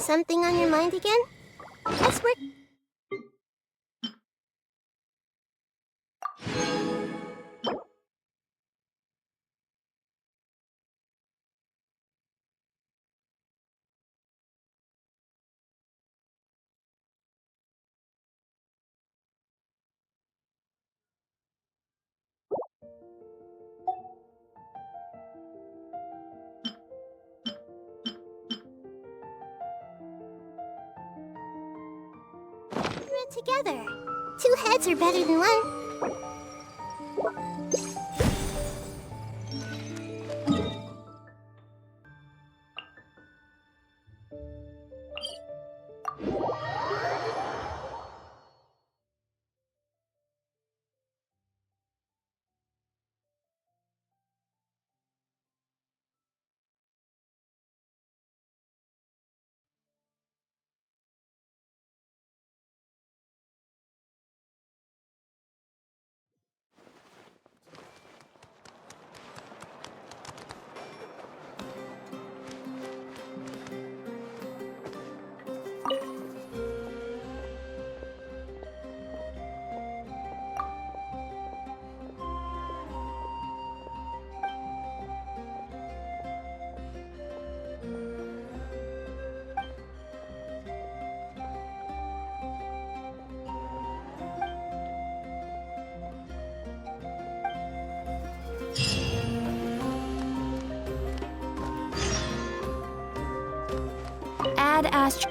something on your mind again? Let's work. Together. Two heads are better than one. Add Astra.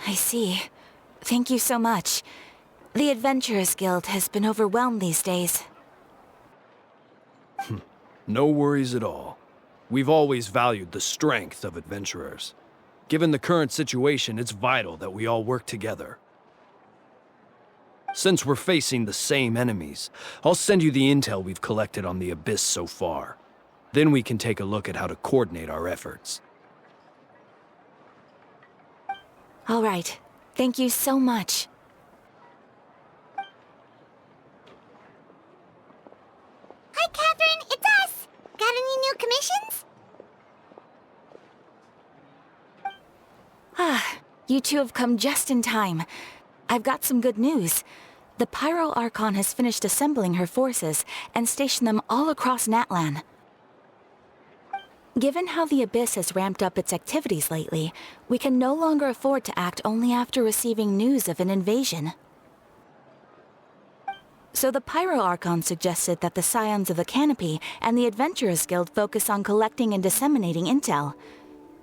I see. Thank you so much. The Adventurers Guild has been overwhelmed these days. No worries at all. We've always valued the strength of adventurers. Given the current situation, it's vital that we all work together. Since we're facing the same enemies, I'll send you the intel we've collected on the Abyss so far. Then we can take a look at how to coordinate our efforts. All right. Thank you so much. Hi, Catherine. It's us. Got any new commissions? You two have come just in time. I've got some good news. The Pyro Archon has finished assembling her forces and stationed them all across Natlan. Given how the Abyss has ramped up its activities lately, we can no longer afford to act only after receiving news of an invasion. So the Pyro Archon suggested that the Scions of the Canopy and the Adventurers Guild focus on collecting and disseminating intel.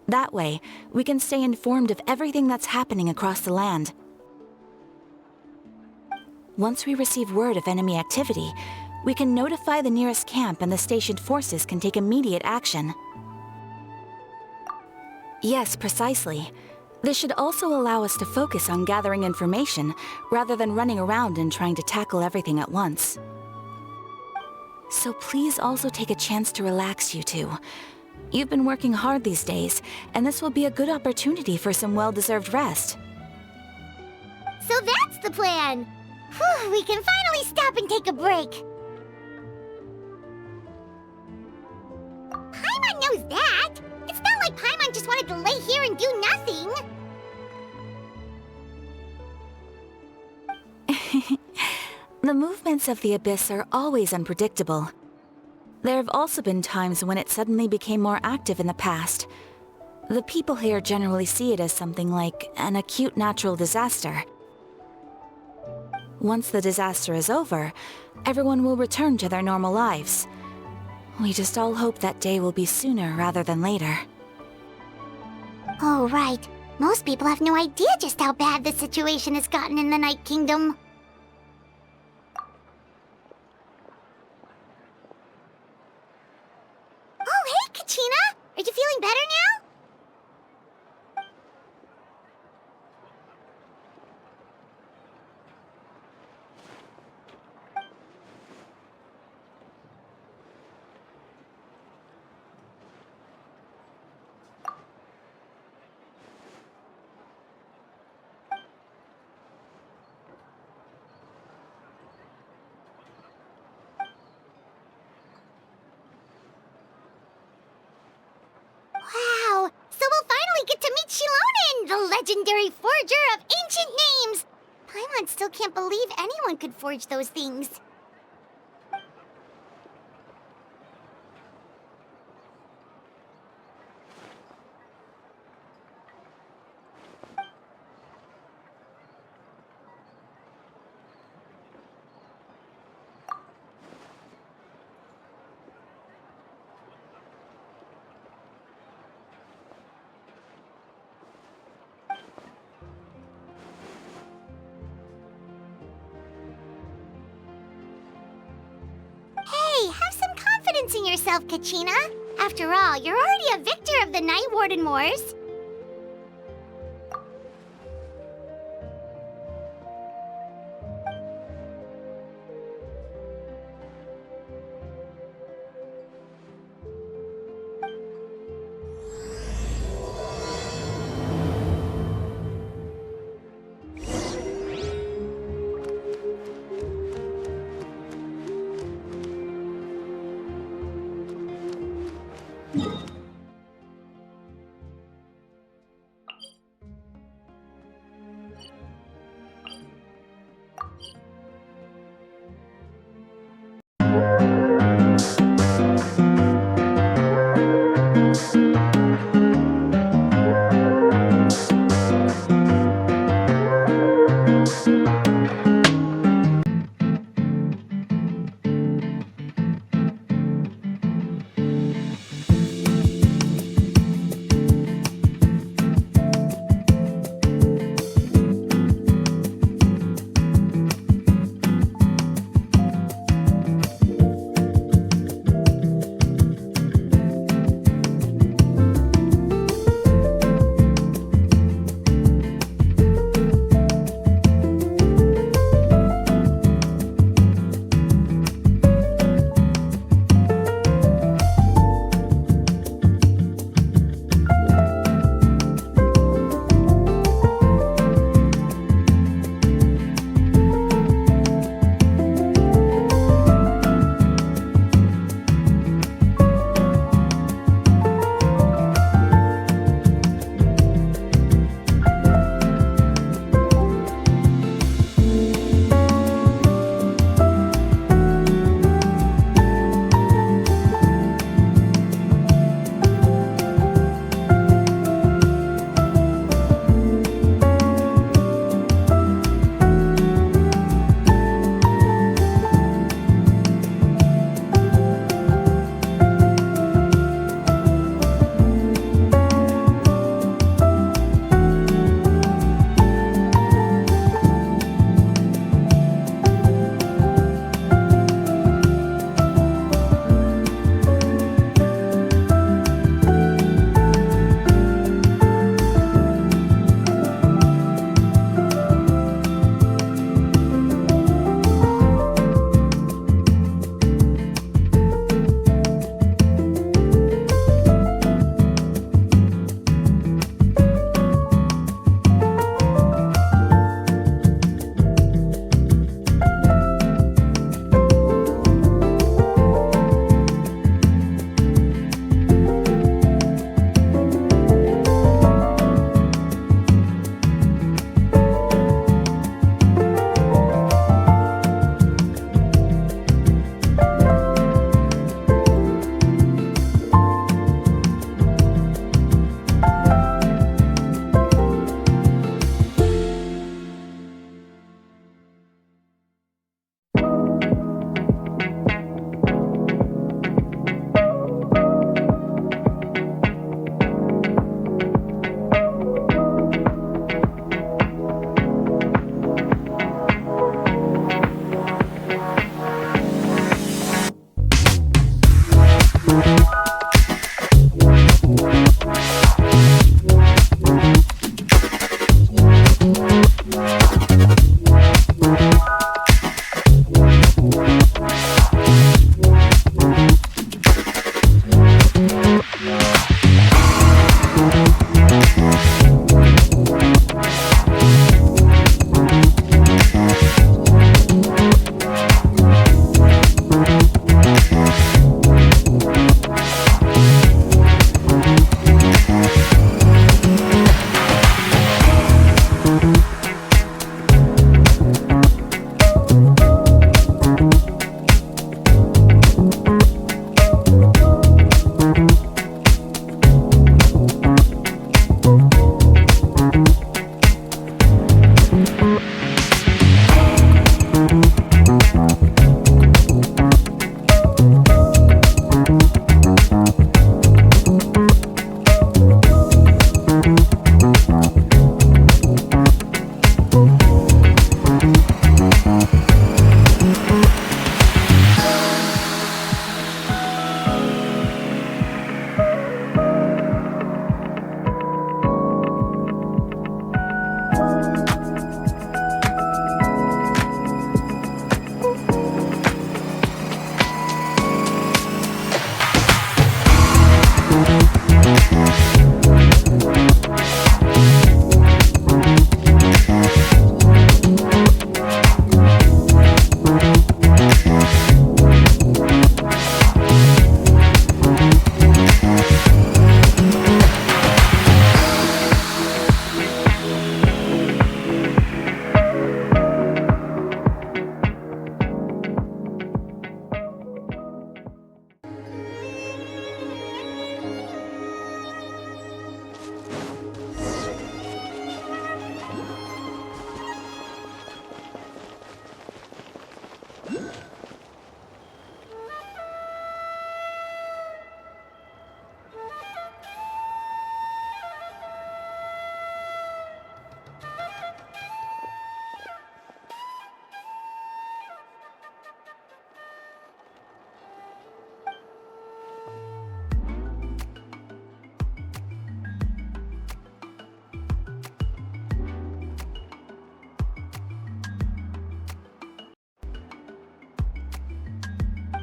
That way, we can stay informed of everything that's happening across the land. Once we receive word of enemy activity, we can notify the nearest camp and the stationed forces can take immediate action. Yes, precisely. This should also allow us to focus on gathering information, rather than running around and trying to tackle everything at once. So please also take a chance to relax, you two. You've been working hard these days, and this will be a good opportunity for some well-deserved rest. So that's the plan! Whew, we can finally stop and take a break! Paimon knows that! It's not like Paimon just wanted to lay here and do nothing! The movements of the Abyss are always unpredictable. There have also been times when it suddenly became more active in the past. The people here generally see it as something like an acute natural disaster. Once the disaster is over, everyone will return to their normal lives. We just all hope that day will be sooner rather than later. Oh, right. Most people have no idea just how bad the situation has gotten in the Night Kingdom. Oh, hey, Kachina! Are you feeling better now? Wow! So we'll finally get to meet Shilonen, the legendary forger of ancient names! Paimon still can't believe anyone could forge those things. Hey, have some confidence in yourself, Kachina. After all, you're already a victor of the Night Warden Wars.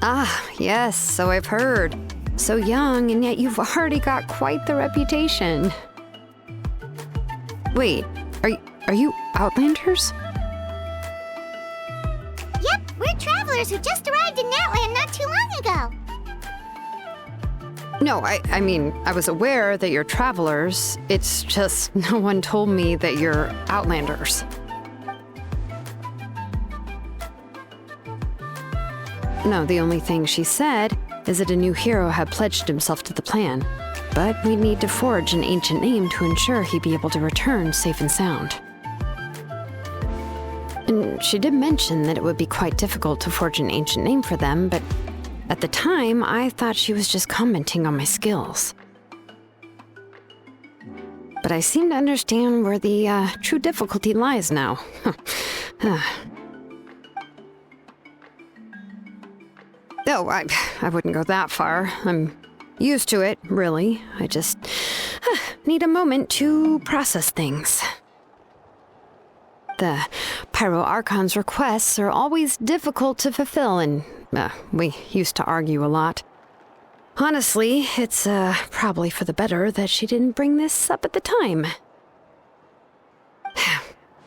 Ah, yes, so I've heard. So young, and yet you've already got quite the reputation. Wait, are you Outlanders? Yep, we're travelers who just arrived in Natlin not too long ago. No, I mean, I was aware that you're travelers. It's just no one told me that you're Outlanders. No, the only thing she said is that a new hero had pledged himself to the plan. But we'd need to forge an ancient name to ensure he'd be able to return safe and sound. And she did mention that it would be quite difficult to forge an ancient name for them, but at the time, I thought she was just commenting on my skills. But I seem to understand where the true difficulty lies now. Oh, I wouldn't go that far. I'm used to it, really. I just need a moment to process things. The Pyro Archon's requests are always difficult to fulfill, and we used to argue a lot. Honestly, it's probably for the better that she didn't bring this up at the time.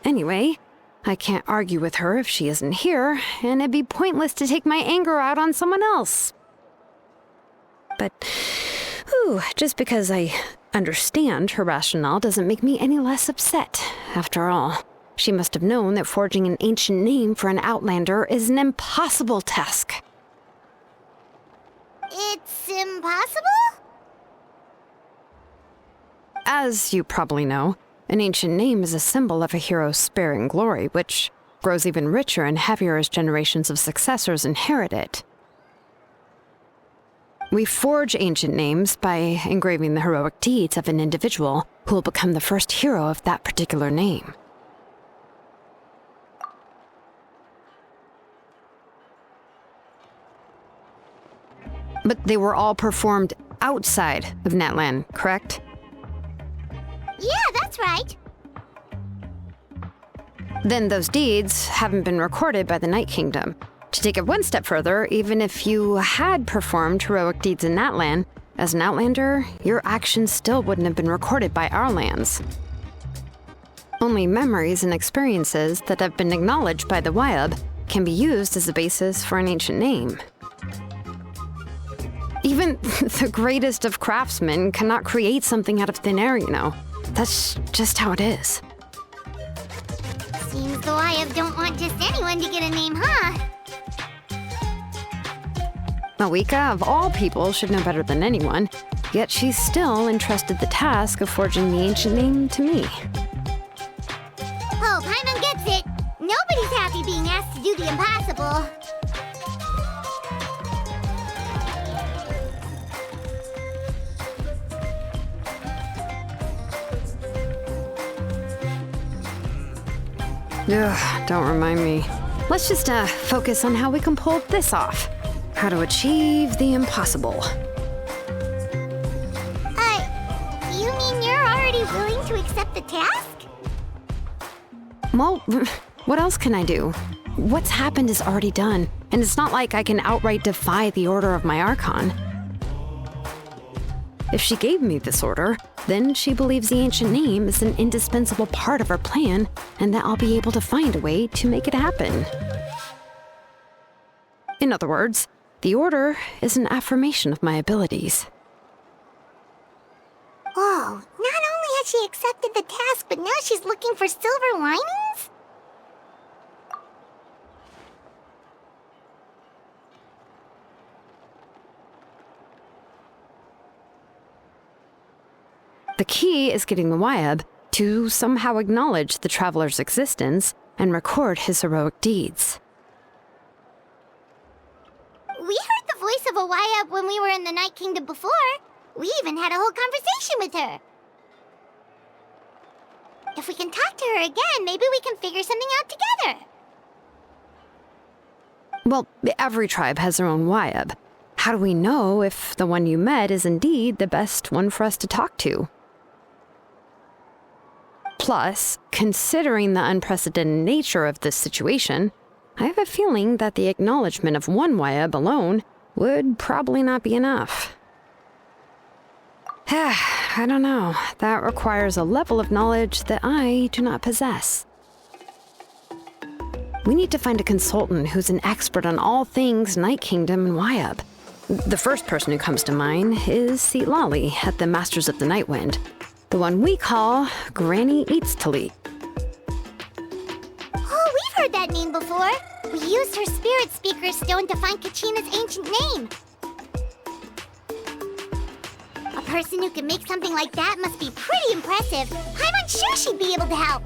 Anyway, I can't argue with her if she isn't here, and it'd be pointless to take my anger out on someone else. But, just because I understand her rationale doesn't make me any less upset. After all, she must have known that forging an ancient name for an Outlander is an impossible task. It's impossible? As you probably know, an ancient name is a symbol of a hero's spirit and glory, which grows even richer and heavier as generations of successors inherit it. We forge ancient names by engraving the heroic deeds of an individual who will become the first hero of that particular name. But they were all performed outside of Natlin, correct? Yeah, that's right. Then those deeds haven't been recorded by the Night Kingdom. To take it one step further, even if you had performed heroic deeds in Natlin, as an Outlander, your actions still wouldn't have been recorded by our lands. Only memories and experiences that have been acknowledged by the Wyab can be used as a basis for an ancient name. Even the greatest of craftsmen cannot create something out of thin air, you know. That's just how it is. Seems the Wyab don't want just anyone to get a name, huh? Malika, of all people, should know better than anyone, yet she's still entrusted the task of forging the ancient name to me. Oh, Paimon gets it. Nobody's happy being asked to do the impossible. Ugh, don't remind me. Let's just focus on how we can pull this off. How to achieve the impossible. You mean you're already willing to accept the task? Well, what else can I do? What's happened is already done, and it's not like I can outright defy the order of my Archon. If she gave me this order, then she believes the ancient name is an indispensable part of her plan, and that I'll be able to find a way to make it happen. In other words, the order is an affirmation of my abilities. Whoa, not only has she accepted the task, but now she's looking for silver linings? The key is getting the Wyab to somehow acknowledge the traveler's existence and record his heroic deeds. We heard the voice of a Wyab when we were in the Night Kingdom before. We even had a whole conversation with her. If we can talk to her again, maybe we can figure something out together. Well, every tribe has their own Wyab. How do we know if the one you met is indeed the best one for us to talk to? Plus, considering the unprecedented nature of this situation, I have a feeling that the acknowledgement of one Wyab alone would probably not be enough. I don't know. That requires a level of knowledge that I do not possess. We need to find a consultant who's an expert on all things Night Kingdom and Wyab. The first person who comes to mind is Lali at the Masters of the Nightwind, the one we call Granny Eats Talit. Oh, we've heard that name before. We used her spirit speaker stone to find Kachina's ancient name. A person who can make something like that must be pretty impressive. I'm sure she'd be able to help.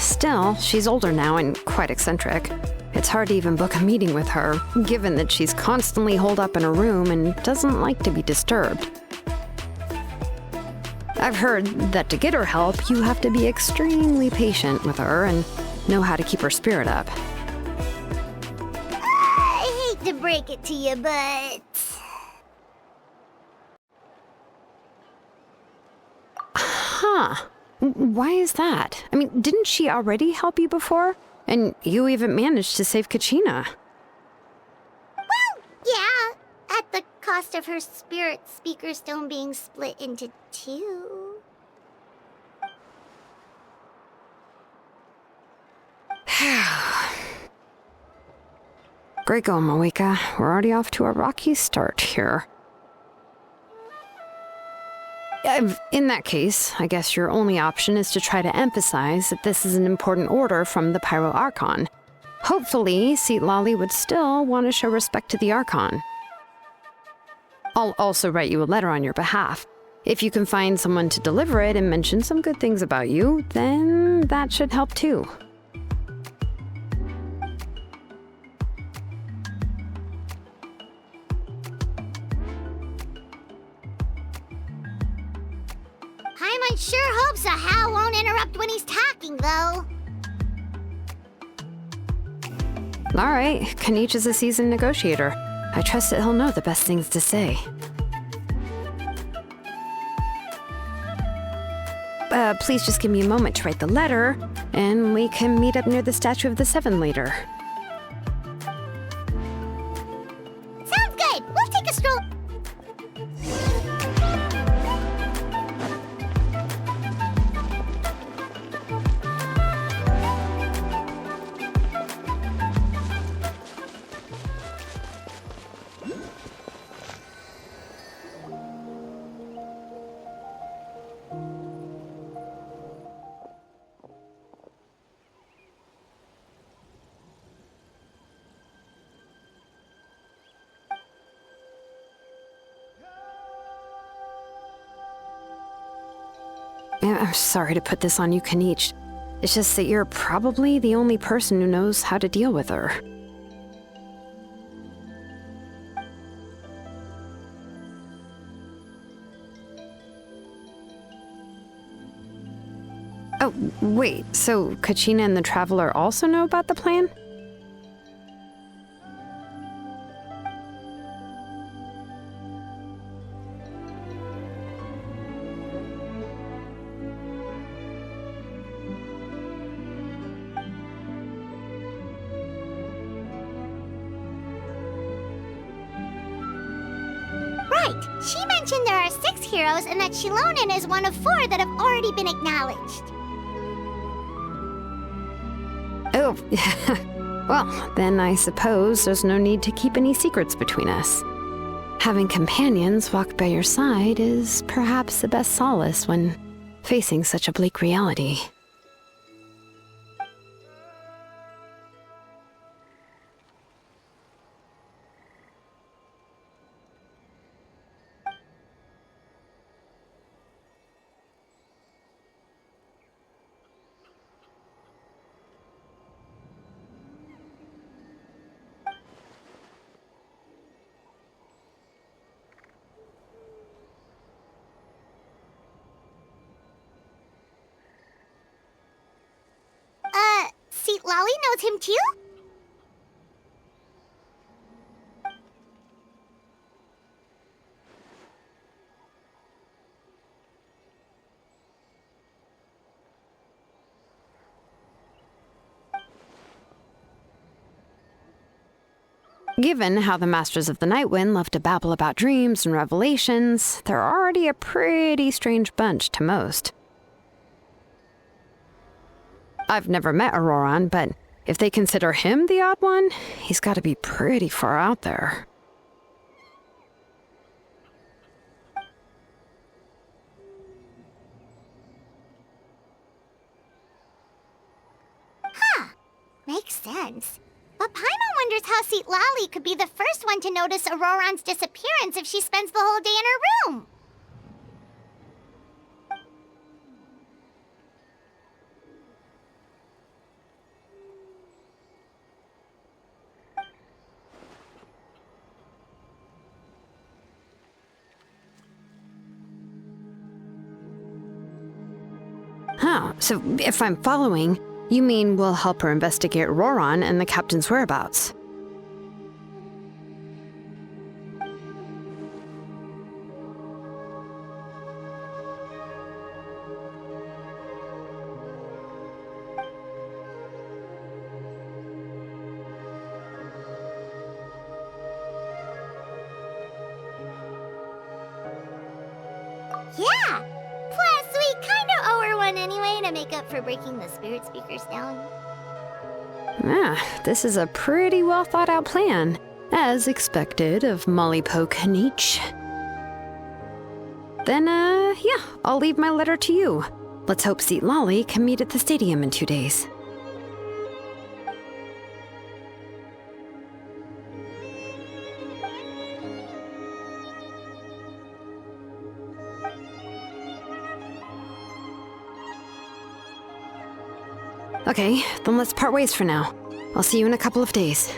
Still, she's older now and quite eccentric. It's hard to even book a meeting with her, given that she's constantly holed up in her room and doesn't like to be disturbed. I've heard that to get her help, you have to be extremely patient with her and know how to keep her spirit up. I hate to break it to you, but... Huh. Why is that? I mean, didn't she already help you before? And you even managed to save Kachina. Well, yeah. At the cost of her spirit speaker stone being split into two. Great going, Malika. We're already off to a rocky start here. In that case, I guess your only option is to try to emphasize that this is an important order from the Pyro Archon. Hopefully, Lali would still want to show respect to the Archon. I'll also write you a letter on your behalf. If you can find someone to deliver it and mention some good things about you, then that should help too. I sure hope so Hal won't interrupt when he's talking, though. All right, Kanich is a seasoned negotiator. I trust that he'll know the best things to say. please just give me a moment to write the letter, and we can meet up near the Statue of the Seven later. Sounds good. We'll take a stroll. I'm sorry to put this on you, Kanich. It's just that you're probably the only person who knows how to deal with her. Oh, wait, so Kachina and the Traveler also know about the plan? Right. She mentioned there are 6 heroes and that Shilonen is one of 4 that have already been acknowledged. Oh, well, then I suppose there's no need to keep any secrets between us. Having companions walk by your side is perhaps the best solace when facing such a bleak reality. Seat Lolly knows him too? Given how the Masters of the Nightwind love to babble about dreams and revelations, they're already a pretty strange bunch to most. I've never met Auroran, but if they consider him the odd one, he's got to be pretty far out there. Makes sense. But Paimon wonders how Seat Lolly could be the first one to notice Auroran's disappearance if she spends the whole day in her room. Huh, so if I'm following, you mean we'll help her investigate Auroran and the captain's whereabouts? Yeah! Plus, we kinda owe her one anyway to make up for breaking the spirit speakers down. This is a pretty well thought out plan, as expected of Molly Poke Nietzsche. Then, yeah, I'll leave my letter to you. Let's hope Seat Lolly can meet at the stadium in 2 days. Okay, then let's part ways for now. I'll see you in a couple of days.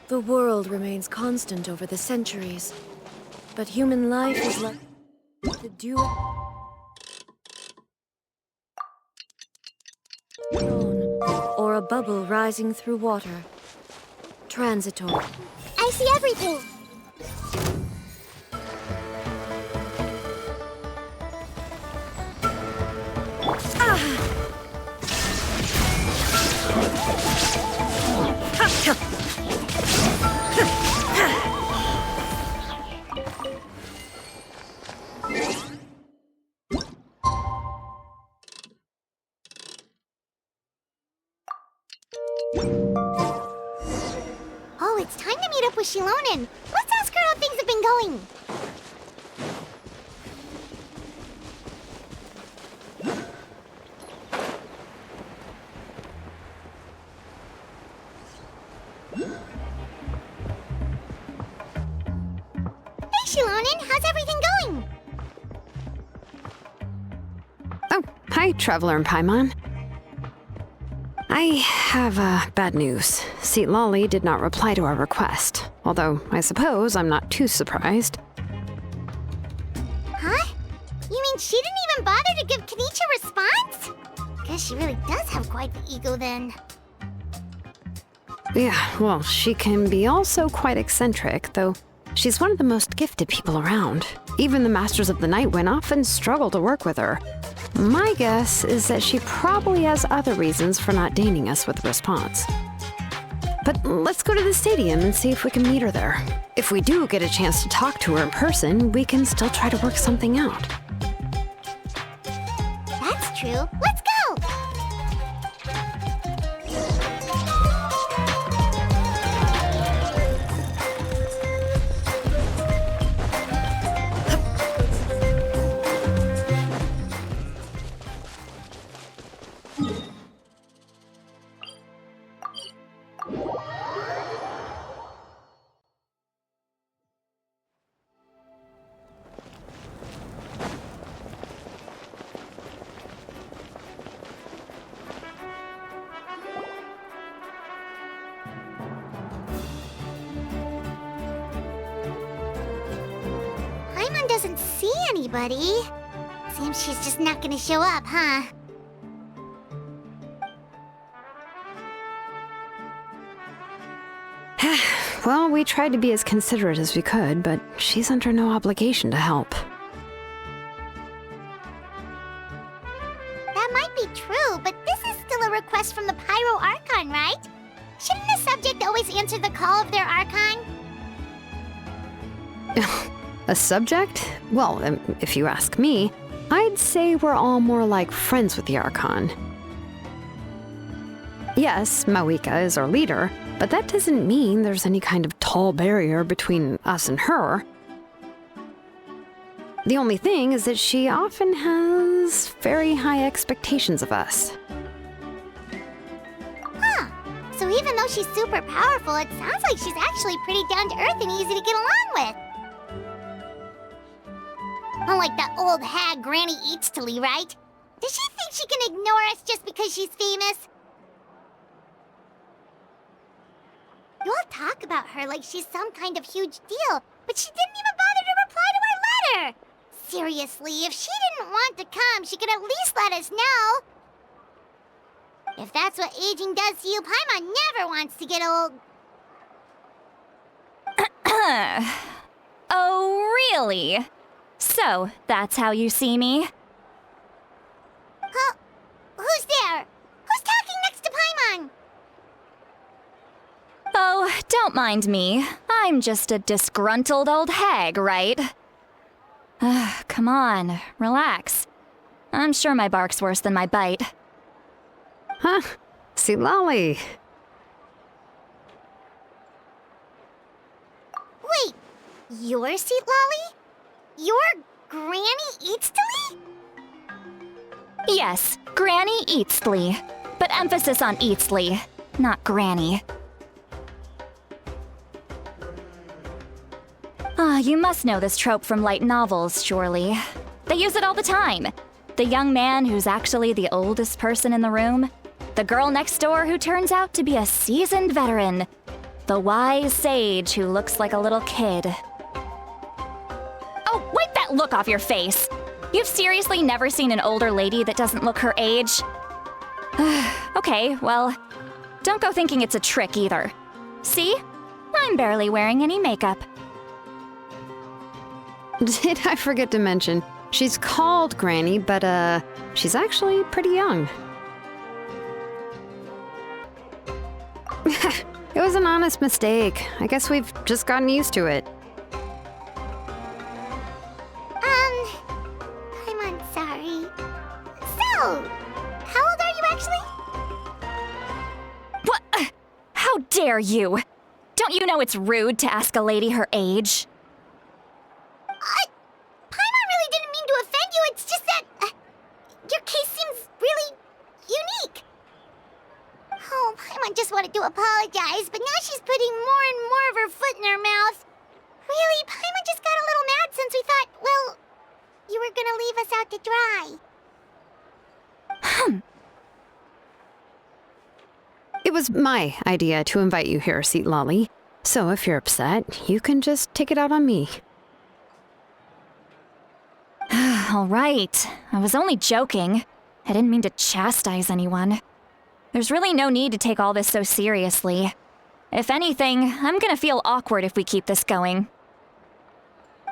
The world remains constant over the centuries, but human life is like the dew or a bubble rising through water. Transitory. I see everything. Oh, it's time to meet up with Shilonen. Let's ask her how things have been going. Hey, Shilonen, how's everything going? Oh, hi, Traveler and Paimon. I have bad news. Lolly did not reply to our request, although I suppose I'm not too surprised. Huh? You mean she didn't even bother to give Kenichi a response? Guess she really does have quite the ego then. Yeah, well, she can be also quite eccentric, though she's one of the most gifted people around. Even the Masters of the Night Wind often struggle to work with her. My guess is that she probably has other reasons for not deigning us with a response. But let's go to the stadium and see if we can meet her there. If we do get a chance to talk to her in person, we can still try to work something out. That's true. Let's go! Paimon doesn't see anybody. Seems she's just not gonna show up, huh? Well, we tried to be as considerate as we could, but she's under no obligation to help. That might be true, but this is still a request from the Pyro Archon, right? Shouldn't the subject always answer the call of their Archon? A subject? Well, if you ask me, I'd say we're all more like friends with the Archon. Yes, Mawika is our leader, but that doesn't mean there's any kind of tall barrier between us and her. The only thing is that she often has very high expectations of us. Huh. So even though she's super powerful, it sounds like she's actually pretty down to earth and easy to get along with. Unlike that old hag Granny Eatstily, right? Does she think she can ignore us just because she's famous? You all talk about her like she's some kind of huge deal, but she didn't even bother to reply to our letter! Seriously, if she didn't want to come, she could at least let us know. If that's what aging does to you, Paimon never wants to get old. Oh, really? So, that's how you see me? Huh? Who's there? Who's talking next to Paimon? Oh, don't mind me. I'm just a disgruntled old hag, right? Come on, relax. I'm sure my bark's worse than my bite. Huh? Lolly. Wait, you're Seat Lolly? You're Granny Eatstily? Yes, Granny Eatsley. But emphasis on Eatsley, not Granny. Ah, you must know this trope from light novels, surely. They use it all the time. The young man who's actually the oldest person in the room. The girl next door who turns out to be a seasoned veteran. The wise sage who looks like a little kid. Oh, wipe that look off your face! You've seriously never seen an older lady that doesn't look her age? Okay, well, don't go thinking it's a trick either. See? I'm barely wearing any makeup. Did I forget to mention, she's called Granny, but she's actually pretty young. It was an honest mistake. I guess we've just gotten used to it. I'm sorry. So, how old are you actually? What? How dare you? Don't you know it's rude to ask a lady her age? Paimon really didn't mean to offend you, it's just that your case seems really unique. Oh, Paimon just wanted to apologize, but now she's putting more and more of her foot in her mouth. Really, Paimon just got a little mad since we thought, well, you were gonna leave us out to dry. It was my idea to invite you here, Seat Lolly. So if you're upset, you can just take it out on me. All right, I was only joking. I didn't mean to chastise anyone. There's really no need to take all this so seriously. If anything, I'm gonna feel awkward if we keep this going.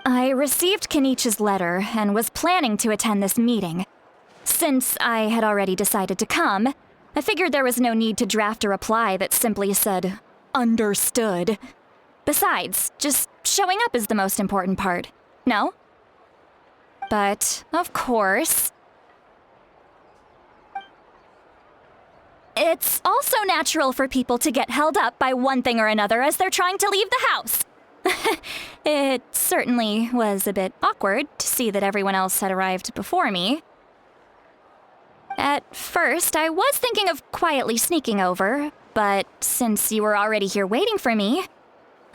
I received Kenichi's letter and was planning to attend this meeting. Since I had already decided to come, I figured there was no need to draft a reply that simply said, "Understood." Besides, just showing up is the most important part, no? But, of course, it's also natural for people to get held up by one thing or another as they're trying to leave the house. It certainly was a bit awkward to see that everyone else had arrived before me. At first, I was thinking of quietly sneaking over, but since you were already here waiting for me,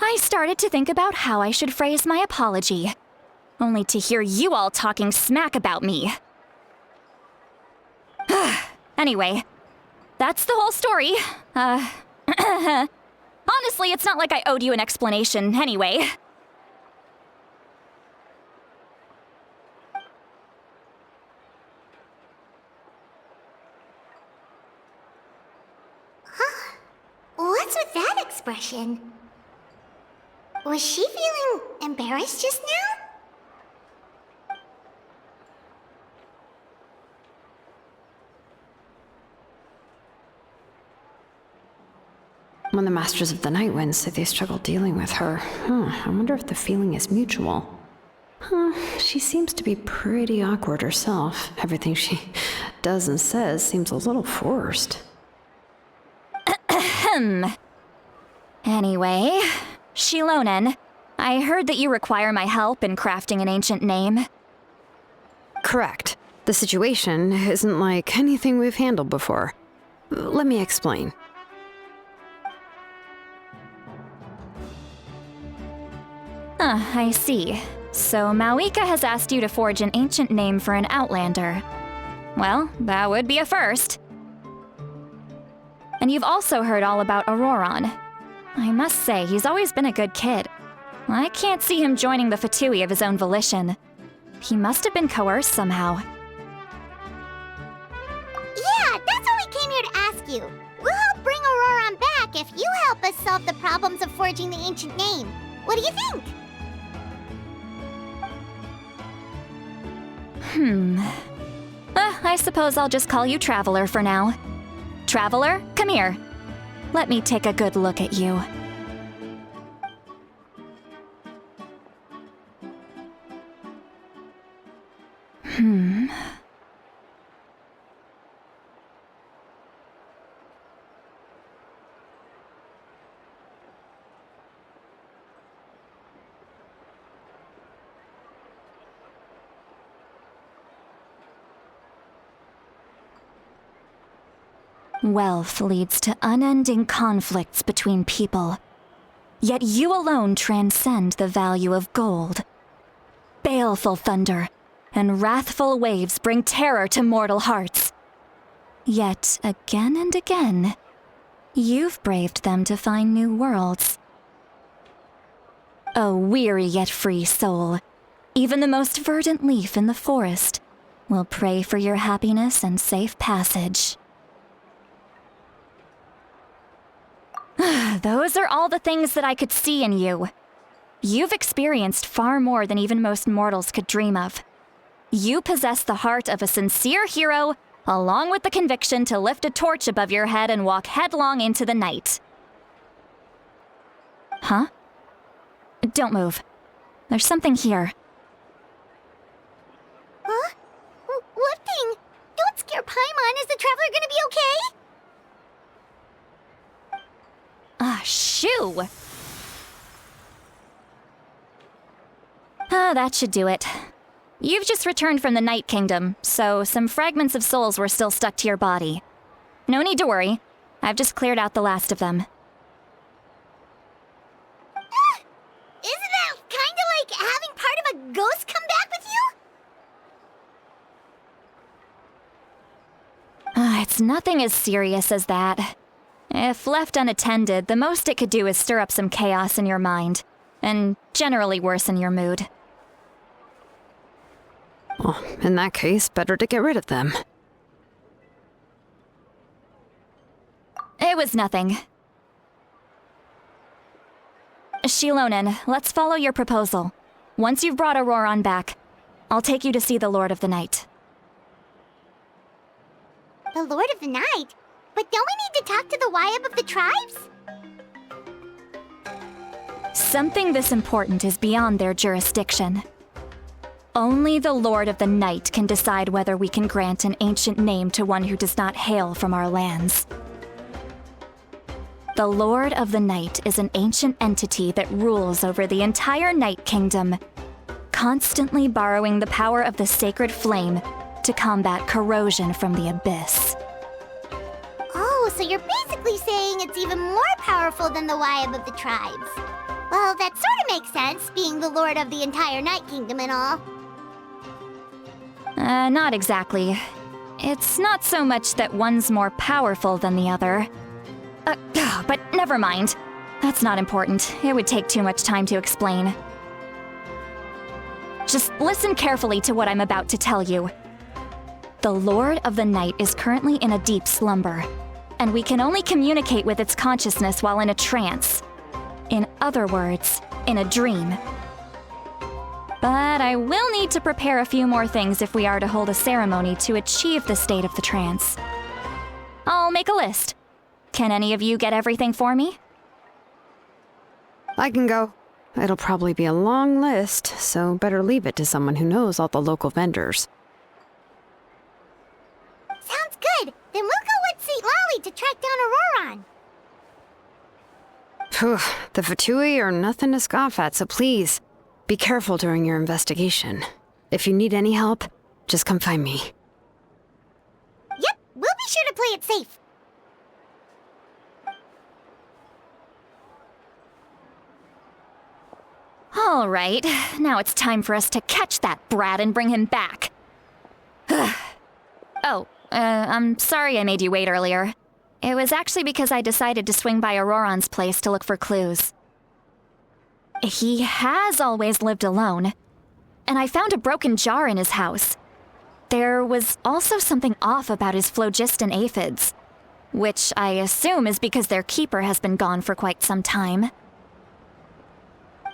I started to think about how I should phrase my apology. Only to hear you all talking smack about me. Anyway, that's the whole story. Honestly, it's not like I owed you an explanation anyway. What's with that expression? Was she feeling embarrassed just now? When the Masters of the Night Wind say they struggle dealing with her, I wonder if the feeling is mutual. She seems to be pretty awkward herself. Everything she does and says seems a little forced. Anyway, Shilonen, I heard that you require my help in crafting an ancient name. Correct. The situation isn't like anything we've handled before. Let me explain. I see. So Mawika has asked you to forge an ancient name for an Outlander. Well, that would be a first. And you've also heard all about Auroron. I must say, he's always been a good kid. I can't see him joining the Fatui of his own volition. He must have been coerced somehow. Yeah, that's what we came here to ask you. We'll help bring Auroron back if you help us solve the problems of forging the ancient name. What do you think? I suppose I'll just call you Traveler for now. Traveler, come here. Let me take a good look at you. Wealth leads to unending conflicts between people. Yet you alone transcend the value of gold. Baleful thunder and wrathful waves bring terror to mortal hearts. Yet again and again, you've braved them to find new worlds. O weary yet free soul, even the most verdant leaf in the forest will pray for your happiness and safe passage. Those are all the things that I could see in you. You've experienced far more than even most mortals could dream of. You possess the heart of a sincere hero, along with the conviction to lift a torch above your head and walk headlong into the night. Huh? Don't move. There's something here. Huh? What thing? Don't scare Paimon. Is the traveler gonna be okay? Shoo! That should do it. You've just returned from the Night Kingdom, so some fragments of souls were still stuck to your body. No need to worry. I've just cleared out the last of them. Isn't that kinda like having part of a ghost come back with you? It's nothing as serious as that. If left unattended, the most it could do is stir up some chaos in your mind, and generally worsen your mood. Well, in that case, better to get rid of them. It was nothing. Shilonen, let's follow your proposal. Once you've brought Auroran back, I'll take you to see the Lord of the Night. The Lord of the Night? But don't we need to talk to the Wyab of the tribes? Something this important is beyond their jurisdiction. Only the Lord of the Night can decide whether we can grant an ancient name to one who does not hail from our lands. The Lord of the Night is an ancient entity that rules over the entire Night Kingdom, constantly borrowing the power of the sacred flame to combat corrosion from the abyss. Oh, so you're basically saying it's even more powerful than the Wyab of the tribes. Well, that sort of makes sense, being the lord of the entire Night Kingdom and all. Not exactly. It's not so much that one's more powerful than the other. But never mind. That's not important. It would take too much time to explain. Just listen carefully to what I'm about to tell you. The Lord of the Night is currently in a deep slumber, and we can only communicate with its consciousness while in a trance. In other words, in a dream. But I will need to prepare a few more things if we are to hold a ceremony to achieve the state of the trance. I'll make a list. Can any of you get everything for me? I can go. It'll probably be a long list, so better leave it to someone who knows all the local vendors. Sounds good. Then we'll go with St. Lolly to track down Auroran. Phew, the Fatui are nothing to scoff at, so please, be careful during your investigation. If you need any help, just come find me. Yep, we'll be sure to play it safe. All right, now it's time for us to catch that brat and bring him back. I'm sorry I made you wait earlier. It was actually because I decided to swing by Auroran's place to look for clues. He has always lived alone, and I found a broken jar in his house. There was also something off about his phlogiston aphids, which I assume is because their keeper has been gone for quite some time.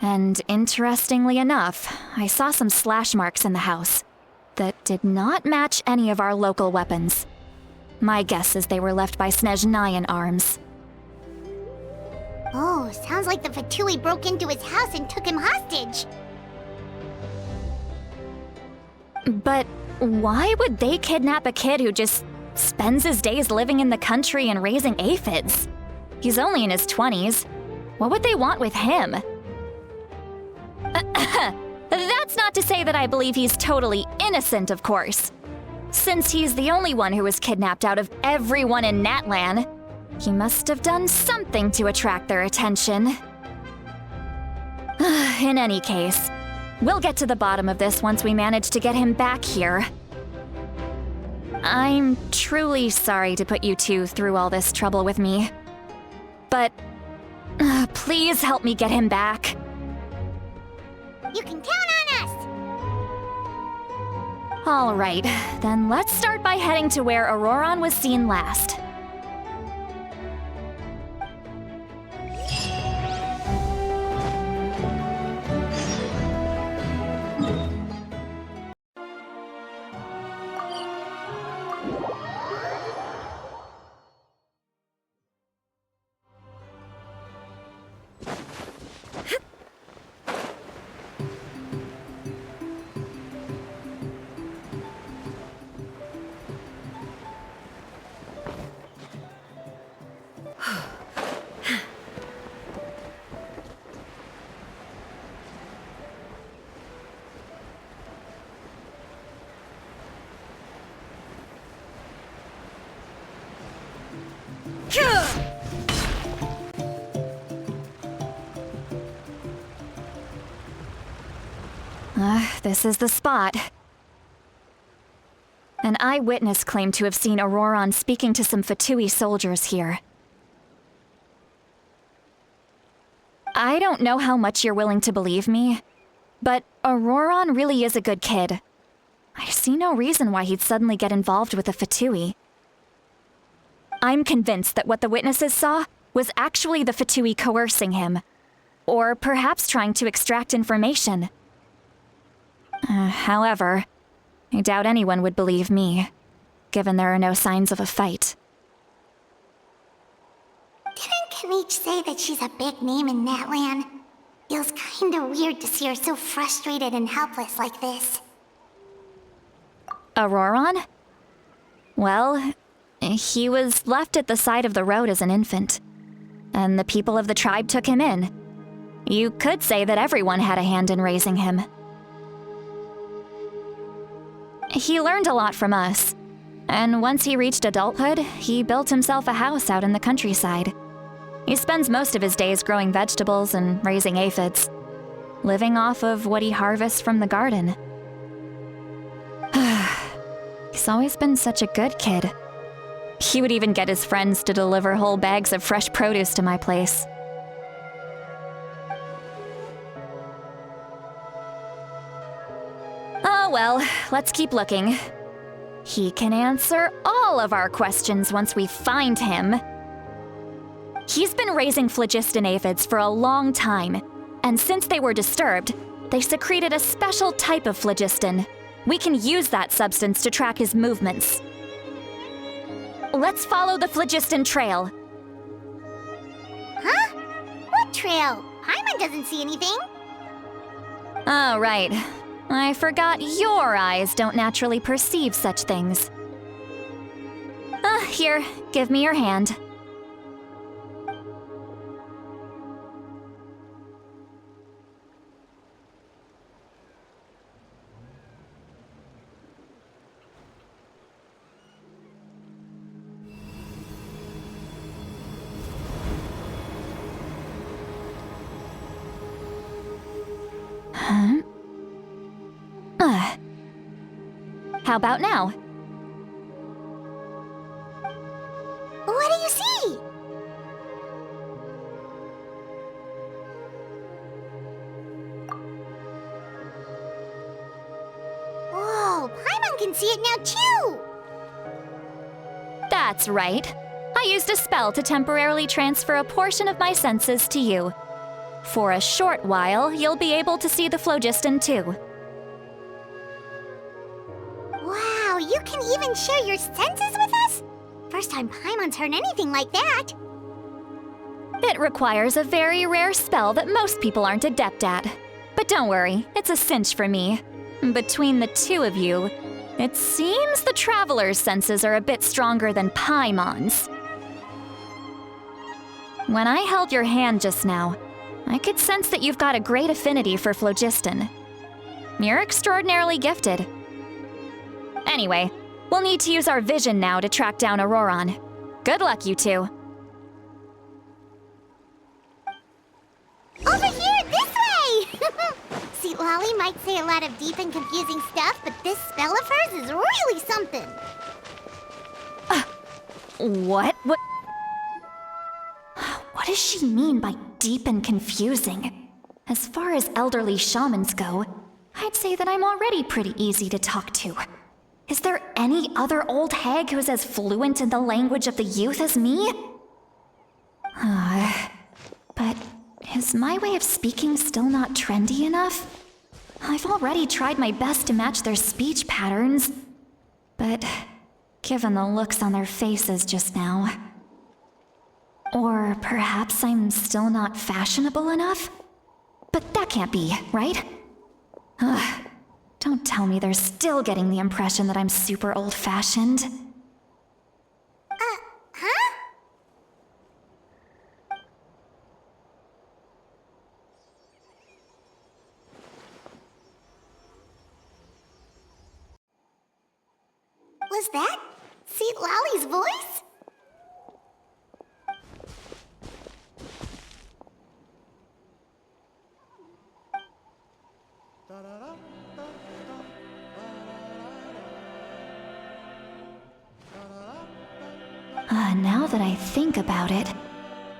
And interestingly enough, I saw some slash marks in the house that did not match any of our local weapons. My guess is they were left by Snezhnayan arms. Oh, sounds like the Fatui broke into his house and took him hostage. But why would they kidnap a kid who just spends his days living in the country and raising aphids? He's only in his 20s. What would they want with him? That's not to say that I believe he's totally innocent, of course. Since he's the only one who was kidnapped out of everyone in Natlan, he must have done something to attract their attention. In any case, we'll get to the bottom of this once we manage to get him back here. I'm truly sorry to put you two through all this trouble with me. But please help me get him back. You can count on us! All right, then let's start by heading to where Auroron was seen last. This is the spot. An eyewitness claimed to have seen Auroron speaking to some Fatui soldiers here. I don't know how much you're willing to believe me, but Auroron really is a good kid. I see no reason why he'd suddenly get involved with the Fatui. I'm convinced that what the witnesses saw was actually the Fatui coercing him, or perhaps trying to extract information. However, I doubt anyone would believe me, given there are no signs of a fight. Didn't Kanich say that she's a big name in Natlan? Feels kinda weird to see her so frustrated and helpless like this. Auroron? Well, he was left at the side of the road as an infant, and the people of the tribe took him in. You could say that everyone had a hand in raising him. He learned a lot from us, and once he reached adulthood, he built himself a house out in the countryside. He spends most of his days growing vegetables and raising aphids, living off of what he harvests from the garden. He's always been such a good kid. He would even get his friends to deliver whole bags of fresh produce to my place. Oh well, let's keep looking. He can answer all of our questions once we find him. He's been raising phlogiston aphids for a long time, and since they were disturbed, they secreted a special type of phlogiston. We can use that substance to track his movements. Let's follow the phlogiston trail. Huh? What trail? Paimon doesn't see anything. Oh, right. I forgot your eyes don't naturally perceive such things. Here, give me your hand. How about now? What do you see? Whoa, Paimon can see it now too! That's right. I used a spell to temporarily transfer a portion of my senses to you. For a short while, you'll be able to see the phlogiston too. Wow, you can even share your senses with us? First time Paimon's heard anything like that. It requires a very rare spell that most people aren't adept at. But don't worry, it's a cinch for me. Between the two of you, it seems the Traveler's senses are a bit stronger than Paimon's. When I held your hand just now, I could sense that you've got a great affinity for phlogiston. You're extraordinarily gifted. Anyway, need to use our vision now to track down Auroron. Good luck, you two. Over here, this way! See, Lolly might say a lot of deep and confusing stuff, but this spell of hers is really something. What? What does she mean by deep and confusing? As far as elderly shamans go, I'd say that I'm already pretty easy to talk to. Is there any other old hag who's as fluent in the language of the youth as me? But is my way of speaking still not trendy enough? I've already tried my best to match their speech patterns, but given the looks on their faces just now. Or perhaps I'm still not fashionable enough? But that can't be, right? Don't tell me they're still getting the impression that I'm super old-fashioned. Huh? Was that Sweet Lolly's voice? Now that I think about it,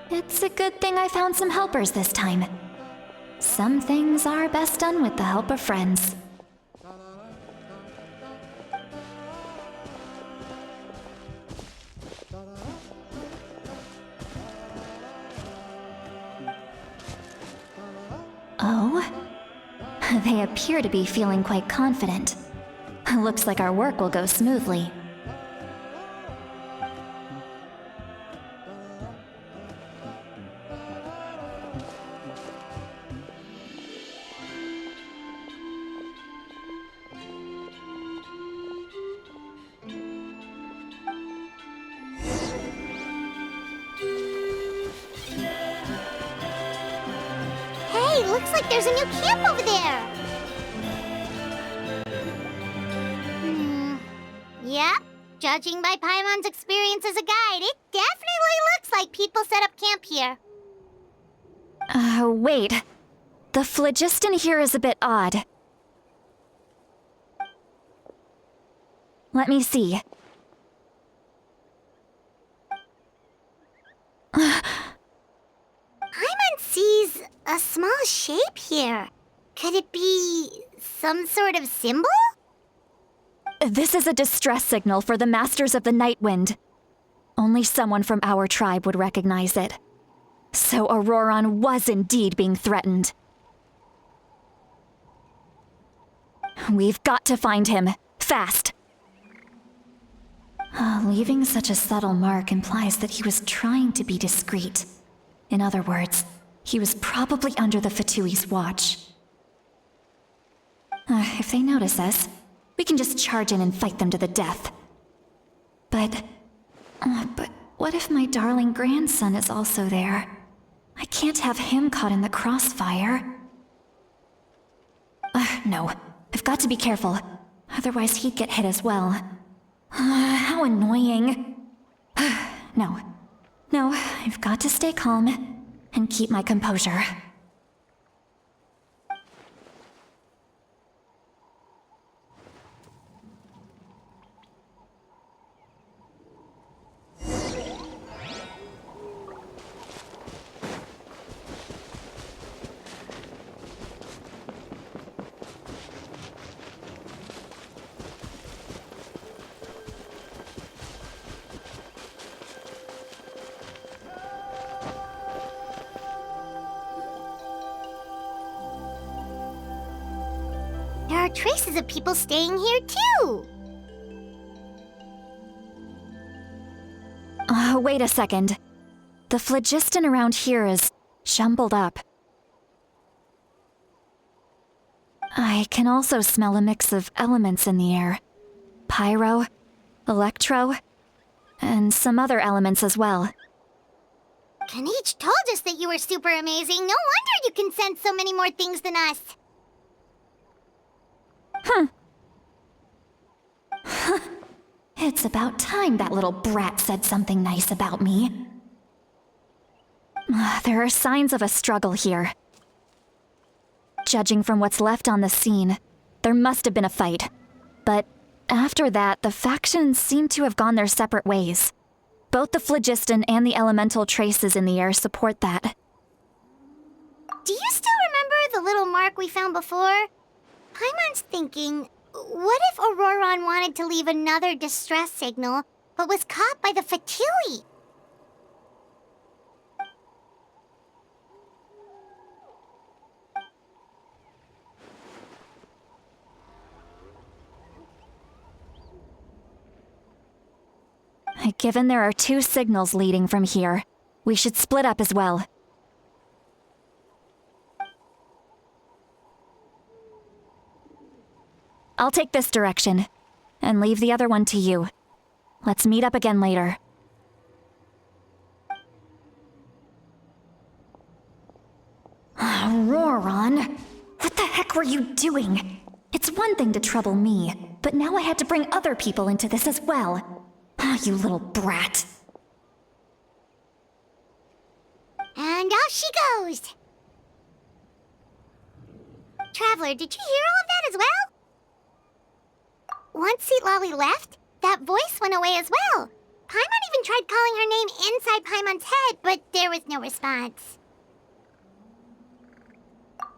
it's a good thing I found some helpers this time. Some things are best done with the help of friends. Oh? They appear to be feeling quite confident. Looks like our work will go smoothly. Hey, looks like there's a new camp over there. Yep. Judging by Paimon's experience as a guide, it definitely looks like people set up camp here. Wait. The phlogiston here is a bit odd. Let me see. Paimon sees a small shape here. Could it be some sort of symbol? This is a distress signal for the Masters of the Night Wind. Only someone from our tribe would recognize it. So Auroron was indeed being threatened. We've got to find him. Fast. Leaving such a subtle mark implies that he was trying to be discreet. In other words, he was probably under the Fatui's watch. If they notice us, we can just charge in and fight them to the death. But what if my darling grandson is also there? I can't have him caught in the crossfire. No, I've got to be careful. Otherwise he'd get hit as well. How annoying. No, I've got to stay calm and keep my composure. There are traces of people staying here too. Wait a second. The phlogiston around here is jumbled up. I can also smell a mix of elements in the air. Pyro, electro, and some other elements as well. Kanich told us that you were super amazing. No wonder you can sense so many more things than us. It's about time that little brat said something nice about me. There are signs of a struggle here. Judging from what's left on the scene, there must have been a fight. But after that, the factions seem to have gone their separate ways. Both the phlogiston and the elemental traces in the air support that. Do you still remember the little mark we found before? Paimon's thinking, what if Auroron wanted to leave another distress signal, but was caught by the Fatui? Given there are 2 signals leading from here, we should split up as well. I'll take this direction, and leave the other one to you. Let's meet up again later. Auroron, what the heck were you doing? It's one thing to trouble me, but now I had to bring other people into this as well. You little brat. And off she goes! Traveler, did you hear all of that as well? Once Seatlolly left, that voice went away as well. Paimon even tried calling her name inside Paimon's head, but there was no response.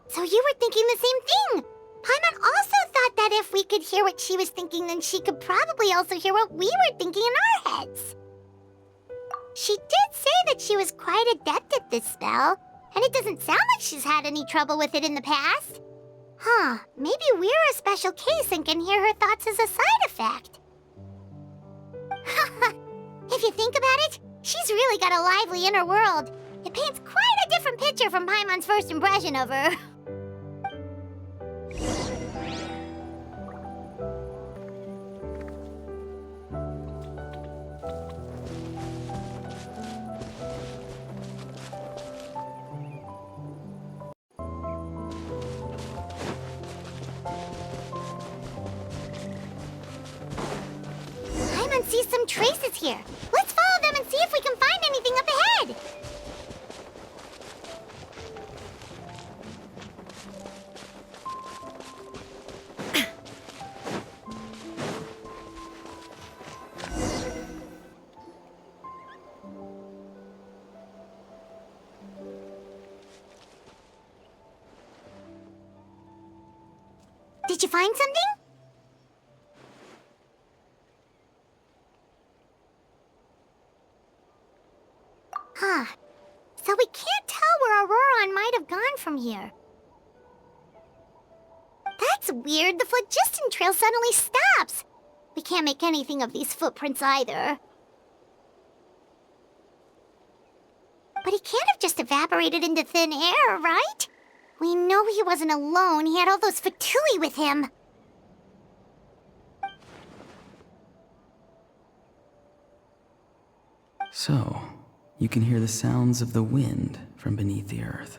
So you were thinking the same thing! Paimon also thought that if we could hear what she was thinking, then she could probably also hear what we were thinking in our heads. She did say that she was quite adept at this spell, and it doesn't sound like she's had any trouble with it in the past. Huh, maybe we're a special case and can hear her thoughts as a side effect. If you think about it, she's really got a lively inner world. It paints quite a different picture from Paimon's first impression of her. Paimon sees some traces here. Let's follow them and see if we can find anything up ahead. Did you find something? Huh. So we can't tell where Auroron might have gone from here. That's weird. The phlogiston trail suddenly stops. We can't make anything of these footprints either. But he can't have just evaporated into thin air, right? We know he wasn't alone. He had all those Fatui with him. So, you can hear the sounds of the wind from beneath the earth.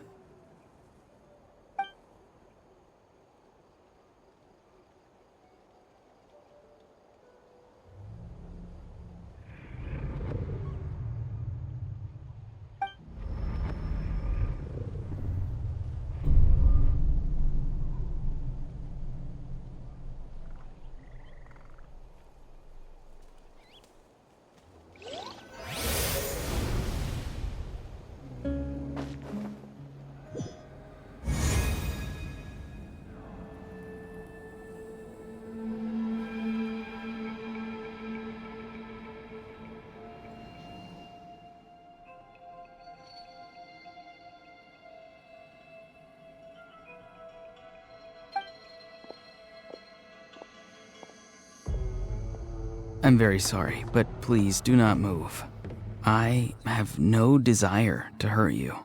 I'm very sorry, but please do not move. I have no desire to hurt you.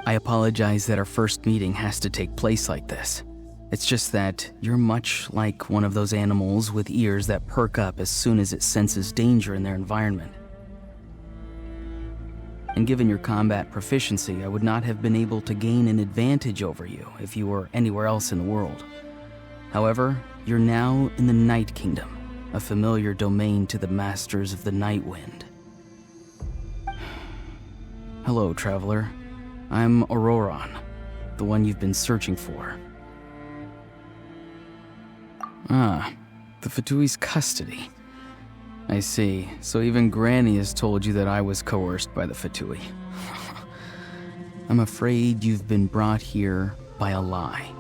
I apologize that our first meeting has to take place like this. It's just that you're much like one of those animals with ears that perk up as soon as it senses danger in their environment. And given your combat proficiency, I would not have been able to gain an advantage over you if you were anywhere else in the world. However, you're now in the Night Kingdom, a familiar domain to the Masters of the Night Wind. Hello, traveler. I'm Auroran, the one you've been searching for. Ah, the Fatui's custody. I see. So even Granny has told you that I was coerced by the Fatui. I'm afraid you've been brought here by a lie,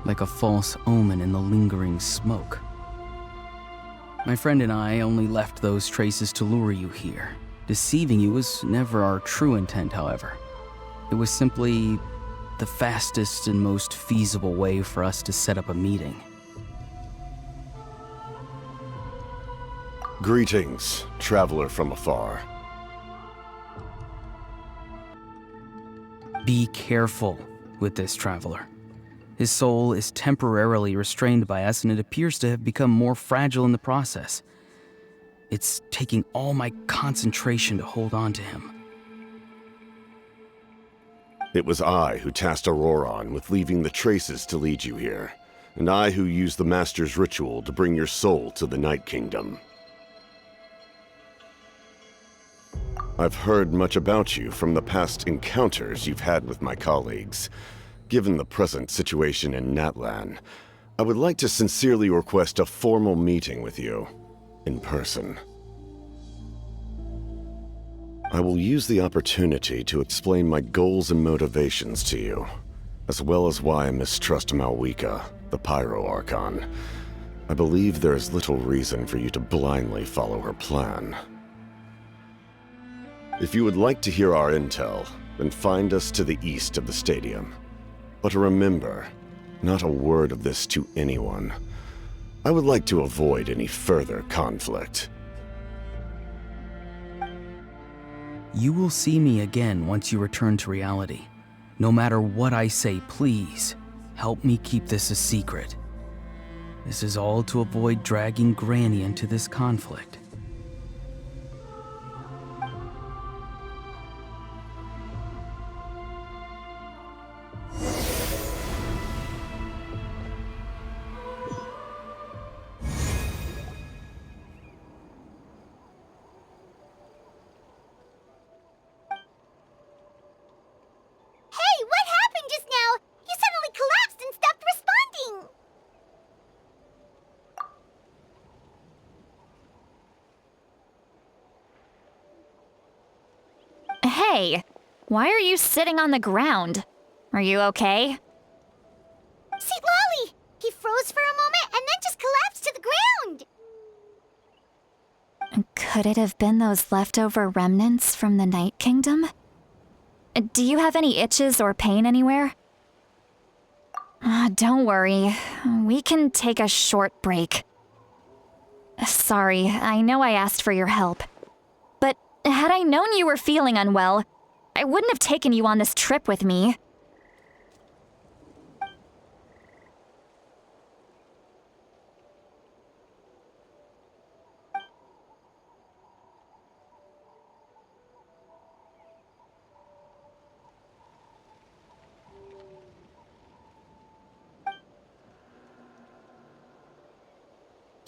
like a false omen in the lingering smoke. My friend and I only left those traces to lure you here. Deceiving you was never our true intent, however. It was simply the fastest and most feasible way for us to set up a meeting. Greetings, traveler from afar. Be careful with this traveler. His soul is temporarily restrained by us, and it appears to have become more fragile in the process. It's taking all my concentration to hold on to him. It was I who tasked Auroran with leaving the traces to lead you here, and I who used the Master's ritual to bring your soul to the Night Kingdom. I've heard much about you from the past encounters you've had with my colleagues. Given the present situation in Natlin, I would like to sincerely request a formal meeting with you, in person. I will use the opportunity to explain my goals and motivations to you, as well as why I mistrust Malwika, the Pyro Archon. I believe there is little reason for you to blindly follow her plan. If you would like to hear our intel, then find us to the east of the stadium. But remember, not a word of this to anyone. I would like to avoid any further conflict. You will see me again once you return to reality. No matter what I say, please, help me keep this a secret. This is all to avoid dragging Granny into this conflict. Hey, what happened just now? You suddenly collapsed and stopped responding. Hey, why are you sitting on the ground? Are you okay? See, Lolly! He froze for a moment and then just collapsed to the ground! Could it have been those leftover remnants from the Night Kingdom? Do you have any itches or pain anywhere? Don't worry. We can take a short break. Sorry, I know I asked for your help. But had I known you were feeling unwell, I wouldn't have taken you on this trip with me.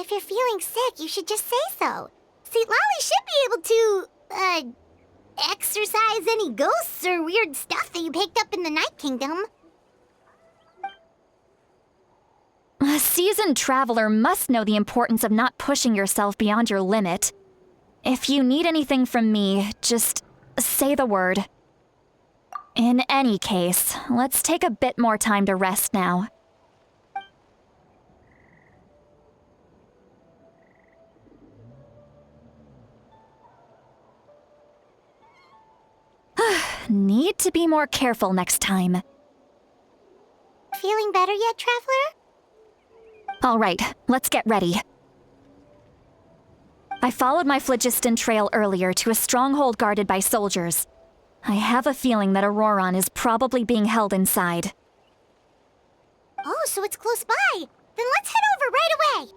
If you're feeling sick, you should just say so. See, Lolly should be able to, exorcise any ghosts or weird stuff that you picked up in the Night Kingdom. A seasoned traveler must know the importance of not pushing yourself beyond your limit. If you need anything from me, just say the word. In any case, let's take a bit more time to rest now. Need to be more careful next time. Feeling better yet, traveler? All right, let's get ready. I followed my phlogiston trail earlier to a stronghold guarded by soldiers. I have a feeling that Auroran is probably being held inside. Oh, so it's close by. Then let's head over right away.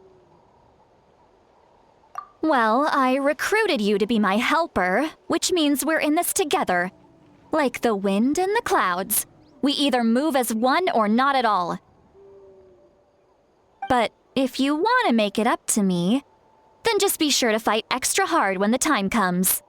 Well, I recruited you to be my helper, which means we're in this together. Like the wind and the clouds. We either move as one or not at all. But if you want to make it up to me, then just be sure to fight extra hard when the time comes.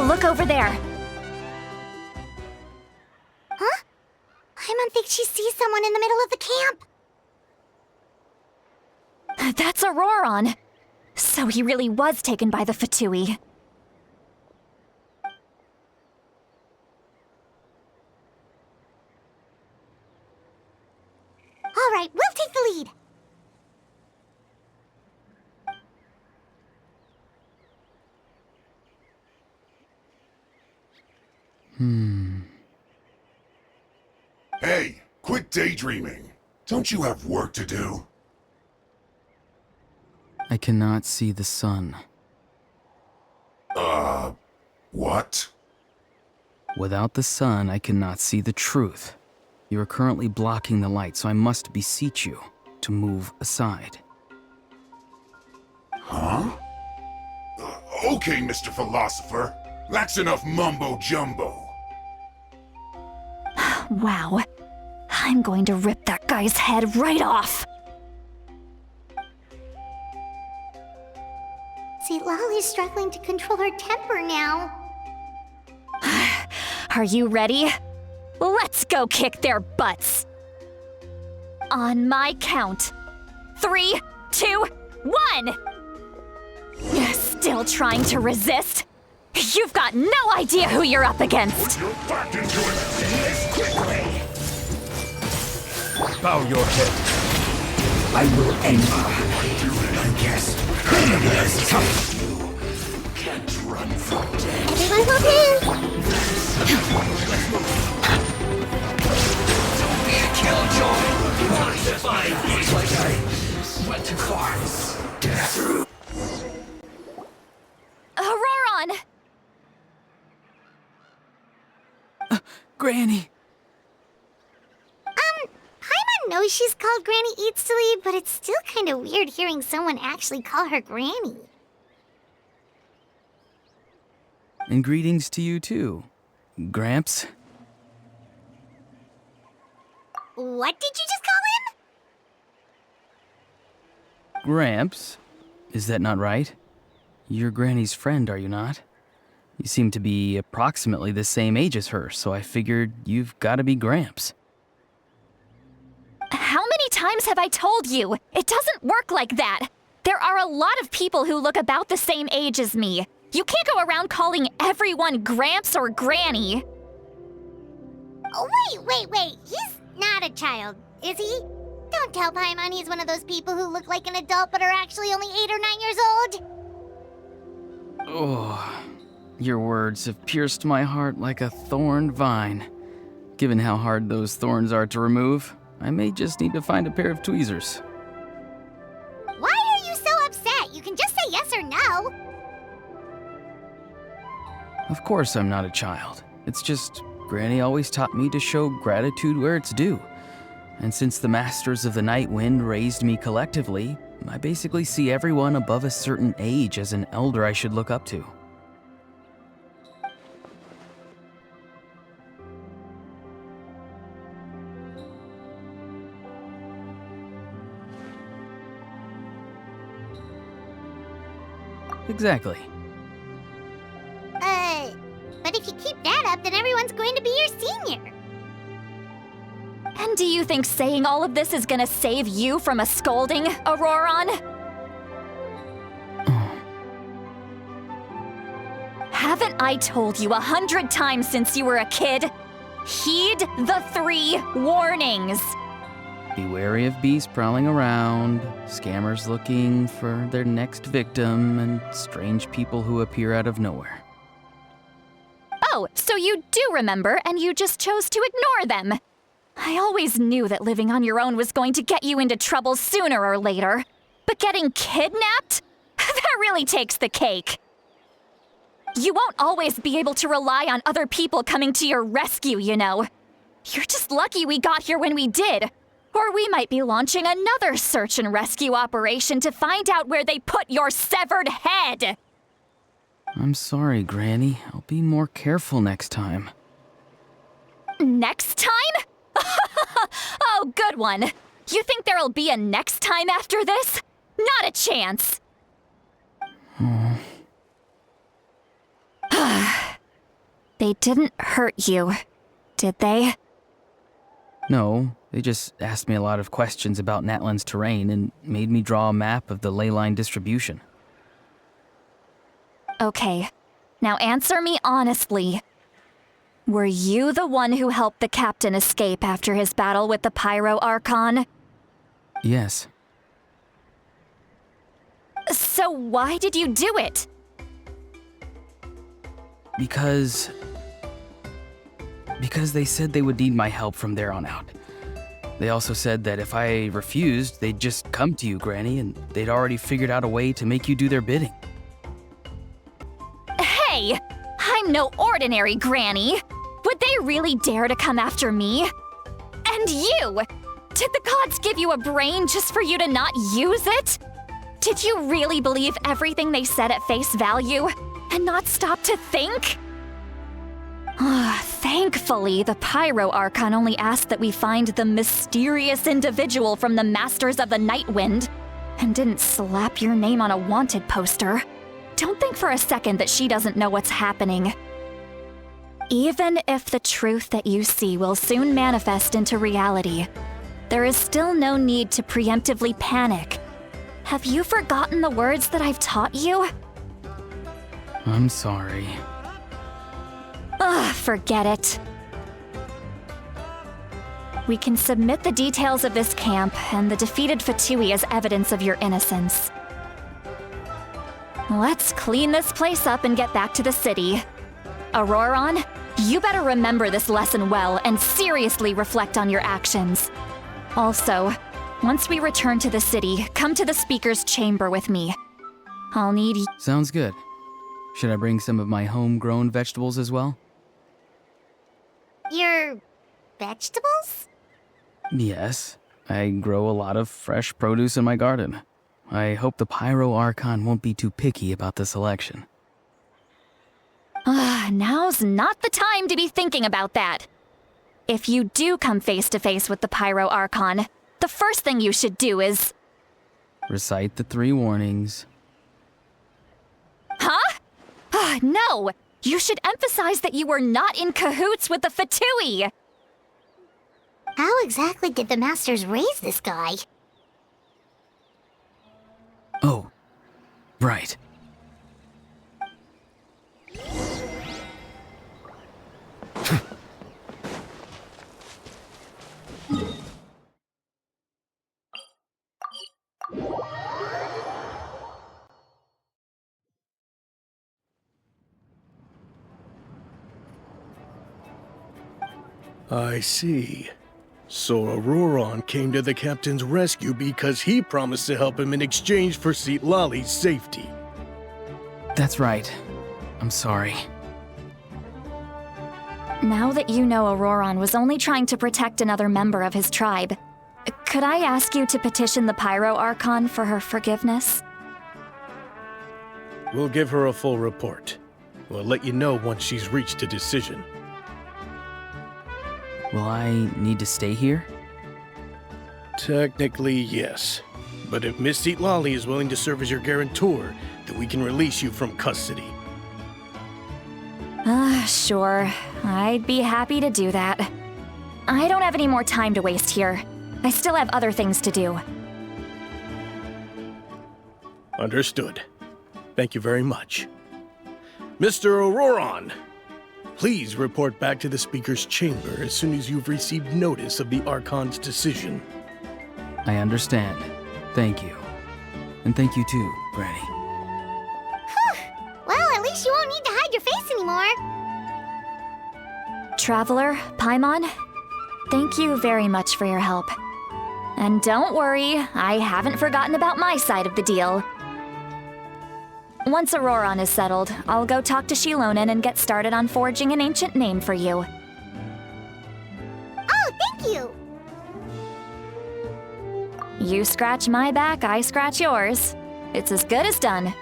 Look over there. Huh? Paimon thinks she sees someone in the middle of the camp. That's Auroron. So he really was taken by the Fatui. All right, we'll take the lead. Hey, quit daydreaming. Don't you have work to do? I cannot see the sun. What? Without the sun, I cannot see the truth. You are currently blocking the light, so I must beseech you to move aside. Huh? Okay, Mr. Philosopher. That's enough mumbo-jumbo. Wow. I'm going to rip that guy's head right off. See, Lolly's struggling to control her temper now. Are you ready? Let's go kick their butts. On my count. 3, 2, 1! Still trying to resist? You've got no idea who you're up against. You're back into it this quickly. Bow your head. I will end you. I guess. Yes, come. You can't run from death. Everyone hold hands. Don't be a killjoy. You want to survive this like I went too far. Death. Auroron! Granny! Paimon knows she's called Granny Eats to Lead, but it's still kind of weird hearing someone actually call her Granny. And greetings to you too, Gramps. What did you just call him? Gramps? Is that not right? You're Granny's friend, are you not? You seem to be approximately the same age as her, so I figured you've got to be Gramps. How many times have I told you? It doesn't work like that. There are a lot of people who look about the same age as me. You can't go around calling everyone Gramps or Granny. Oh, wait. He's not a child, is he? Don't tell Paimon he's one of those people who look like an adult but are actually only 8 or 9 years old. Oh, your words have pierced my heart like a thorn vine. Given how hard those thorns are to remove, I may just need to find a pair of tweezers. Why are you so upset? You can just say yes or no. Of course I'm not a child. It's just Granny always taught me to show gratitude where it's due. And since the Masters of the Night Wind raised me collectively, I basically see everyone above a certain age as an elder I should look up to. Exactly. But if you keep that up, then everyone's going to be your senior. And do you think saying all of this is gonna save you from a scolding, Auroron? Haven't I told you 100 times since you were a kid? Heed the 3 warnings. Be wary of beasts prowling around, scammers looking for their next victim, and strange people who appear out of nowhere. Oh, so you do remember and you just chose to ignore them. I always knew that living on your own was going to get you into trouble sooner or later. But getting kidnapped? That really takes the cake. You won't always be able to rely on other people coming to your rescue, you know. You're just lucky we got here when we did. Or we might be launching another search and rescue operation to find out where they put your severed head. I'm sorry, Granny. I'll be more careful next time. Next time? Oh, good one. You think there'll be a next time after this? Not a chance. They didn't hurt you, did they? No, they just asked me a lot of questions about Natlan's terrain and made me draw a map of the ley line distribution. Okay, now answer me honestly. Were you the one who helped the captain escape after his battle with the Pyro Archon? Yes. So why did you do it? Because they said they would need my help from there on out. They also said that if I refused, they'd just come to you, Granny, and they'd already figured out a way to make you do their bidding. Hey! I'm no ordinary Granny! Would they really dare to come after me? And you! Did the gods give you a brain just for you to not use it? Did you really believe everything they said at face value and not stop to think? Thankfully, the Pyro Archon only asked that we find the mysterious individual from the Masters of the Night Wind and didn't slap your name on a wanted poster. Don't think for a second that she doesn't know what's happening. Even if the truth that you see will soon manifest into reality, there is still no need to preemptively panic. Have you forgotten the words that I've taught you? I'm sorry. Forget it. We can submit the details of this camp and the defeated Fatui as evidence of your innocence. Let's clean this place up and get back to the city. Auroron, you better remember this lesson well and seriously reflect on your actions. Also, once we return to the city, come to the speaker's chamber with me. I'll need... Sounds good. Should I bring some of my homegrown vegetables as well? Your vegetables? Yes. I grow a lot of fresh produce in my garden. I hope the Pyro Archon won't be too picky about the selection. Now's not the time to be thinking about that. If you do come face to face with the Pyro Archon, the first thing you should do is... Recite the 3 warnings. Huh? No! You should emphasize that you were not in cahoots with the Fatui! How exactly did the Masters raise this guy? Oh, right. I see. So Auroron came to the captain's rescue because he promised to help him in exchange for Citlali's safety. That's right. I'm sorry. Now that you know Auroron was only trying to protect another member of his tribe, could I ask you to petition the Pyro Archon for her forgiveness? We'll give her a full report. We'll let you know once she's reached a decision. Will I need to stay here? Technically, yes. But if Miss Citlali is willing to serve as your guarantor, then we can release you from custody. Sure. I'd be happy to do that. I don't have any more time to waste here. I still have other things to do. Understood. Thank you very much. Mr. Auroron, please report back to the Speaker's chamber as soon as you've received notice of the Archon's decision. I understand. Thank you. And thank you too, Granny. Well, at least you won't need to hide your face anymore. Traveler, Paimon, Thank you very much for your help. And don't worry, I haven't forgotten about my side of the deal. Once Auroron is settled, I'll go talk to Shilonen and get started on forging an ancient name for you. Oh, thank you! You scratch my back, I scratch yours. It's as good as done.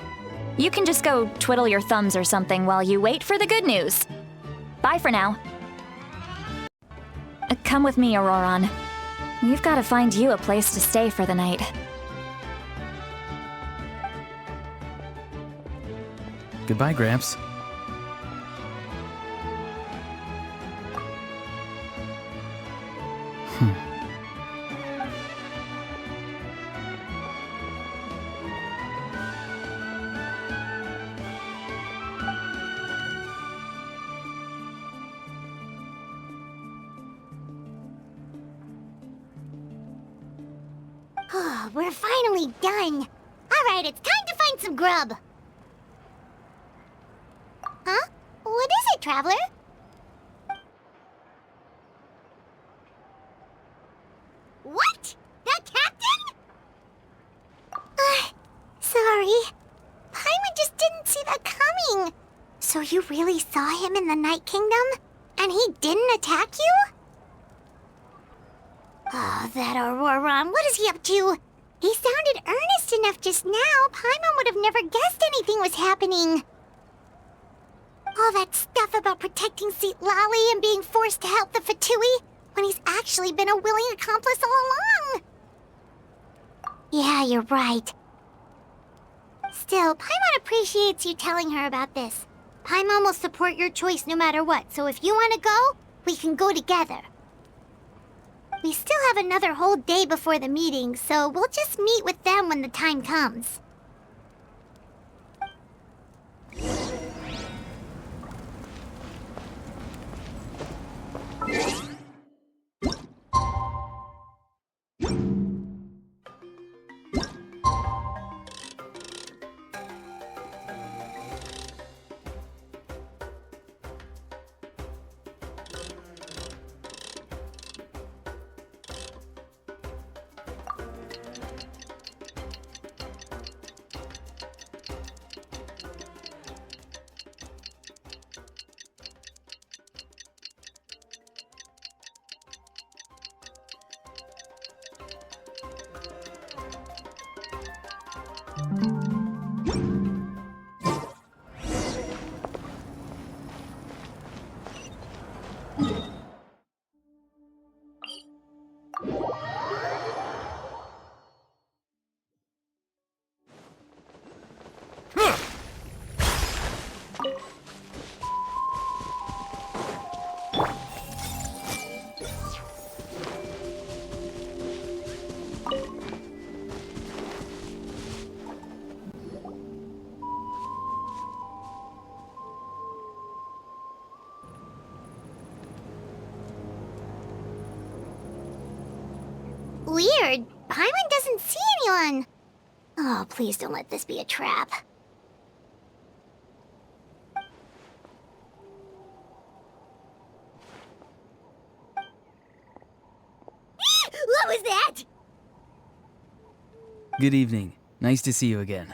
You can just go twiddle your thumbs or something while you wait for the good news. Bye for now. Come with me, Auroron. We've got to find you a place to stay for the night. Goodbye, Gramps. Oh, we're finally done. All right, it's time to find some grub. Huh? What is it, Traveler? What? The captain? Sorry. Paimon just didn't see that coming. So you really saw him in the Night Kingdom? And he didn't attack you? Oh, that Auroron, what is he up to? He sounded earnest enough just now. Paimon would have never guessed anything was happening. All that stuff about protecting St. Lally and being forced to help the Fatui when he's actually been a willing accomplice all along. Yeah, you're right. Still, Paimon appreciates you telling her about this. Paimon will support your choice no matter what, so if you want to go, we can go together. We still have another whole day before the meeting, so we'll just meet with them when the time comes. Weird. Paimon doesn't see anyone. Oh, please don't let this be a trap. What was that? Good evening. Nice to see you again.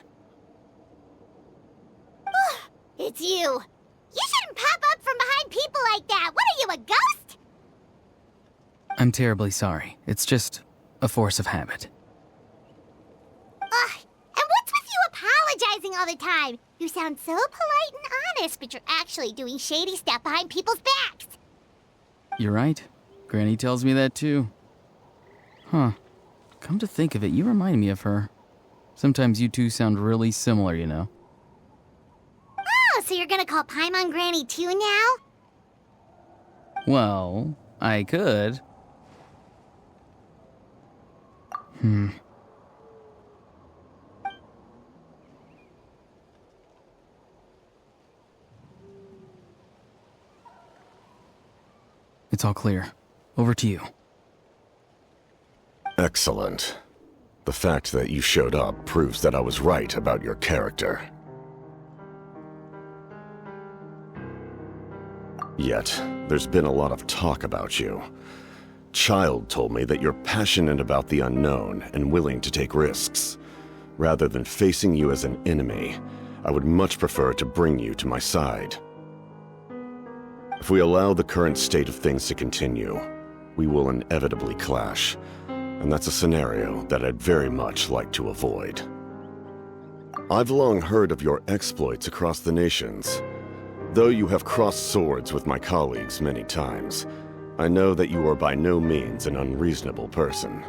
It's you. You shouldn't pop up from behind people like that. What are you, a ghost? I'm terribly sorry. It's just a force of habit. And what's with you apologizing all the time? You sound so polite and honest, but you're actually doing shady stuff behind people's backs. You're right. Granny tells me that too. Huh. Come to think of it, you remind me of her. Sometimes you two sound really similar, you know. Oh, so you're gonna call Paimon Granny too now? Well, I could. It's all clear. Over to you. Excellent. The fact that you showed up proves that I was right about your character. Yet, there's been a lot of talk about you. child told me that you're passionate about the unknown and willing to take risks. Rather than facing you as an enemy, I would much prefer to bring you to my side. If we allow the current state of things to continue, we will inevitably clash, and that's a scenario that I'd very much like to avoid. I've long heard of your exploits across the nations. Though you have crossed swords with my colleagues many times, I know that you are by no means an unreasonable person.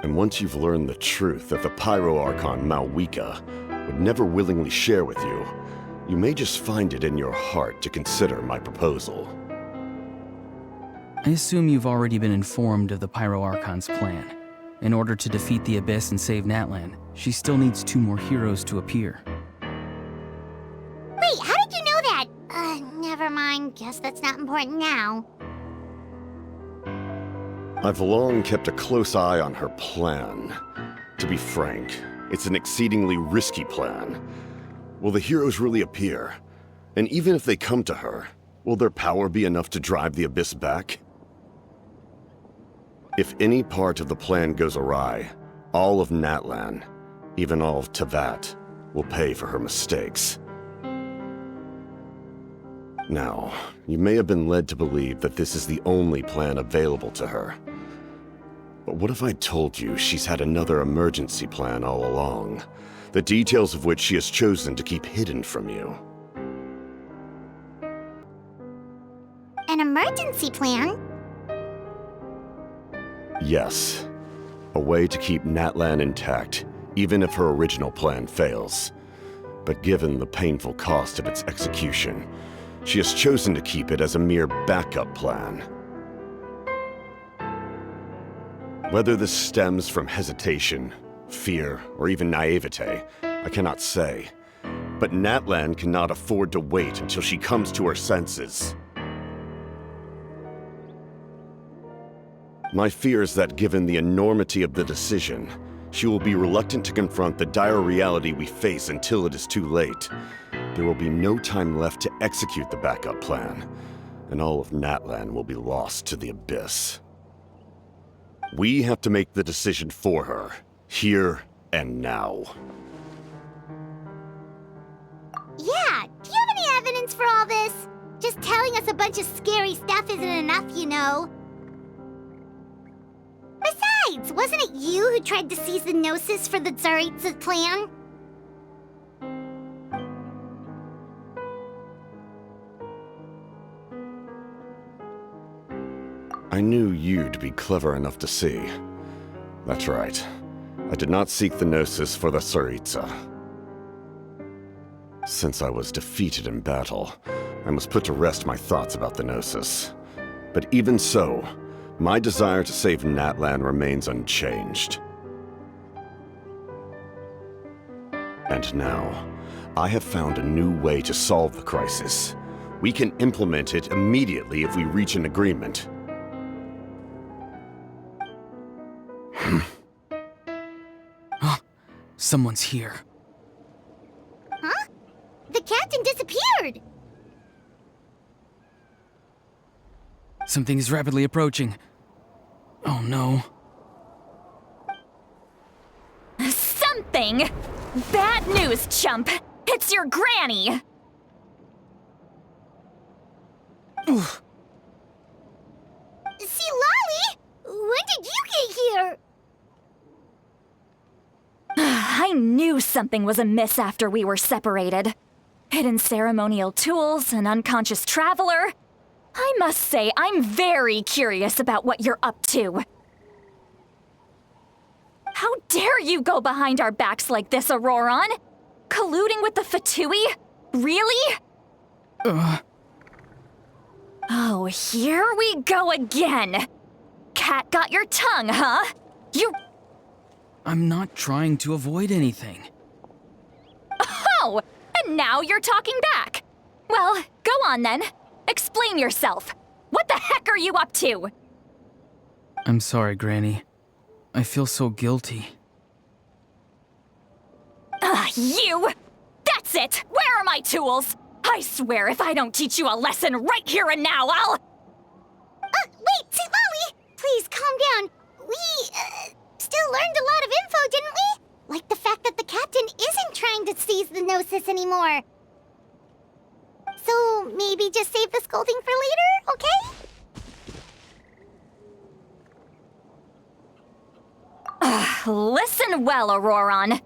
And once you've learned the truth that the Pyro Archon Malwika would never willingly share with you, you may just find it in your heart to consider my proposal. I assume you've already been informed of the Pyro Archon's plan. In order to defeat the Abyss and save Natlin, she still needs 2 more heroes to appear. Wait, how did you know that? Never mind. Guess that's not important now. I've long kept a close eye on her plan. To be frank, it's an exceedingly risky plan. Will the heroes really appear? And even if they come to her, will their power be enough to drive the Abyss back? If any part of the plan goes awry, all of Natlan, even all of Tevat, will pay for her mistakes. Now, you may have been led to believe that this is the only plan available to her. But what if I told you she's had another emergency plan all along, the details of which she has chosen to keep hidden from you? An emergency plan? Yes. A way to keep Natlan intact, even if her original plan fails. But given the painful cost of its execution, she has chosen to keep it as a mere backup plan. Whether this stems from hesitation, fear, or even naivete, I cannot say. But Natlan cannot afford to wait until she comes to her senses. My fear is that given the enormity of the decision, she will be reluctant to confront the dire reality we face until it is too late. There will be no time left to execute the backup plan, and all of Natlan will be lost to the Abyss. We have to make the decision for her, here and now. Yeah, do you have any evidence for all this? Just telling us a bunch of scary stuff isn't enough, you know. Besides, wasn't it you who tried to seize the Gnosis for the Tsaritsa's plan? I knew you'd be clever enough to see. That's right. I did not seek the Gnosis for the Tsaritsa. Since I was defeated in battle, I must put to rest my thoughts about the Gnosis. But even so, my desire to save Natlan remains unchanged. And now, I have found a new way to solve the crisis. We can implement it immediately if we reach an agreement. Someone's here. Huh? The captain disappeared! Something is rapidly approaching. Oh no. Something? Bad news, chump! It's your granny! See, Lolly? When did you get here? I knew something was amiss after we were separated. Hidden ceremonial tools, an unconscious traveler. I must say, I'm very curious about what you're up to. How dare you go behind our backs like this, Auroron? Colluding with the Fatui? Really? Oh, here we go again. Cat got your tongue, huh? I'm not trying to avoid anything. Oh, and now you're talking back. Well, go on then. Explain yourself. What the heck are you up to? I'm sorry, Granny. I feel so guilty. You! That's it! Where are my tools? I swear if I don't teach you a lesson right here and now, I'll... Wait, see, learned a lot of info, didn't we? Like the fact that the captain isn't trying to seize the Gnosis anymore. So maybe just save the scolding for later, okay? Listen well, Auroron.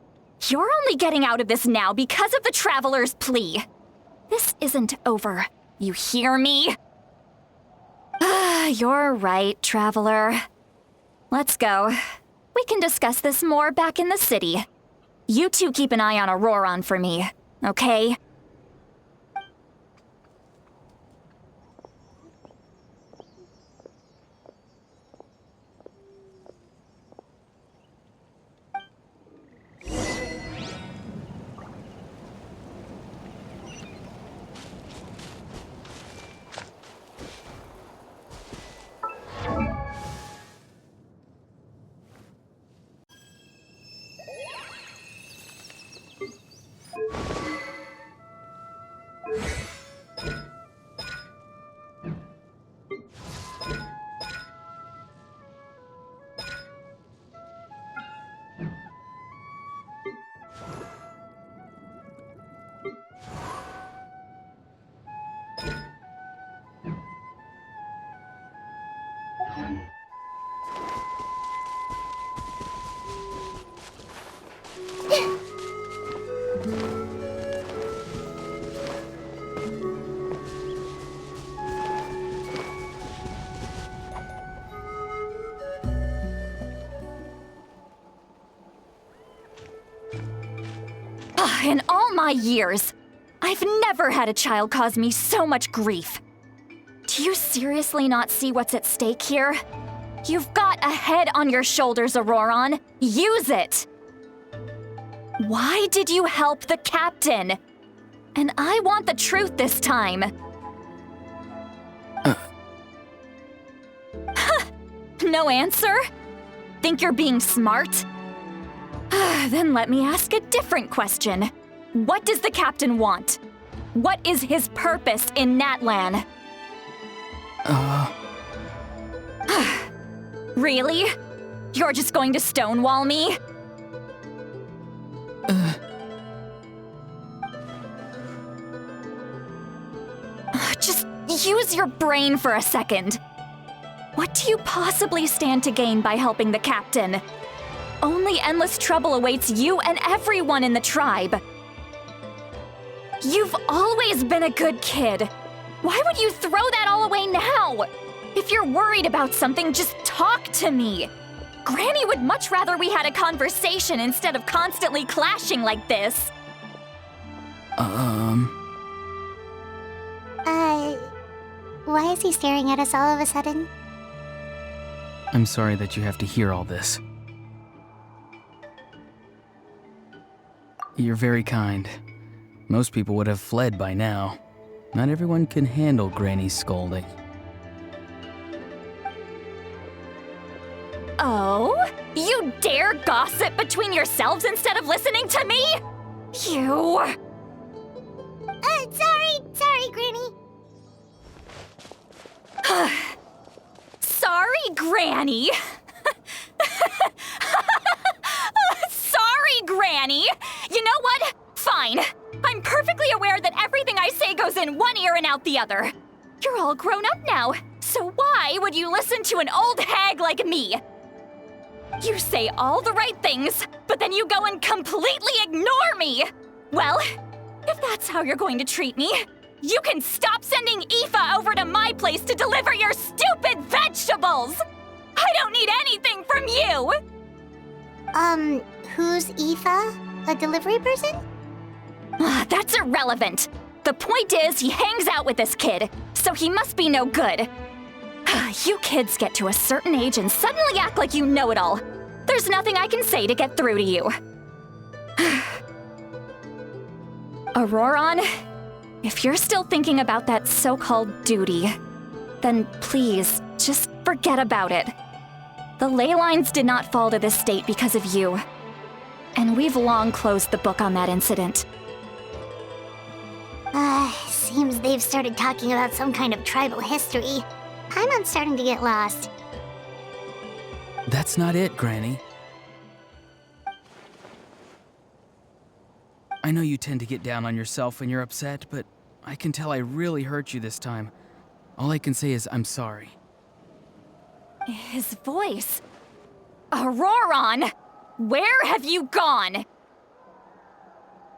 You're only getting out of this now because of the Traveler's plea. This isn't over. You hear me? You're right, Traveler. Let's go. We can discuss this more back in the city. You two keep an eye on Auroron for me, okay? In all my years, I've never had a child cause me so much grief. Do you seriously not see what's at stake here? You've got a head on your shoulders, Auroron. Use it! Why did you help the captain? And I want the truth this time. No answer? Think you're being smart? Then let me ask a different question. What does the captain want? What is his purpose in Natlin? Really? You're just going to stonewall me? Just use your brain for a second. What do you possibly stand to gain by helping the captain? Only endless trouble awaits you and everyone in the tribe. You've always been a good kid. Why would you throw that all away now? If you're worried about something, just talk to me. Granny would much rather we had a conversation instead of constantly clashing like this. Why is he staring at us all of a sudden? I'm sorry that you have to hear all this. You're very kind. Most people would have fled by now. Not everyone can handle Granny's scolding. Oh? You dare gossip between yourselves instead of listening to me? You... Sorry, Granny. Sorry, Granny. Sorry, Granny. You know what? Fine. I'm perfectly aware that everything I say goes in one ear and out the other. You're all grown up now, so why would you listen to an old hag like me? You say all the right things, but then you go and completely ignore me. Well, if that's how you're going to treat me, you can stop sending Aoife over to my place to deliver your stupid vegetables! I don't need anything from you! Who's Aoife? A delivery person? That's irrelevant. The point is, he hangs out with this kid, so he must be no good. You kids get to a certain age and suddenly act like you know it all. There's nothing I can say to get through to you. Auroron, if you're still thinking about that so-called duty, then please, just forget about it. The ley lines did not fall to this state because of you. And we've long closed the book on that incident. Seems they've started talking about some kind of tribal history. I'm starting to get lost. That's not it, Granny. I know you tend to get down on yourself when you're upset, but I can tell I really hurt you this time. All I can say is I'm sorry. His voice. Auroron! Where have you gone?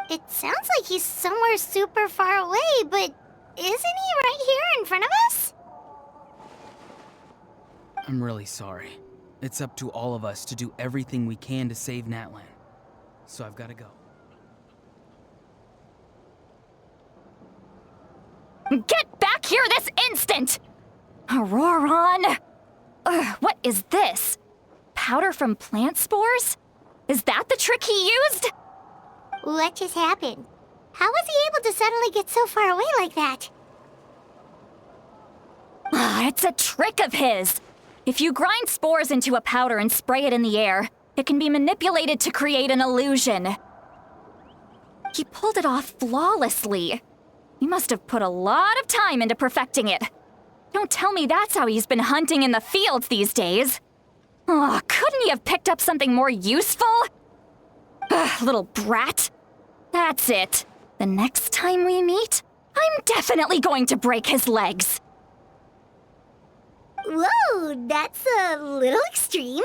It sounds like he's somewhere super far away, but isn't he right here in front of us? I'm really sorry. It's up to all of us to do everything we can to save Natlin. So I've got to go. Get back here this instant! Auroron! Ugh, what is this? Powder from plant spores? Is that the trick he used? What just happened? How was he able to suddenly get so far away like that? It's a trick of his. If you grind spores into a powder and spray it in the air, it can be manipulated to create an illusion. He pulled it off flawlessly. He must have put a lot of time into perfecting it. Don't tell me that's how he's been hunting in the fields these days. Oh, couldn't he have picked up something more useful? Ugh, little brat. That's it. The next time we meet, I'm definitely going to break his legs. Whoa, that's a little extreme.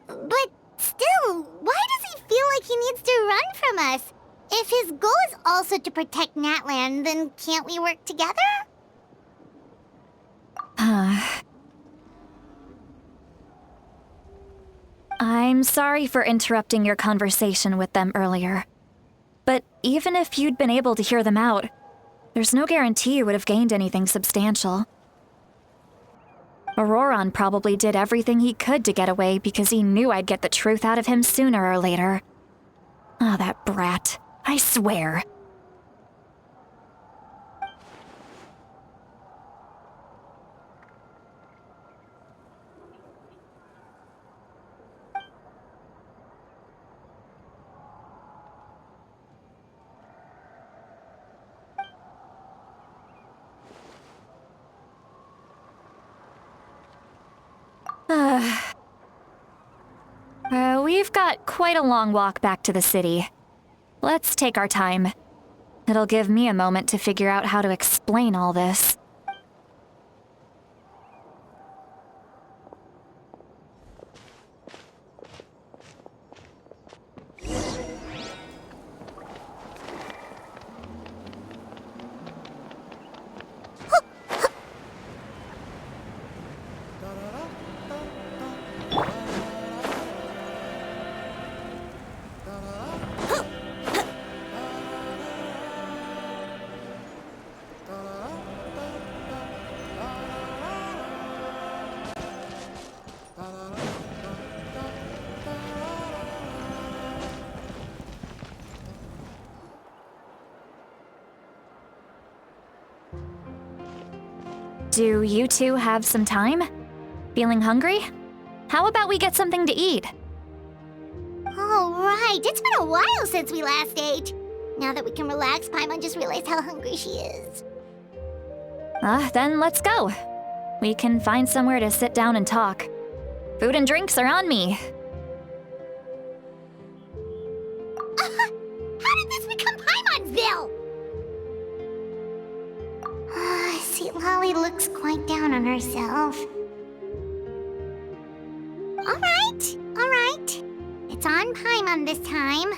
But still, why does he feel like he needs to run from us? If his goal is also to protect Natlin, then can't we work together? I'm sorry for interrupting your conversation with them earlier. But even if you'd been able to hear them out, there's no guarantee you would have gained anything substantial. Auroron probably did everything he could to get away because he knew I'd get the truth out of him sooner or later. Ah, that brat. I swear. We've got quite a long walk back to the city. Let's take our time. It'll give me a moment to figure out how to explain all this. Do you two have some time? Feeling hungry? How about we get something to eat? All right, it's been a while since we last ate. Now that we can relax, Paimon just realized how hungry she is. Then let's go. We can find somewhere to sit down and talk. Food and drinks are on me. How did this become Paimonville? See, Lolly looks quite down on herself. All right. It's on Paimon this time.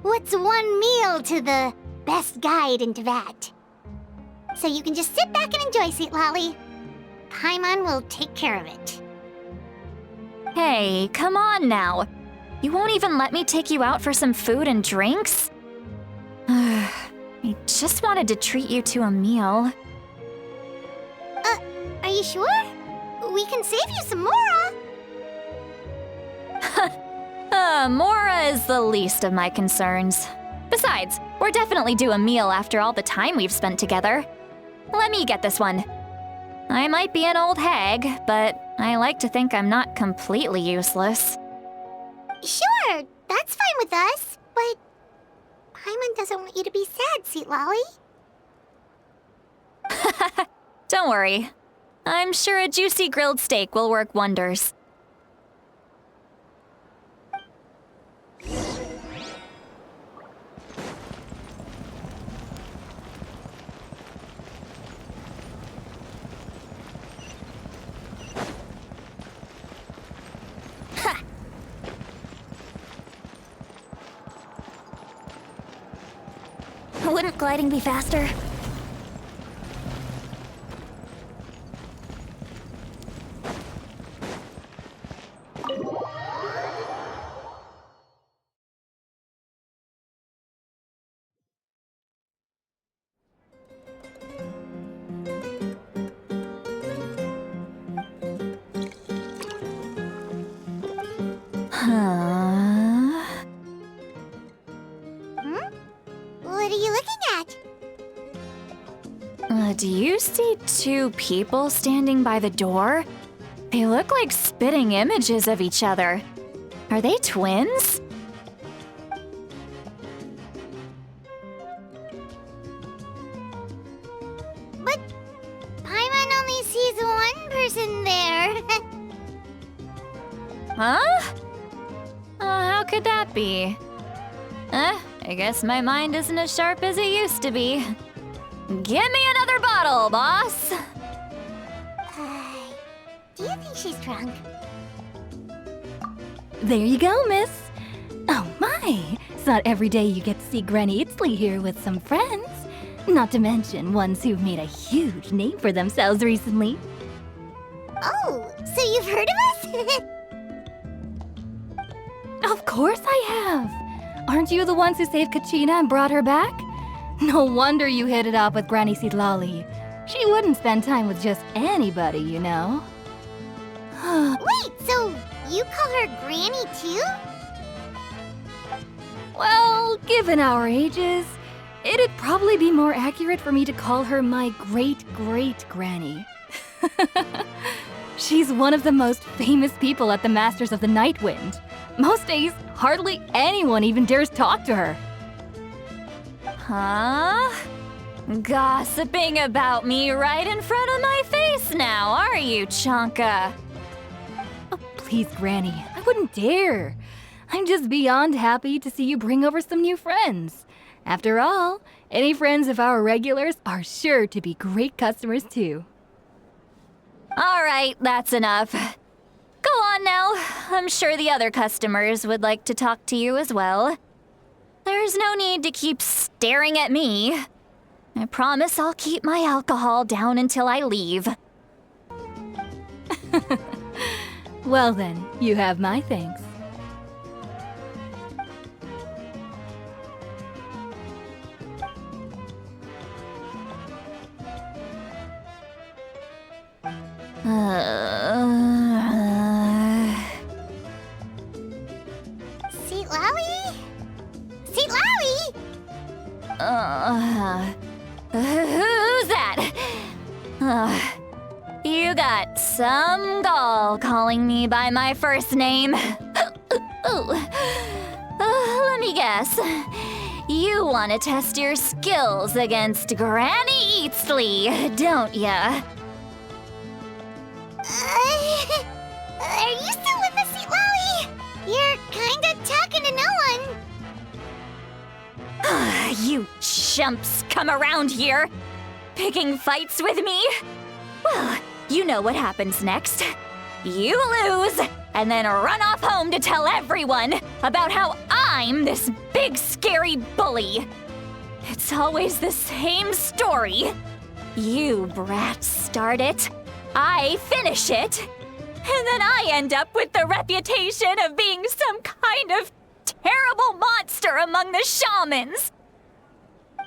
What's one meal to the best guide into that? So you can just sit back and enjoy, sweet Lolly. Paimon will take care of it. Hey, come on now. You won't even let me take you out for some food and drinks? I just wanted to treat you to a meal. Are you sure? We can save you some Mora. Mora is the least of my concerns. Besides, we're definitely due a meal after all the time we've spent together. Let me get this one. I might be an old hag, but I like to think I'm not completely useless. Sure, that's fine with us, but Paimon doesn't want you to be sad, sweet Lolly. Don't worry. I'm sure a juicy grilled steak will work wonders. Can't gliding be faster? What are you looking at? Do you see two people standing by the door? They look like spitting images of each other. Are they twins? But Paimon only sees one person there. Huh? How could that be? I guess my mind isn't as sharp as it used to be. Give me another bottle, boss! Do you think she's drunk? There you go, miss. Oh my, it's not every day you get to see Granny Itzley here with some friends. Not to mention ones who've made a huge name for themselves recently. Oh, so you've heard of us? Of course I have. Aren't you the ones who saved Kachina and brought her back? No wonder you hit it off with Granny Sitlali. She wouldn't spend time with just anybody, you know. Wait, so you call her Granny too? Well, given our ages, it'd probably be more accurate for me to call her my great-great-granny. She's one of the most famous people at the Masters of the Nightwind. Most days, hardly anyone even dares talk to her. Huh? Gossiping about me right in front of my face now, are you, Chonka? Oh, please, Granny, I wouldn't dare. I'm just beyond happy to see you bring over some new friends. After all, any friends of our regulars are sure to be great customers too. All right, that's enough. Go on now. I'm sure the other customers would like to talk to you as well. There's no need to keep staring at me. I promise I'll keep my alcohol down until I leave. Well then, you have my thanks. Sitlali? Sitlali? Who's that? You got some gall calling me by my first name. Let me guess. You want to test your skills against Granny Itzley, don't ya? Are you still with us, Sitlali? You're kinda talking to no one. You chumps come around here, picking fights with me? Well, you know what happens next. You lose, and then run off home to tell everyone about how I'm this big scary bully. It's always the same story. You brats start it, I finish it, and then I end up with the reputation of being some kind of terrible monster among the shamans.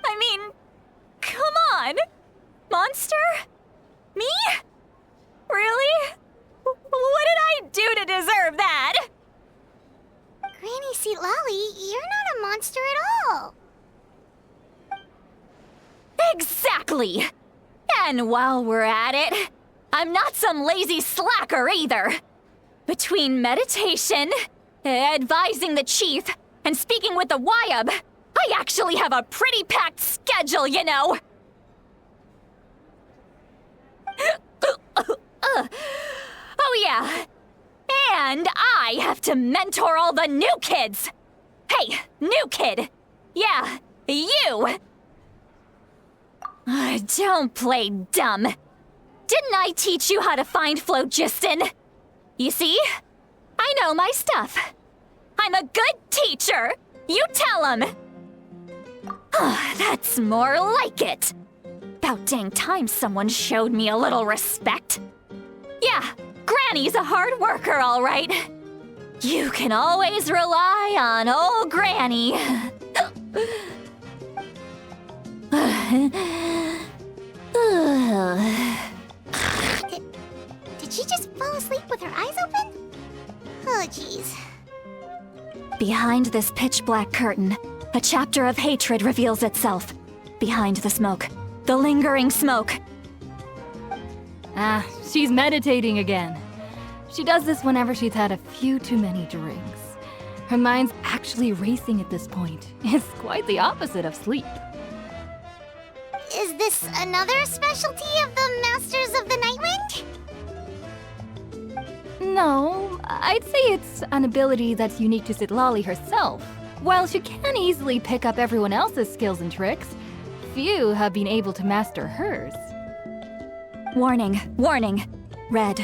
I mean, come on. Monster? Me? Really? What did I do to deserve that? Granny Sitlali, you're not a monster at all. Exactly. And while we're at it, I'm not some lazy slacker either. Between meditation, advising the chief, and speaking with the Wyab, I actually have a pretty packed schedule, you know. Oh yeah. And I have to mentor all the new kids. Hey, new kid. Yeah, you. Don't play dumb. Didn't I teach you how to find phlogiston? You see? I know my stuff. I'm a good teacher. You tell him. That's more like it. About dang time someone showed me a little respect. Yeah, Granny's a hard worker, all right. You can always rely on old Granny. Did she just fall asleep with her eyes open? Oh, jeez. Behind this pitch-black curtain, a chapter of hatred reveals itself. Behind the smoke, the lingering smoke. Ah, she's meditating again. She does this whenever she's had a few too many drinks. Her mind's actually racing at this point. It's quite the opposite of sleep. Is this another specialty of the Masters of the Nightwind? No, I'd say it's an ability that's unique to Citlali herself. While she can easily pick up everyone else's skills and tricks, few have been able to master hers. Warning, warning. Red,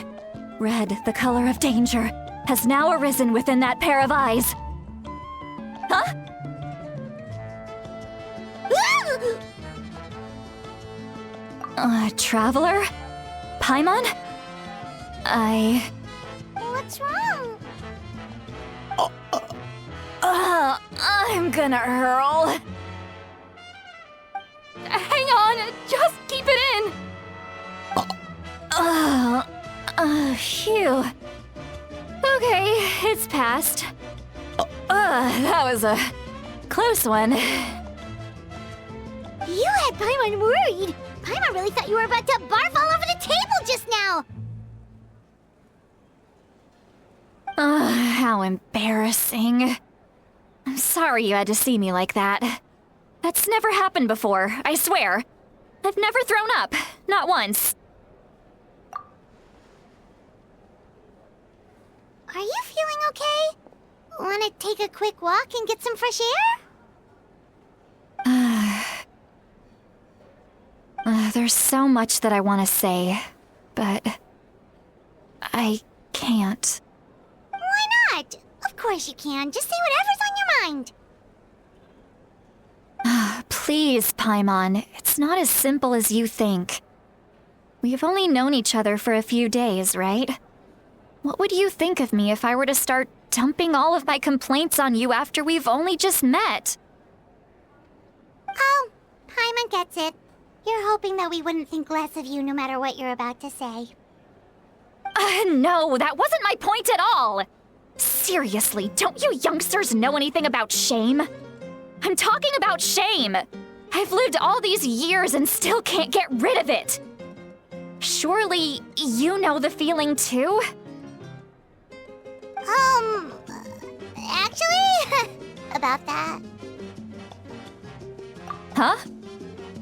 the color of danger, has now arisen within that pair of eyes. Huh? Traveler? Paimon? What's wrong? I'm gonna hurl. Hang on, just keep it in! Phew. Okay, it's passed. That was a close one. You had Paimon worried. Paimon really thought you were about to barf all over the table just now. How embarrassing. I'm sorry you had to see me like that. That's never happened before, I swear. I've never thrown up, not once. Are you feeling okay? Want to take a quick walk and get some fresh air? There's so much that I want to say, but I can't. Why not? Of course you can. Just say whatever's on your mind. Please, Paimon, it's not as simple as you think. We've only known each other for a few days, right? What would you think of me if I were to start dumping all of my complaints on you after we've only just met? Oh, Paimon gets it. You're hoping that we wouldn't think less of you no matter what you're about to say. No, that wasn't my point at all! Seriously, don't you youngsters know anything about shame? I'm talking about shame! I've lived all these years and still can't get rid of it! Surely, you know the feeling too? Actually, about that. Huh?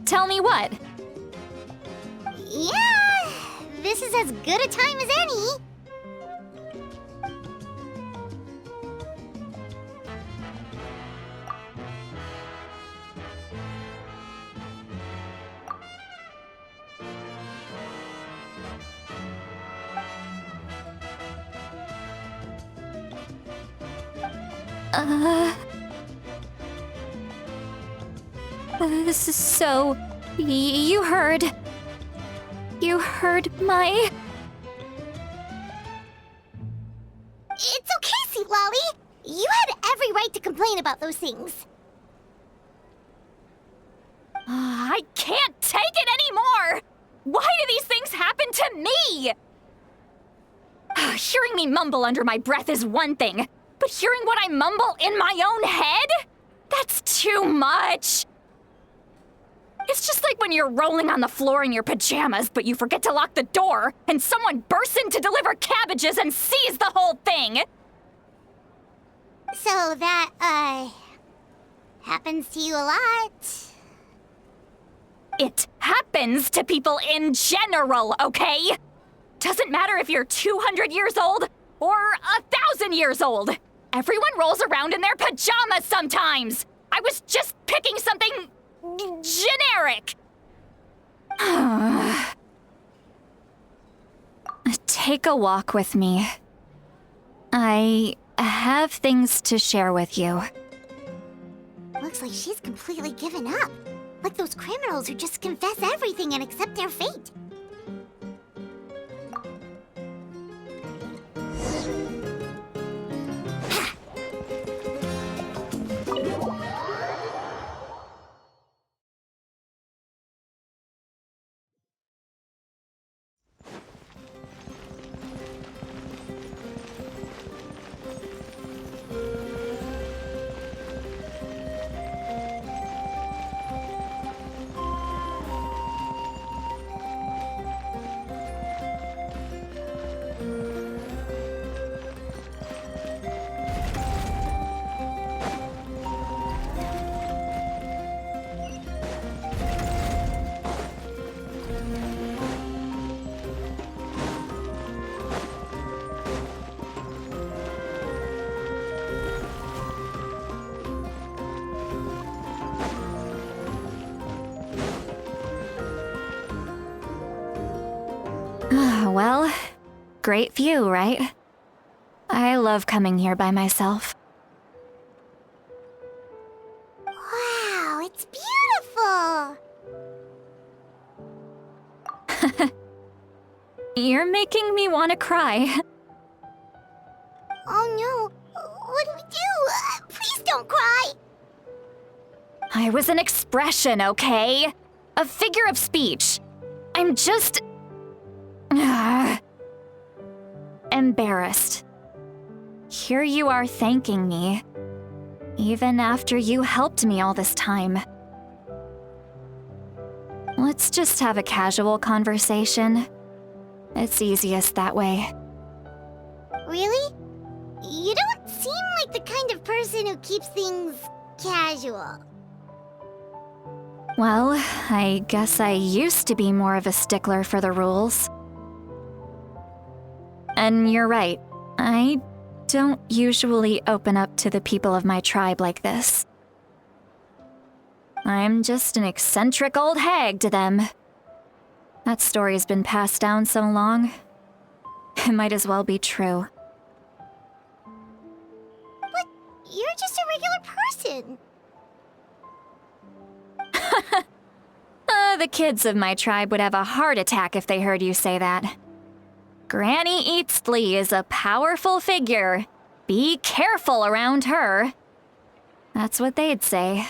Tell me what? Yeah, this is as good a time as any. So, you heard my... It's okay, Citlali. You had every right to complain about those things. I can't take it anymore! Why do these things happen to me? Hearing me mumble under my breath is one thing, but hearing what I mumble in my own head? That's too much! It's just like when you're rolling on the floor in your pajamas, but you forget to lock the door, and someone bursts in to deliver cabbages and sees the whole thing! So that, happens to you a lot. It happens to people in general, okay? Doesn't matter if you're 200 years old or 1,000 years old. Everyone rolls around in their pajamas sometimes. I was just picking something generic. Take a walk with me. I have things to share with you. What looks like she's completely given up. Like those criminals who just confess everything and accept their fate. Well, great view, right? I love coming here by myself. Wow, it's beautiful! You're making me want to cry. Oh no, what do we do? Please don't cry! I was an expression, okay? A figure of speech. I'm just... embarrassed. Here you are thanking me, even after you helped me all this time. Let's just have a casual conversation. It's easiest that way. Really? You don't seem like the kind of person who keeps things casual. Well, I guess I used to be more of a stickler for the rules. And you're right, I don't usually open up to the people of my tribe like this. I'm just an eccentric old hag to them. That story's been passed down so long, it might as well be true. But you're just a regular person. The kids of my tribe would have a heart attack if they heard you say that. Granny Eatsley is a powerful figure. Be careful around her. That's what they'd say.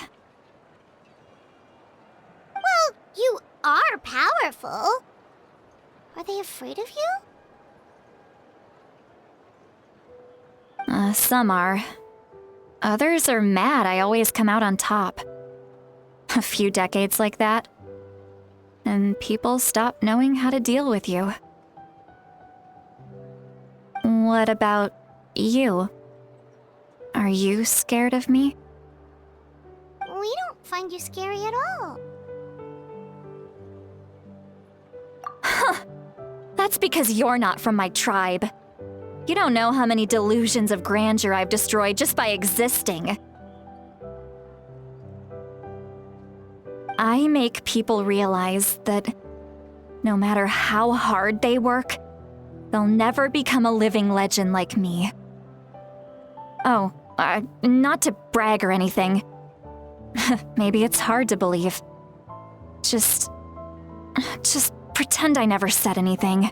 Well, you are powerful. Are they afraid of you? Some are. Others are mad I always come out on top. A few decades like that, and people stop knowing how to deal with you. What about you? Are you scared of me? We don't find you scary at all. That's because you're not from my tribe. You don't know how many delusions of grandeur I've destroyed just by existing. I make people realize that no matter how hard they work, they'll never become a living legend like me. Oh, not to brag or anything. Maybe it's hard to believe. Just pretend I never said anything.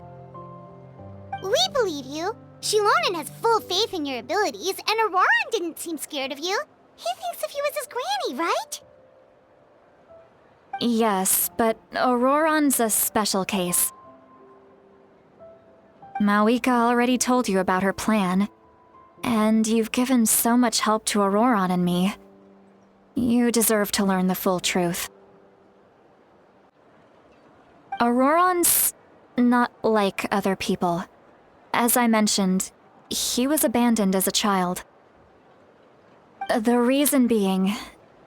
We believe you. Shilonen has full faith in your abilities, and Auroran didn't seem scared of you. He thinks of you as his granny, right? Yes, but Auroran's a special case. Malika already told you about her plan, and you've given so much help to Auroran and me. You deserve to learn the full truth. Auroran's not like other people. As I mentioned, he was abandoned as a child. The reason being,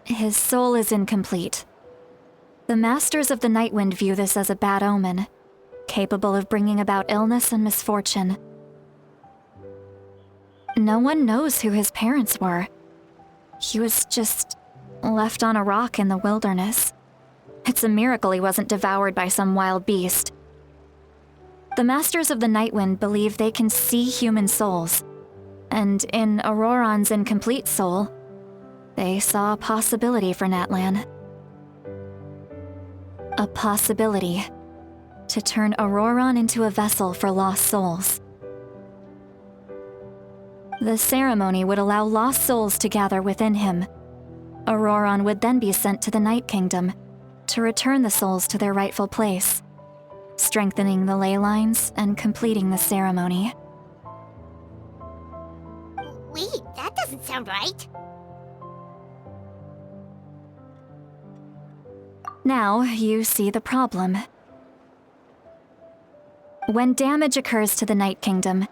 his soul is incomplete. The Masters of the Nightwind view this as a bad omen, capable of bringing about illness and misfortune. No one knows who his parents were. He was just left on a rock in the wilderness. It's a miracle he wasn't devoured by some wild beast. The Masters of the Nightwind believe they can see human souls, and in Auroran's incomplete soul, They saw a possibility for Natlin. A possibility to turn Auroron into a vessel for lost souls. The ceremony would allow lost souls to gather within him. Auroron would then be sent to the Night Kingdom to return the souls to their rightful place, strengthening the ley lines and completing the ceremony. Wait, that doesn't sound right. Now you see the problem. When damage occurs to the Night Kingdom,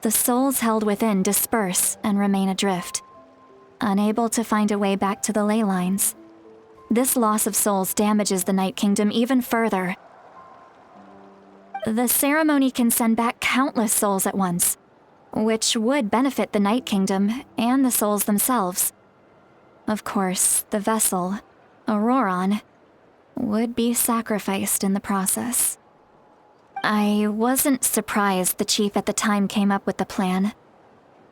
the souls held within disperse and remain adrift, unable to find a way back to the ley lines. This loss of souls damages the Night Kingdom even further. The ceremony can send back countless souls at once, which would benefit the Night Kingdom and the souls themselves. Of course, the vessel, Auroron, would be sacrificed in the process. I wasn't surprised the chief at the time came up with the plan.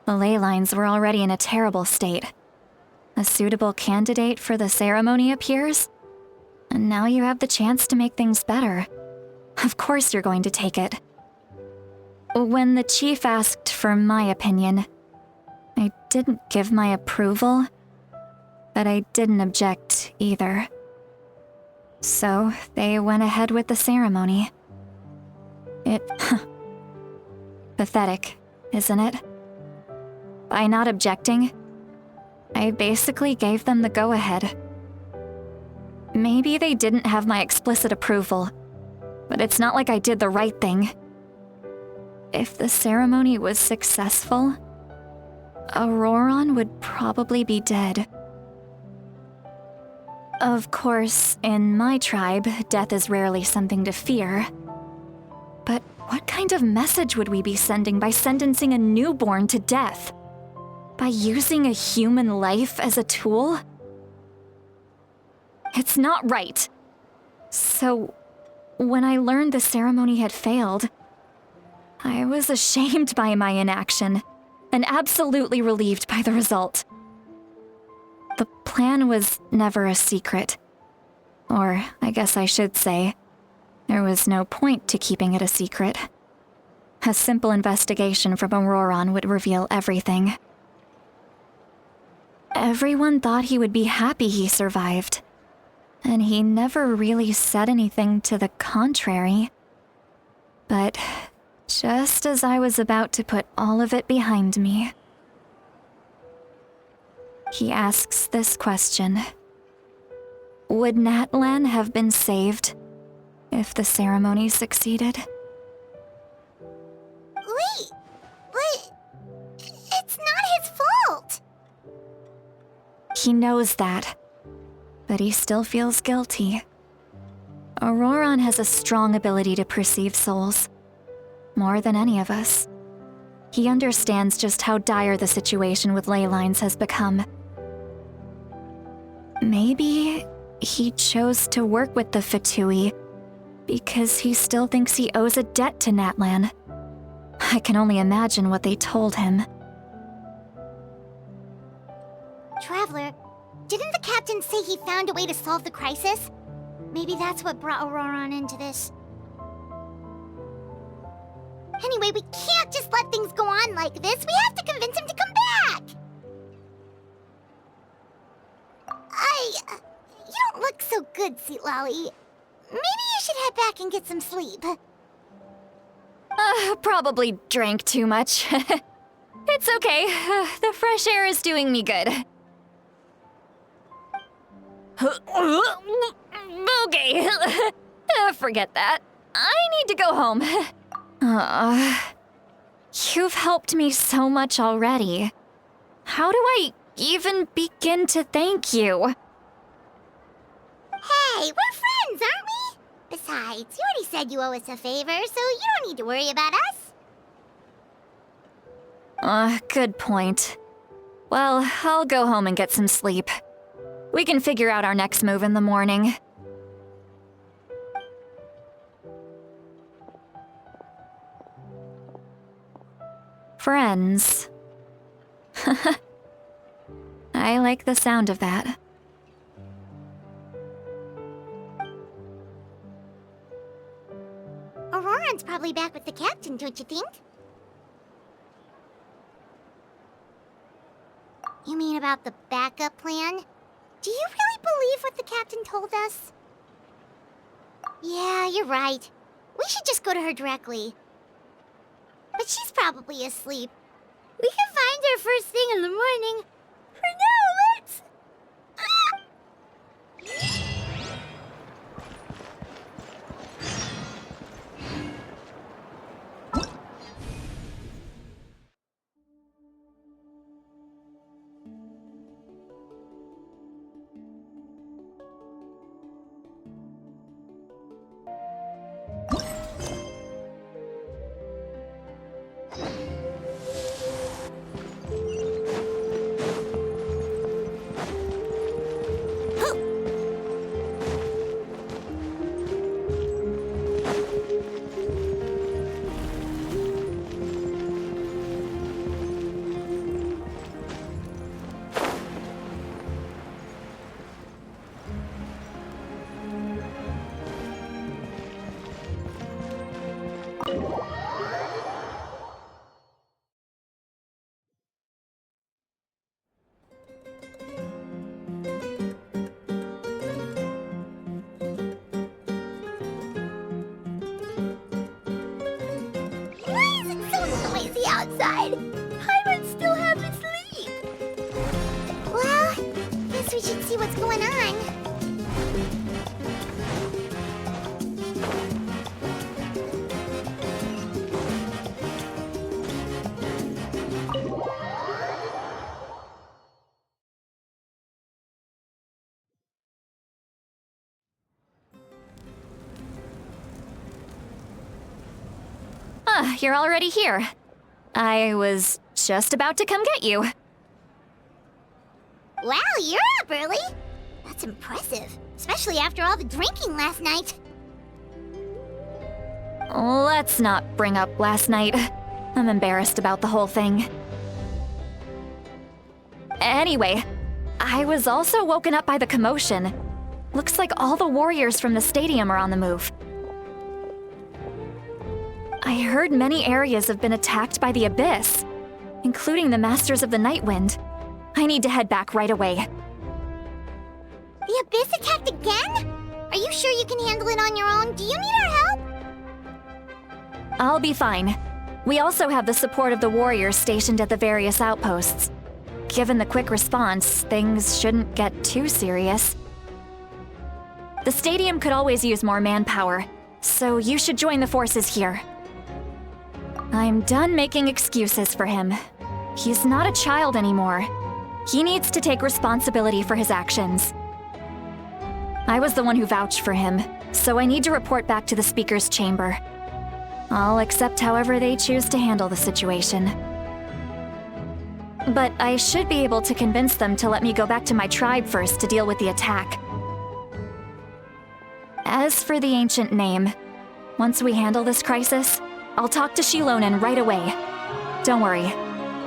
The ley lines were already in a terrible state. A suitable candidate for the ceremony appears, and now you have the chance to make things better. Of course you're going to take it. When the chief asked for my opinion, I didn't give my approval, but I didn't object either. So they went ahead with the ceremony. Pathetic, isn't it? By not objecting, I basically gave them the go-ahead. Maybe they didn't have my explicit approval, but it's not like I did the right thing. If the ceremony was successful, Auroron would probably be dead. Of course, in my tribe, death is rarely something to fear. But what kind of message would we be sending by sentencing a newborn to death? By using a human life as a tool? It's not right. So, when I learned the ceremony had failed, I was ashamed by my inaction and absolutely relieved by the result. The plan was never a secret. Or, I guess I should say, there was no point to keeping it a secret. A simple investigation from Auroron would reveal everything. Everyone thought he would be happy he survived, and he never really said anything to the contrary. But just as I was about to put all of it behind me, he asks this question. Would Natlin have been saved if the ceremony succeeded? Wait, but it's not his fault. He knows that, but he still feels guilty. Auroron has a strong ability to perceive souls, more than any of us. He understands just how dire the situation with ley lines has become. Maybe he chose to work with the Fatui because he still thinks he owes a debt to Natlin. I can only imagine what they told him. Traveler, didn't the captain say he found a way to solve the crisis? Maybe that's what brought Auroron into this. Anyway, we can't just let things go on like this. We have to convince him to come back! You don't look so good, Sweet Lolly. Maybe you should head back and get some sleep. Probably drank too much. It's okay. The fresh air is doing me good. Okay. Forget that. I need to go home. You've helped me so much already. How do I even begin to thank you? Hey, we're friends, aren't we? Besides, you already said you owe us a favor, so you don't need to worry about us. Good point. Well, I'll go home and get some sleep. We can figure out our next move in the morning. Friends. I like the sound of that. Auroran's probably back with the captain, don't you think? You mean about the backup plan? Do you really believe what the captain told us? Yeah, you're right. We should just go to her directly. But she's probably asleep. We can find her first thing in the morning. For now, let's... outside. I would still have to sleep. Well, guess we should see what's going on. You're already here. I was just about to come get you. Wow, you're up early. That's impressive, especially after all the drinking last night. Let's not bring up last night. I'm embarrassed about the whole thing. Anyway, I was also woken up by the commotion. Looks like all the warriors from the stadium are on the move. I heard many areas have been attacked by the Abyss, including the Masters of the Nightwind. I need to head back right away. The Abyss attacked again? Are you sure you can handle it on your own? Do you need our help? I'll be fine. We also have the support of the warriors stationed at the various outposts. Given the quick response, things shouldn't get too serious. The stadium could always use more manpower, so you should join the forces here. I'm done making excuses for him. He's not a child anymore. He needs to take responsibility for his actions. I was the one who vouched for him, so I need to report back to the Speaker's chamber. I'll accept however they choose to handle the situation. But I should be able to convince them to let me go back to my tribe first to deal with the attack. As for the ancient name, once we handle this crisis, I'll talk to Shilonen right away. Don't worry,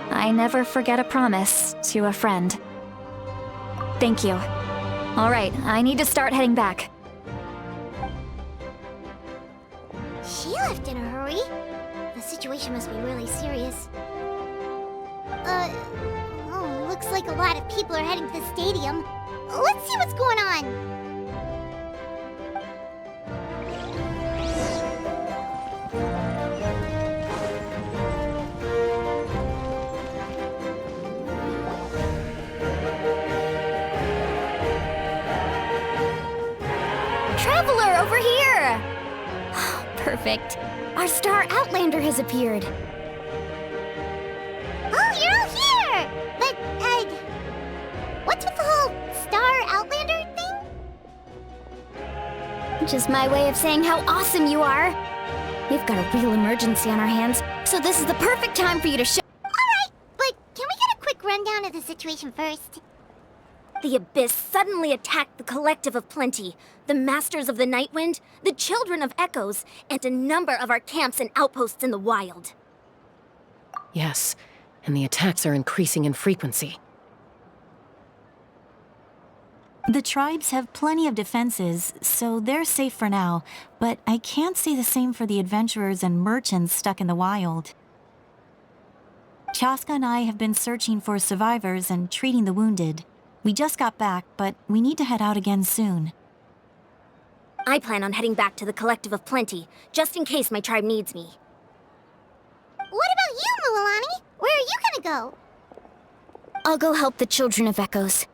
I never forget a promise to a friend. Thank you. All right, I need to start heading back. She left in a hurry. The situation must be really serious. Looks like a lot of people are heading to the stadium. Let's see what's going on. Traveler, over here! Perfect. Our star Outlander has appeared. Oh, you're all here! But, what's with the whole Star Outlander thing? Just my way of saying how awesome you are. We've got a real emergency on our hands, so this is the perfect time for you to show. Alright, but can we get a quick rundown of the situation first? The Abyss suddenly attacked the Collective of Plenty, the Masters of the Nightwind, the Children of Echoes, and a number of our camps and outposts in the wild. Yes, and the attacks are increasing in frequency. The tribes have plenty of defenses, so they're safe for now, but I can't say the same for the adventurers and merchants stuck in the wild. Chaska and I have been searching for survivors and treating the wounded. We just got back, but we need to head out again soon. I plan on heading back to the Collective of Plenty, just in case my tribe needs me. What about you, Mualani? Where are you gonna go? I'll go help the Children of Echoes.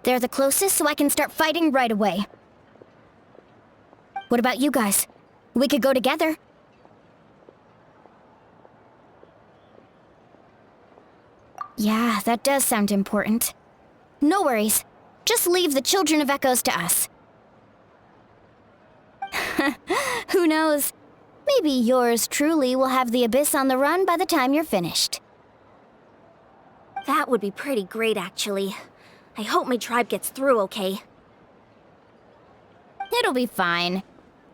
They're the closest, so I can start fighting right away. What about you guys? We could go together. Yeah, that does sound important. No worries. Just leave the Children of Echoes to us. Who knows? Maybe yours truly will have the Abyss on the run by the time you're finished. That would be pretty great, actually. I hope my tribe gets through okay. It'll be fine.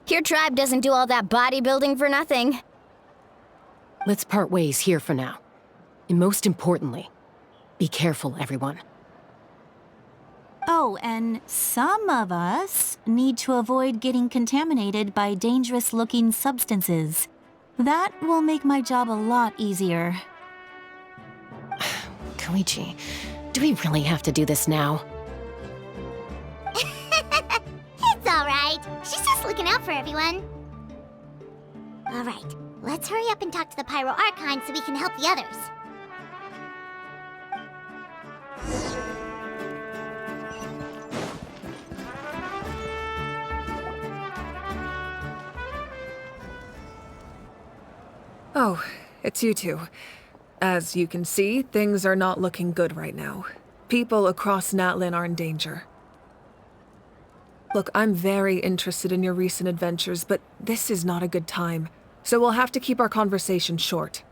Your tribe doesn't do all that bodybuilding for nothing. Let's part ways here for now. And most importantly, be careful, everyone. Oh, and some of us need to avoid getting contaminated by dangerous-looking substances. That will make my job a lot easier. Koichi, do we really have to do this now? It's alright. She's just looking out for everyone. Alright, let's hurry up and talk to the Pyro Archon so we can help the others. Oh, it's you two. As you can see, things are not looking good right now. People across Natlin are in danger. Look, I'm very interested in your recent adventures, but this is not a good time, so we'll have to keep our conversation short.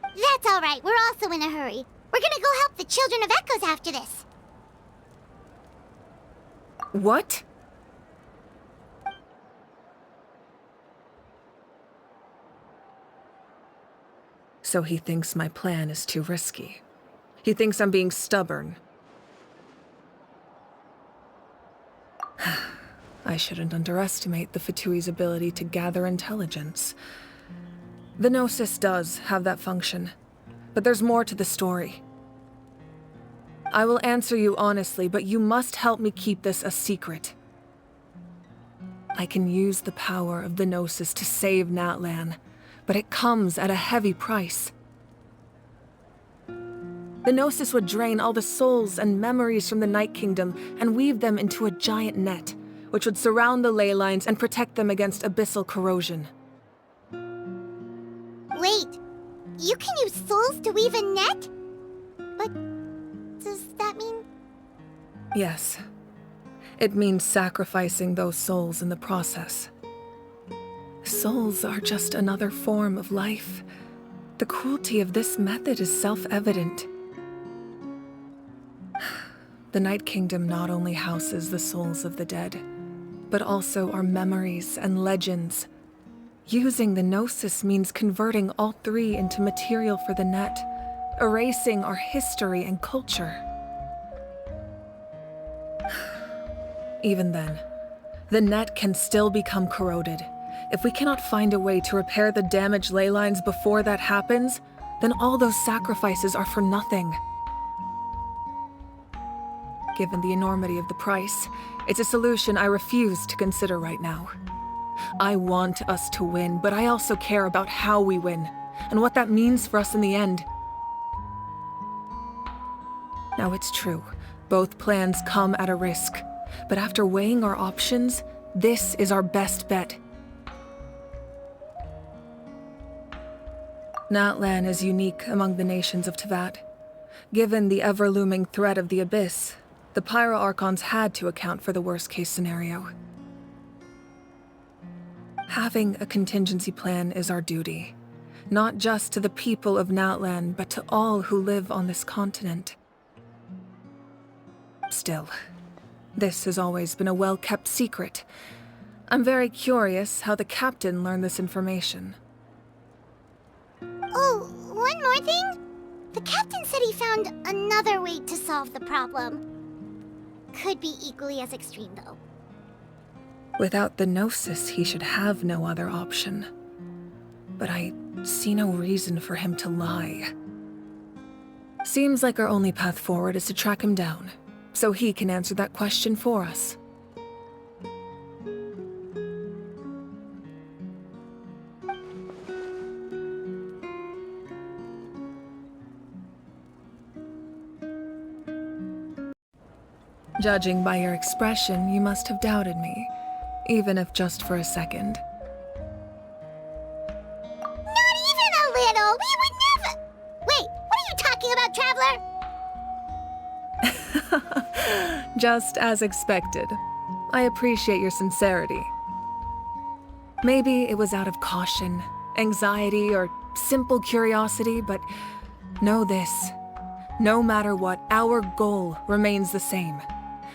That's alright, we're also in a hurry. We're gonna go help the Children of Echoes after this. What? So he thinks my plan is too risky. He thinks I'm being stubborn. I shouldn't underestimate the Fatui's ability to gather intelligence. The Gnosis does have that function, but there's more to the story. I will answer you honestly, but you must help me keep this a secret. I can use the power of the Gnosis to save Natlan, but it comes at a heavy price. The Gnosis would drain all the souls and memories from the Night Kingdom and weave them into a giant net, which would surround the ley lines and protect them against abyssal corrosion. Wait, you can use souls to weave a net? But does that mean... Yes. It means sacrificing those souls in the process. Souls are just another form of life. The cruelty of this method is self-evident. The Night Kingdom not only houses the souls of the dead, but also our memories and legends. Using the Gnosis means converting all three into material for the net, erasing our history and culture. Even then, the net can still become corroded. If we cannot find a way to repair the damaged ley lines before that happens, then all those sacrifices are for nothing. Given the enormity of the price, it's a solution I refuse to consider right now. I want us to win, but I also care about how we win, and what that means for us in the end. Now it's true, both plans come at a risk, but after weighing our options, this is our best bet. Natlan is unique among the nations of Teyvat. Given the ever-looming threat of the Abyss, the Pyro Archons had to account for the worst-case scenario. Having a contingency plan is our duty, not just to the people of Natlan, but to all who live on this continent. Still, this has always been a well-kept secret. I'm very curious how the captain learned this information. Oh, one more thing? The captain said he found another way to solve the problem. Could be equally as extreme, though. Without the Gnosis, he should have no other option. But I see no reason for him to lie. Seems like our only path forward is to track him down, so he can answer that question for us. Judging by your expression, you must have doubted me, even if just for a second. Not even a little! We would never— Wait, what are you talking about, Traveler? Just as expected. I appreciate your sincerity. Maybe it was out of caution, anxiety, or simple curiosity, but know this. No matter what, our goal remains the same.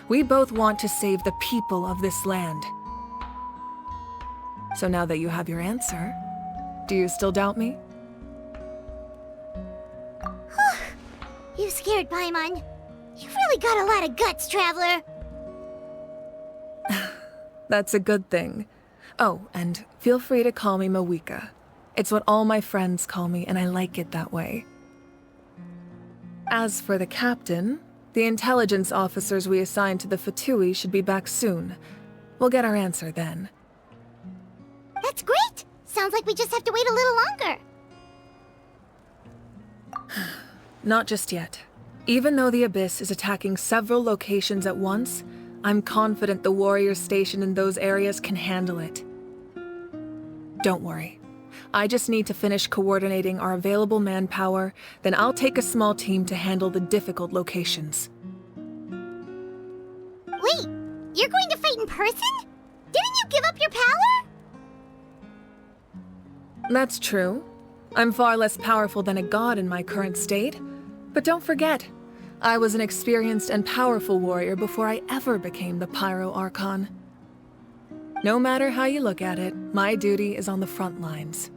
We both want to save the people of this land. So now that you have your answer, do you still doubt me? You scared Paimon. You've really got a lot of guts, Traveler. That's a good thing. Oh, and feel free to call me Mawika. It's what all my friends call me, and I like it that way. As for the captain, the intelligence officers we assigned to the Fatui should be back soon. We'll get our answer then. That's great! Sounds like we just have to wait a little longer. Not just yet. Even though the Abyss is attacking several locations at once, I'm confident the warriors stationed in those areas can handle it. Don't worry. I just need to finish coordinating our available manpower, then I'll take a small team to handle the difficult locations. Wait, you're going to fight in person? Didn't you give up your power? That's true. I'm far less powerful than a god in my current state. But don't forget, I was an experienced and powerful warrior before I ever became the Pyro Archon. No matter how you look at it, my duty is on the front lines.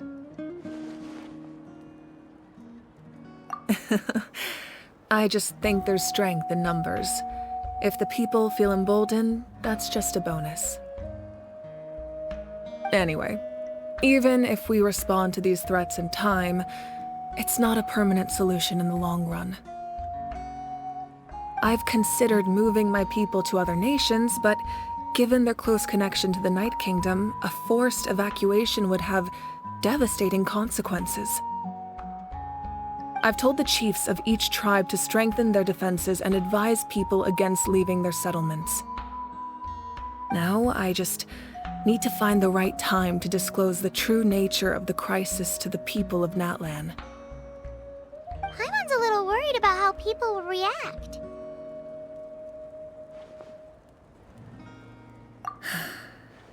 I just think there's strength in numbers. If the people feel emboldened, that's just a bonus. Anyway, even if we respond to these threats in time, it's not a permanent solution in the long run. I've considered moving my people to other nations, but given their close connection to the Night Kingdom, a forced evacuation would have devastating consequences. I've told the chiefs of each tribe to strengthen their defenses and advise people against leaving their settlements. Now, I just need to find the right time to disclose the true nature of the crisis to the people of Natlin. Paimon's a little worried about how people will react.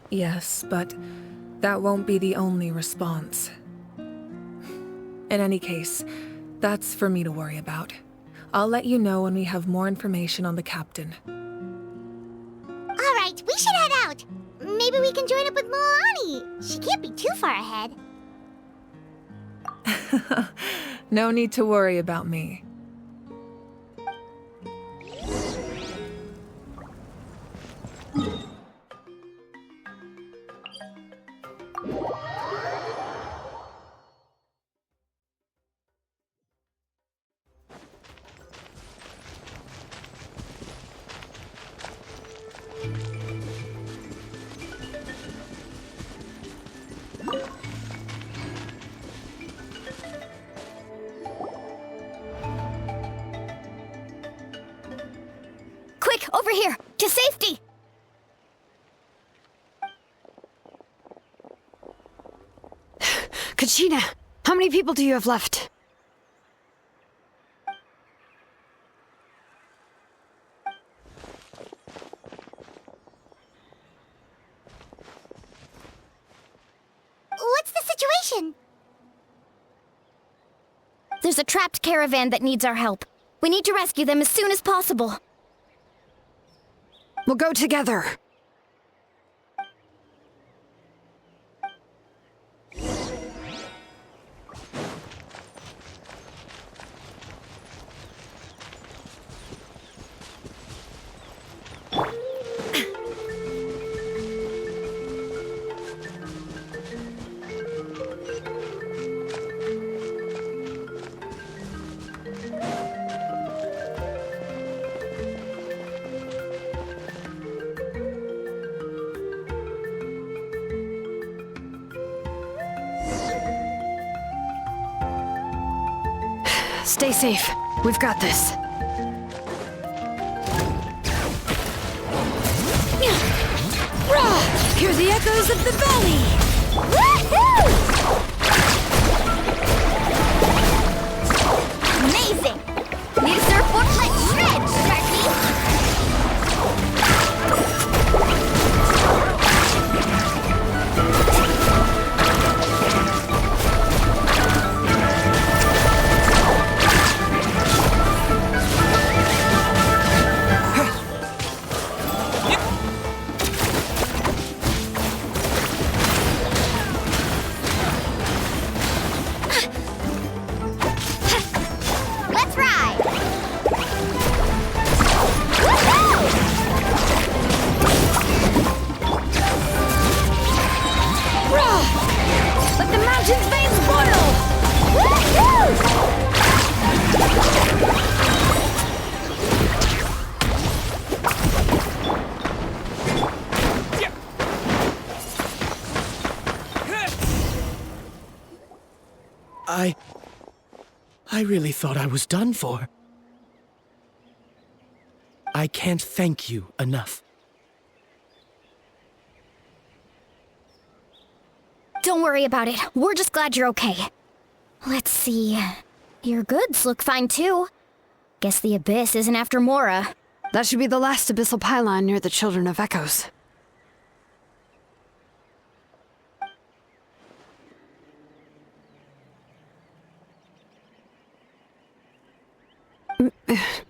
Yes, but that won't be the only response. In any case, that's for me to worry about. I'll let you know when we have more information on the captain. All right, we should head out. Maybe we can join up with Milani. She can't be too far ahead. No need to worry about me. Quick, over here! To safety! Kachina, how many people do you have left? What's the situation? There's a trapped caravan that needs our help. We need to rescue them as soon as possible. We'll go together. Stay safe. We've got this. Hear the echoes of the valley! Woohoo! Amazing! Need a surfboard? Let's shred, Sharky! Let's ride! Woohoo! Let the mountain's veins boil! Woohoo! I really thought I was done for. I can't thank you enough. Don't worry about it. We're just glad you're okay. Let's see. Your goods look fine too. Guess the Abyss isn't after Mora. That should be the last abyssal pylon near the Children of Echoes.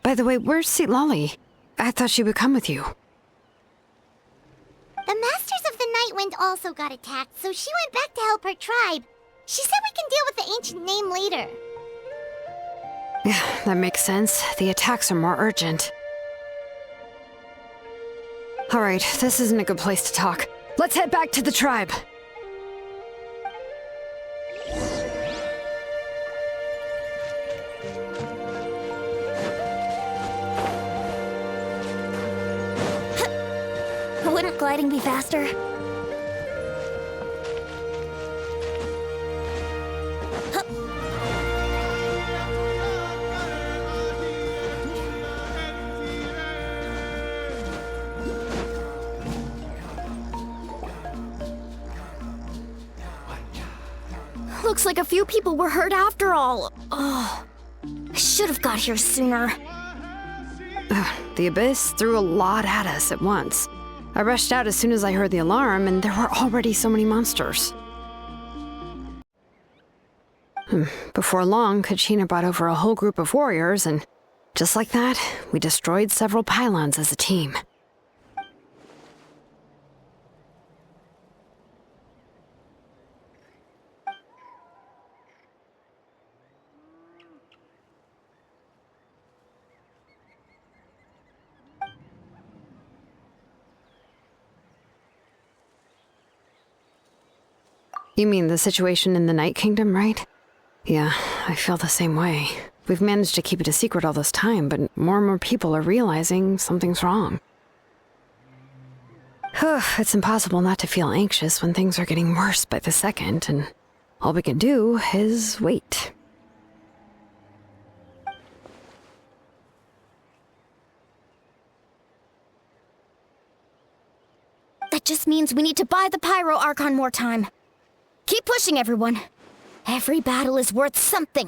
By the way, where's Lolly? I thought she would come with you. The Masters of the Nightwind also got attacked, so she went back to help her tribe. She said we can deal with the ancient name later. Yeah, that makes sense. The attacks are more urgent. Alright, this isn't a good place to talk. Let's head back to the tribe. Wouldn't gliding be faster? Looks like a few people were hurt after all. Oh, I should have got here sooner. The Abyss threw a lot at us at once. I rushed out as soon as I heard the alarm, and there were already so many monsters. Before long, Kachina brought over a whole group of warriors, and just like that, we destroyed several pylons as a team. You mean the situation in the Night Kingdom, right? Yeah, I feel the same way. We've managed to keep it a secret all this time, but more and more people are realizing something's wrong. It's impossible not to feel anxious when things are getting worse by the second, and all we can do is wait. That just means we need to buy the Pyro Archon more time. Keep pushing, everyone. Every battle is worth something.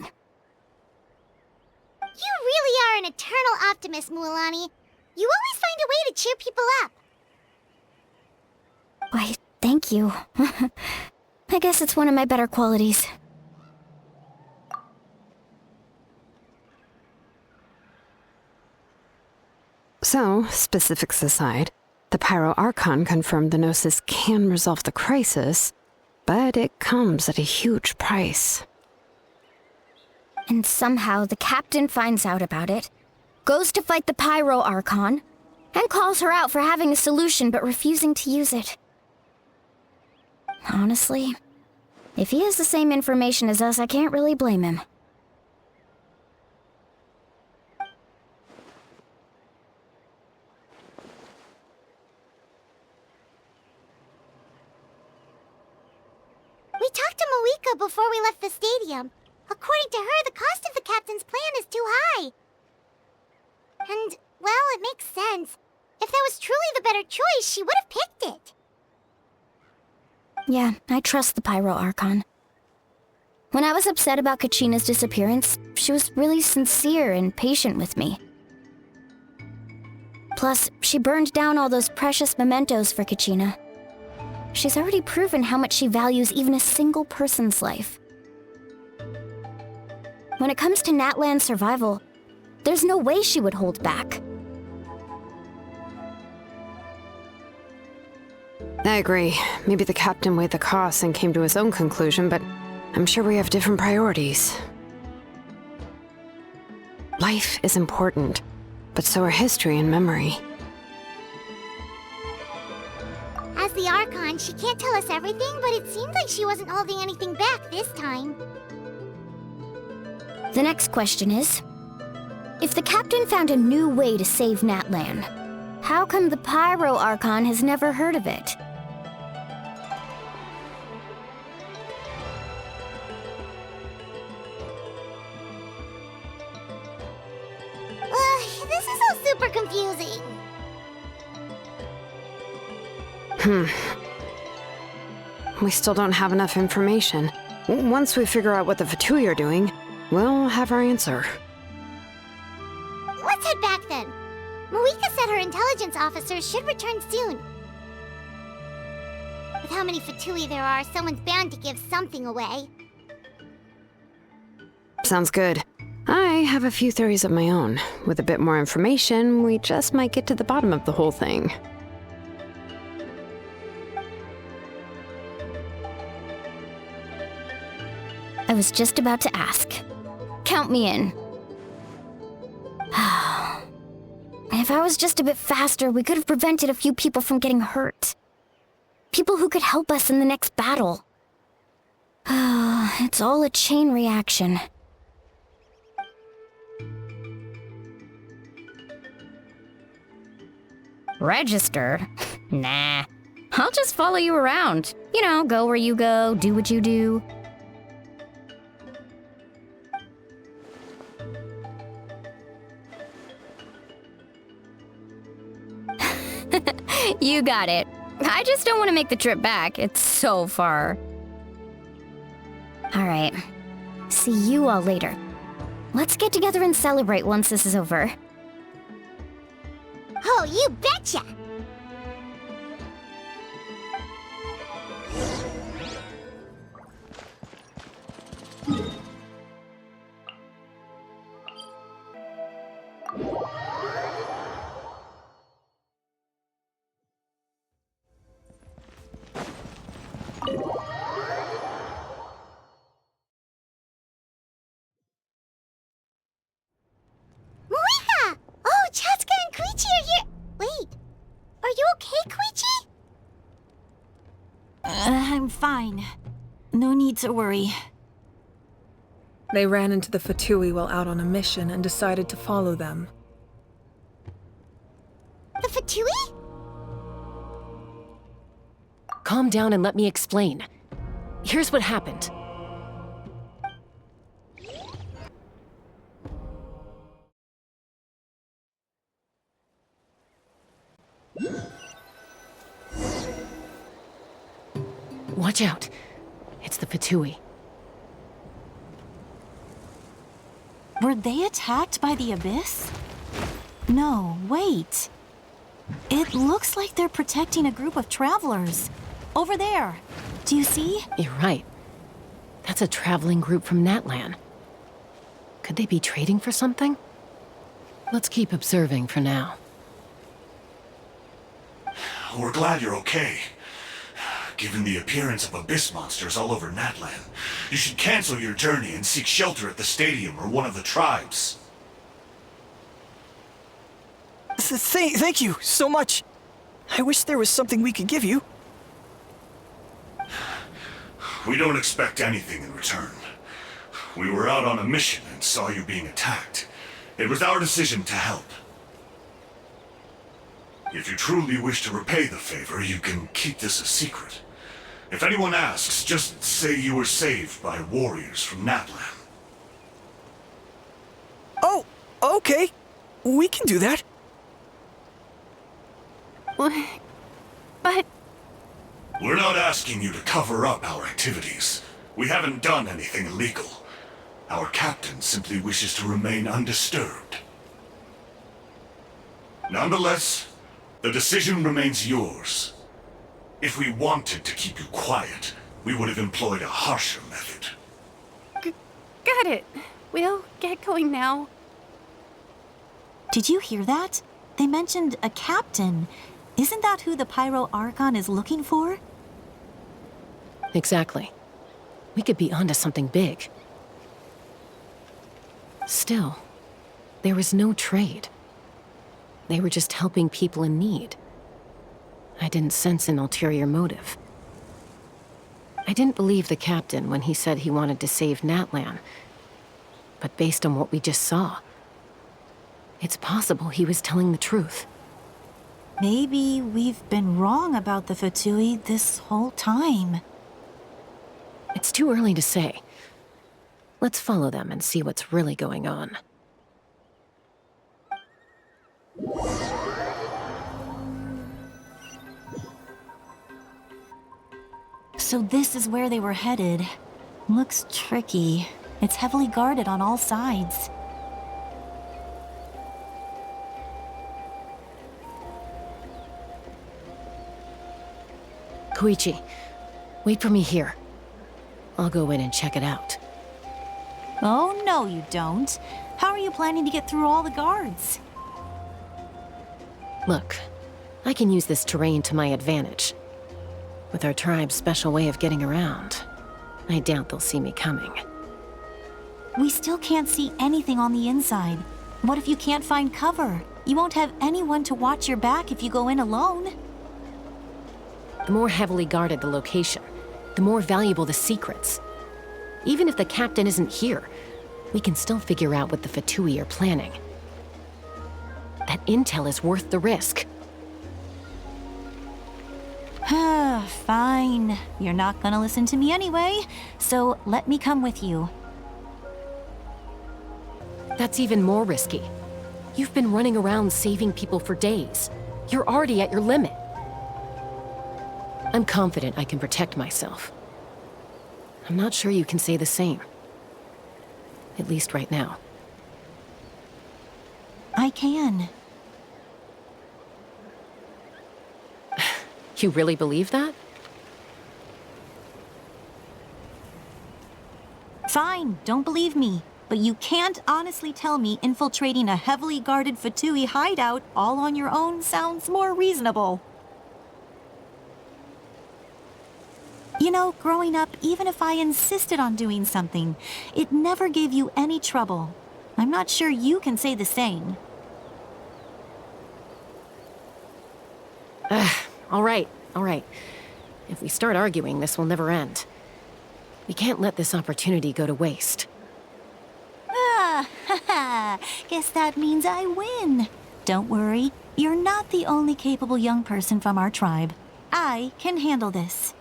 You really are an eternal optimist, Mualani. You always find a way to cheer people up. Why, thank you. I guess it's one of my better qualities. So, specifics aside, the Pyro Archon confirmed the Gnosis can resolve the crisis, but it comes at a huge price. And somehow the captain finds out about it, goes to fight the Pyro Archon, and calls her out for having a solution but refusing to use it. Honestly, if he has the same information as us, I can't really blame him. We talked to Moika before we left the stadium. According to her, the cost of the captain's plan is too high. And, well, it makes sense. If that was truly the better choice, she would have picked it. Yeah, I trust the Pyro Archon. When I was upset about Kachina's disappearance, she was really sincere and patient with me. Plus, she burned down all those precious mementos for Kachina. She's already proven how much she values even a single person's life. When it comes to Natlan's survival, there's no way she would hold back. I agree. Maybe the captain weighed the costs and came to his own conclusion, but I'm sure we have different priorities. Life is important, but so are history and memory. As the Archon, she can't tell us everything, but it seemed like she wasn't holding anything back this time. The next question is, if the captain found a new way to save Natlan, how come the Pyro Archon has never heard of it? This is all super confusing. We still don't have enough information. Once we figure out what the Fatui are doing, we'll have our answer. Let's head back then. Marika said her intelligence officers should return soon. With how many Fatui there are, someone's bound to give something away. Sounds good. I have a few theories of my own. With a bit more information, we just might get to the bottom of the whole thing. I was just about to ask. Count me in. If I was just a bit faster, we could have prevented a few people from getting hurt. People who could help us in the next battle. It's all a chain reaction. Registered? Nah. I'll just follow you around. You know, go where you go, do what you do. You got it. I just don't want to make the trip back. It's so far. All right. See you all later. Let's get together and celebrate once this is over. Oh, you betcha! Marika! Oh, Chaska and Koichi are here! Wait, are you okay, Koichi? I'm fine. No need to worry. They ran into the Fatui while out on a mission and decided to follow them. The Fatui? Calm down and let me explain. Here's what happened. Watch out. It's the Fatui. Were they attacked by the Abyss? No, wait. It looks like they're protecting a group of travelers. Over there. Do you see? You're right. That's a traveling group from Natlan. Could they be trading for something? Let's keep observing for now. We're glad you're okay. Given the appearance of abyss monsters all over Natlan, you should cancel your journey and seek shelter at the stadium or one of the tribes. Thank you so much. I wish there was something we could give you. We don't expect anything in return. We were out on a mission and saw you being attacked. It was our decision to help. If you truly wish to repay the favor, you can keep this a secret. If anyone asks, just say you were saved by warriors from Natlin. Okay, we can do that. But... We're not asking you to cover up our activities. We haven't done anything illegal. Our captain simply wishes to remain undisturbed. Nonetheless, the decision remains yours. If we wanted to keep you quiet, we would have employed a harsher method. Got it. We'll get going now. Did you hear that? They mentioned a captain. Isn't that who the Pyro Archon is looking for? Exactly. We could be onto something big. Still, there was no trade. They were just helping people in need. I didn't sense an ulterior motive. I didn't believe the captain when he said he wanted to save Natlin. But based on what we just saw, it's possible he was telling the truth. Maybe we've been wrong about the Fatui this whole time. It's too early to say. Let's follow them and see what's really going on. So this is where they were headed. Looks tricky. It's heavily guarded on all sides. Koichi, wait for me here. I'll go in and check it out. Oh, no you don't. How are you planning to get through all the guards? Look, I can use this terrain to my advantage. With our tribe's special way of getting around, I doubt they'll see me coming. We still can't see anything on the inside. What if you can't find cover? You won't have anyone to watch your back if you go in alone. The more heavily guarded the location, the more valuable the secrets. Even if the captain isn't here, we can still figure out what the Fatui are planning. That intel is worth the risk. Fine. You're not gonna listen to me anyway, so let me come with you. That's even more risky. You've been running around saving people for days. You're already at your limit. I'm confident I can protect myself. I'm not sure you can say the same. At least right now. I can. You really believe that? Fine, don't believe me. But you can't honestly tell me infiltrating a heavily guarded Fatui hideout all on your own sounds more reasonable. You know, growing up, even if I insisted on doing something, it never gave you any trouble. I'm not sure you can say the same. All right. If we start arguing, this will never end. We can't let this opportunity go to waste. Guess that means I win. Don't worry, you're not the only capable young person from our tribe. I can handle this.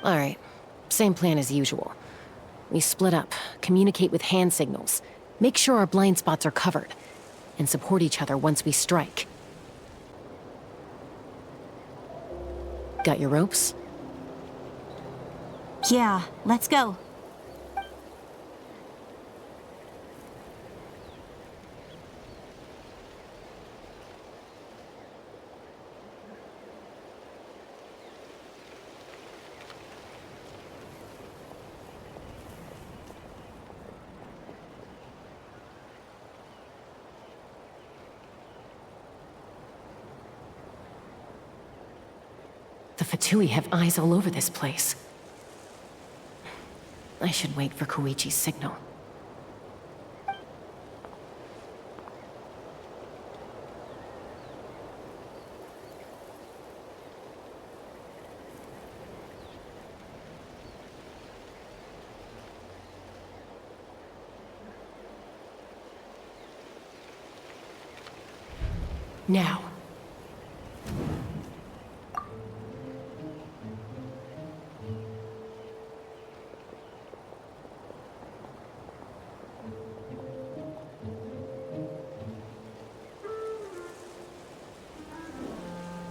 All right, same plan as usual. We split up, communicate with hand signals, make sure our blind spots are covered, and support each other once we strike. Got your ropes? Yeah, let's go. The Fatui have eyes all over this place. I should wait for Koichi's signal. Now.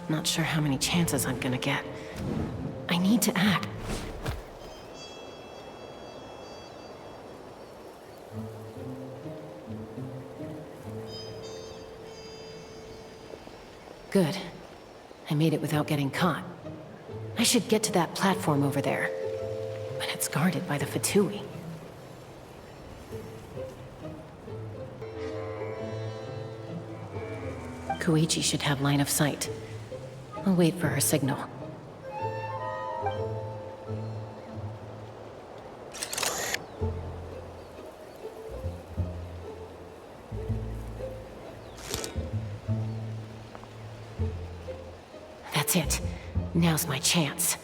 Not sure how many chances I'm gonna get. I need to act. Good. I made it without getting caught. I should get to that platform over there. But it's guarded by the Fatui. Koichi should have line of sight. I'll wait for her signal. That's it. Now's my chance.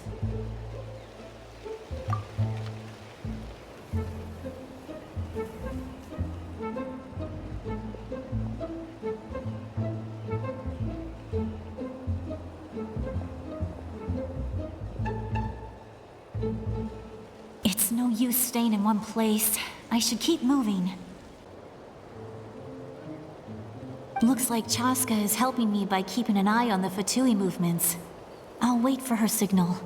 It's no use staying in one place. I should keep moving. Looks like Chaska is helping me by keeping an eye on the Fatui movements. I'll wait for her signal.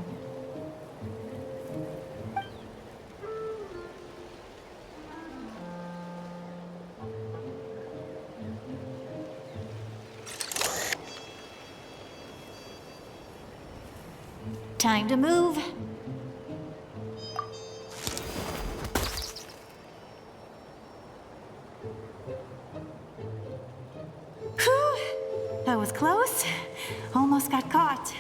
Time to move. Whew! That was close. Almost got caught.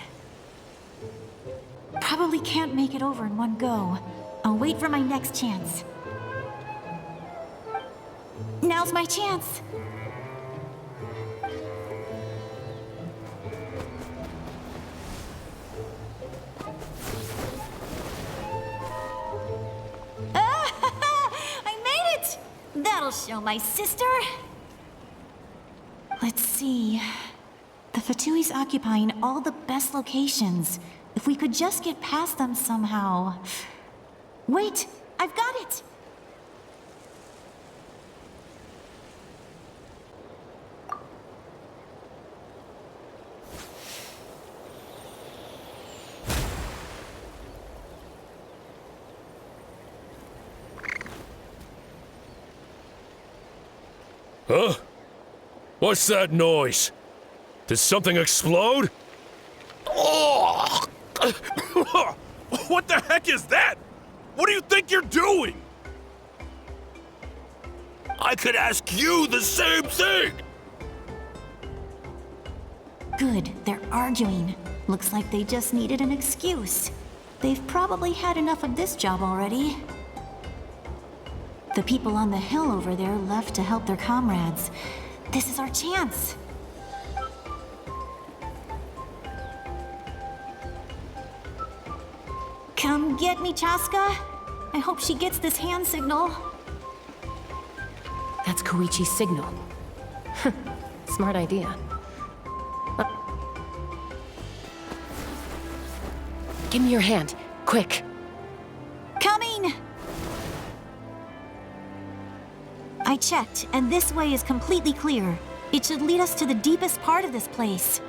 Probably can't make it over in one go. I'll wait for my next chance. Now's my chance. I made it! That'll show my sister. Let's see. The Fatui's occupying all the best locations. If we could just get past them somehow. Wait, I've got it! Huh? What's that noise? Did something explode? Oh! What the heck is that? What do you think you're doing? I could ask you the same thing! Good, they're arguing. Looks like they just needed an excuse. They've probably had enough of this job already. The people on the hill over there left to help their comrades. This is our chance. Come get me, Chaska. I hope she gets this hand signal. That's Koichi's signal. Smart idea. Give me your hand, quick. Coming! I checked, and this way is completely clear. It should lead us to the deepest part of this place.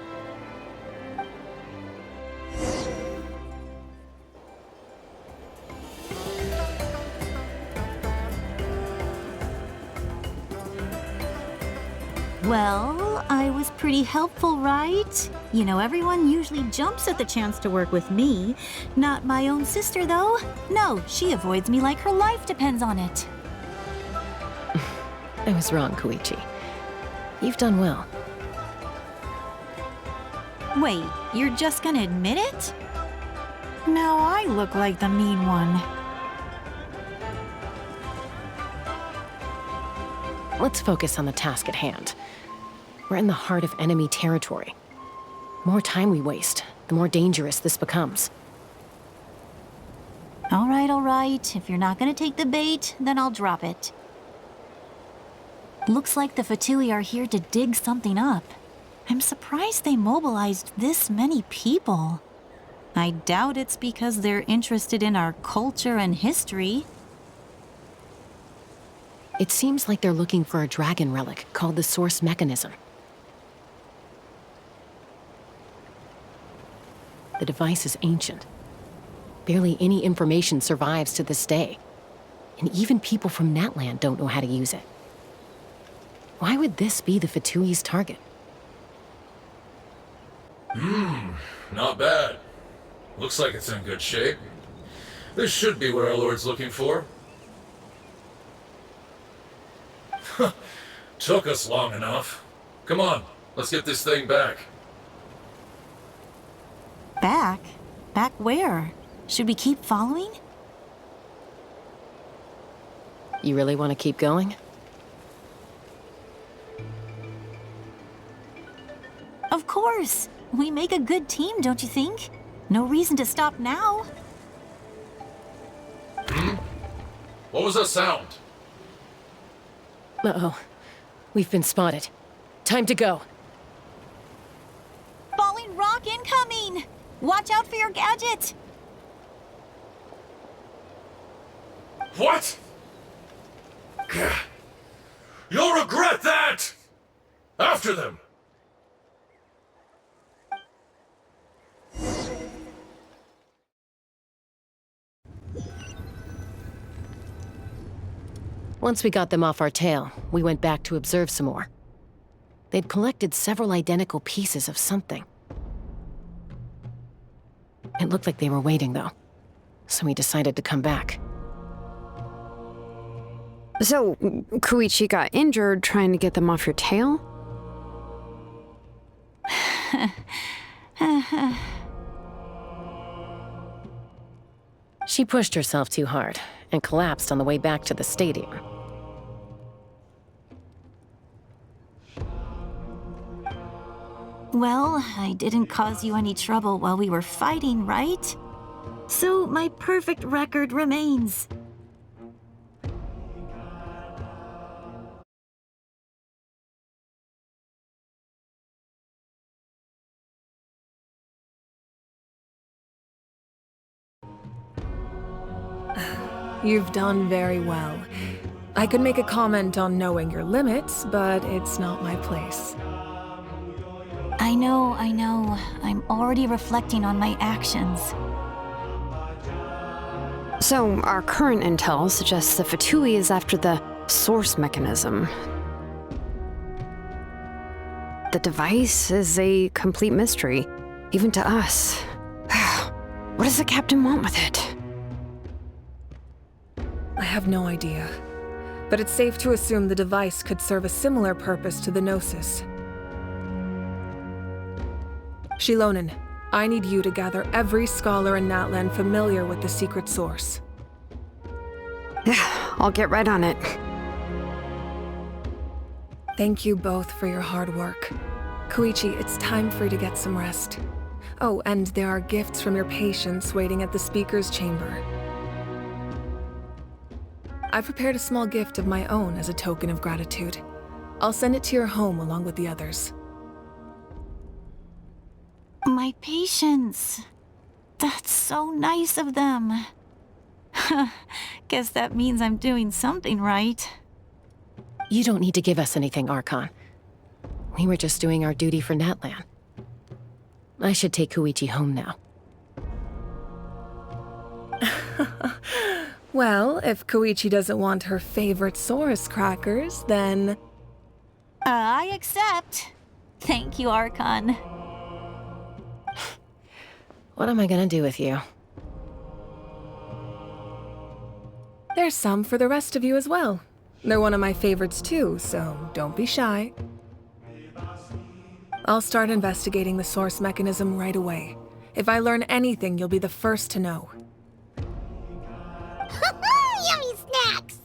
Well, I was pretty helpful, right? You know, everyone usually jumps at the chance to work with me. Not my own sister, though. No, she avoids me like her life depends on it. I was wrong, Koichi. You've done well. Wait, you're just gonna admit it? Now I look like the mean one. Let's focus on the task at hand. We're in the heart of enemy territory. The more time we waste, the more dangerous this becomes. All right. If you're not gonna take the bait, then I'll drop it. Looks like the Fatui are here to dig something up. I'm surprised they mobilized this many people. I doubt it's because they're interested in our culture and history. It seems like they're looking for a dragon relic called the Source Mechanism. The device is ancient. Barely any information survives to this day. And even people from Natlin don't know how to use it. Why would this be the Fatui's target? Not bad. Looks like it's in good shape. This should be what our Lord's looking for. Took us long enough. Come on, let's get this thing back. Back? Back where? Should we keep following? You really want to keep going? Of course! We make a good team, don't you think? No reason to stop now. What was that sound? Uh-oh. We've been spotted. Time to go. Falling rock incoming! Watch out for your gadget! What? You'll regret that! After them! Once we got them off our tail, we went back to observe some more. They'd collected several identical pieces of something. It looked like they were waiting, though, so we decided to come back. So, Koichi got injured trying to get them off your tail? She pushed herself too hard and collapsed on the way back to the stadium. Well, I didn't cause you any trouble while we were fighting, right? So my perfect record remains. You've done very well. I could make a comment on knowing your limits, but it's not my place. I know. I'm already reflecting on my actions. So, our current intel suggests the Fatui is after the source mechanism. The device is a complete mystery, even to us. What does the captain want with it? I have no idea. But it's safe to assume the device could serve a similar purpose to the Gnosis. Shilonen, I need you to gather every scholar in Natlin familiar with the secret source. I'll get right on it. Thank you both for your hard work. Koichi, it's time for you to get some rest. Oh, and there are gifts from your patients waiting at the speaker's chamber. I've prepared a small gift of my own as a token of gratitude. I'll send it to your home along with the others. My patience. That's so nice of them. Guess that means I'm doing something right. You don't need to give us anything, Archon. We were just doing our duty for Natlin. I should take Koichi home now. Well, if Koichi doesn't want her favorite Saurus crackers, then... I accept. Thank you, Archon. What am I gonna do with you? There's some for the rest of you as well. They're one of my favorites too, so don't be shy. I'll start investigating the source mechanism right away. If I learn anything, you'll be the first to know. Yummy snacks!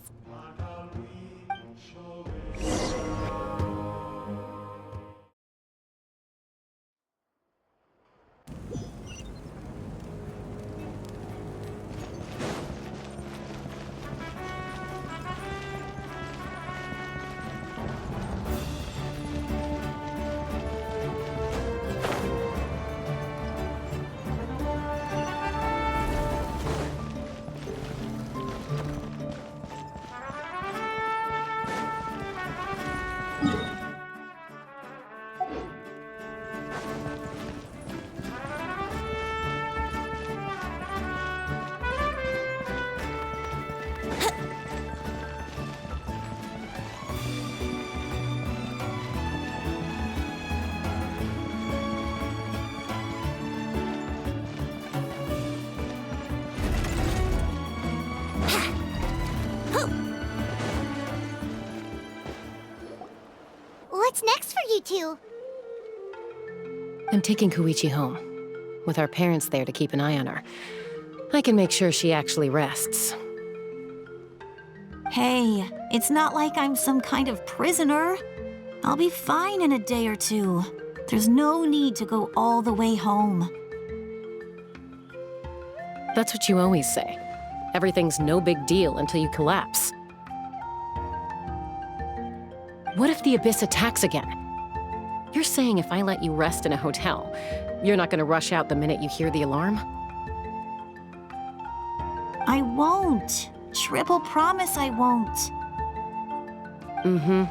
What's next for you two? I'm taking Koichi home. With our parents there to keep an eye on her. I can make sure she actually rests. Hey, it's not like I'm some kind of prisoner. I'll be fine in a day or two. There's no need to go all the way home. That's what you always say. Everything's no big deal until you collapse. What if the Abyss attacks again? You're saying if I let you rest in a hotel, you're not gonna rush out the minute you hear the alarm? I won't. Triple promise I won't. Mm-hmm.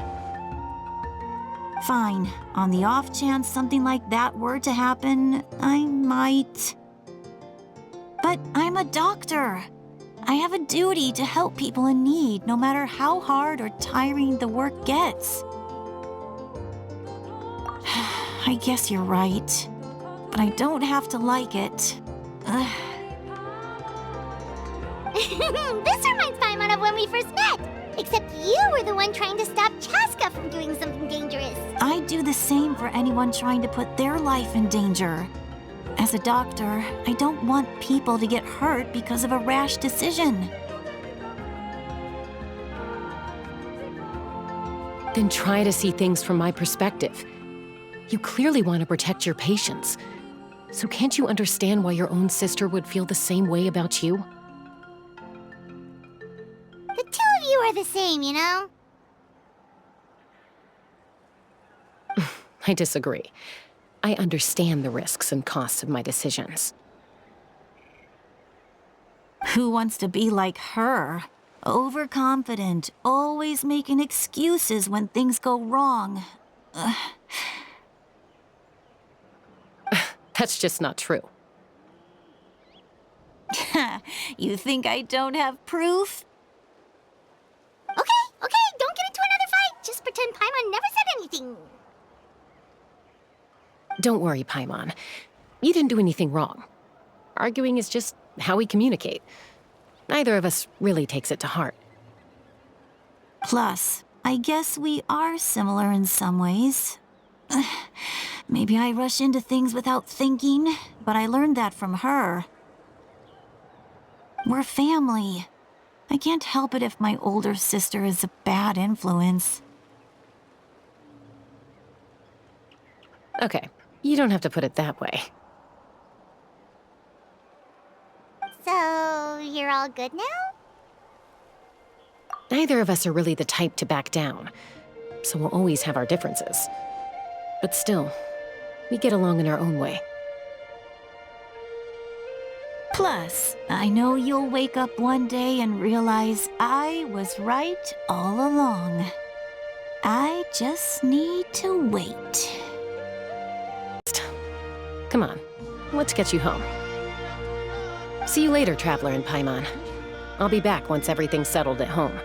Fine. On the off chance something like that were to happen, I might. But I'm a doctor. I have a duty to help people in need, no matter how hard or tiring the work gets. I guess you're right. But I don't have to like it. This reminds Paimon of when we first met. Except you were the one trying to stop Chaska from doing something dangerous. I do the same for anyone trying to put their life in danger. As a doctor, I don't want people to get hurt because of a rash decision. Then try to see things from my perspective. You clearly want to protect your patients. So can't you understand why your own sister would feel the same way about you? The two of you are the same, you know? I disagree. I understand the risks and costs of my decisions. Who wants to be like her? Overconfident, always making excuses when things go wrong. That's just not true. You think I don't have proof? Okay, don't get into another fight. Just pretend Paimon never said anything. Don't worry, Paimon. You didn't do anything wrong. Arguing is just how we communicate. Neither of us really takes it to heart. Plus, I guess we are similar in some ways. Maybe I rush into things without thinking, but I learned that from her. We're family. I can't help it if my older sister is a bad influence. Okay, you don't have to put it that way. So, you're all good now? Neither of us are really the type to back down, so we'll always have our differences. But still, we get along in our own way. Plus, I know you'll wake up one day and realize I was right all along. I just need to wait. Come on, let's get you home. See you later, Traveler and Paimon. I'll be back once everything's settled at home.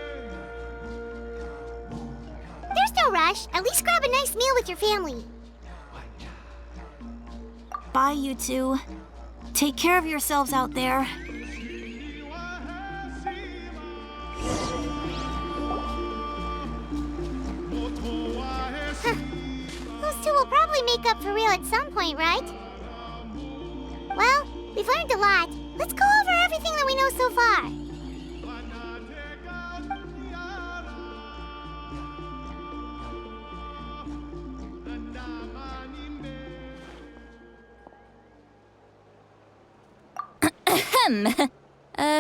There's no rush. At least grab a nice meal with your family. Bye, you two. Take care of yourselves out there. Huh. Those two will probably make up for real at some point, right? Well, we've learned a lot. Let's go over everything that we know so far.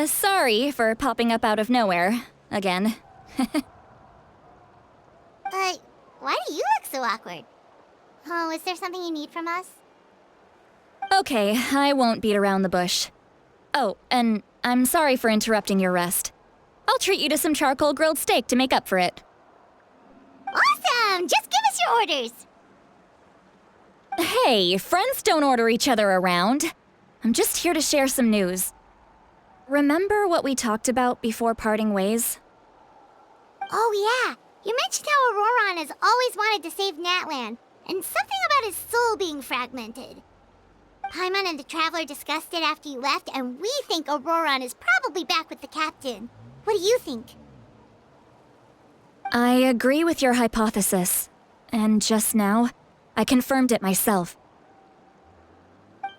Sorry for popping up out of nowhere. Again. Why do you look so awkward? Oh, is there something you need from us? Okay, I won't beat around the bush. Oh, and I'm sorry for interrupting your rest. I'll treat you to some charcoal grilled steak to make up for it. Awesome! Just give us your orders! Hey, friends don't order each other around. I'm just here to share some news. Remember what we talked about before parting ways? Oh yeah, you mentioned how Auroran has always wanted to save Natlin, and something about his soul being fragmented. Paimon and the Traveler discussed it after you left, and we think Auroran is probably back with the captain. What do you think? I agree with your hypothesis. And just now, I confirmed it myself.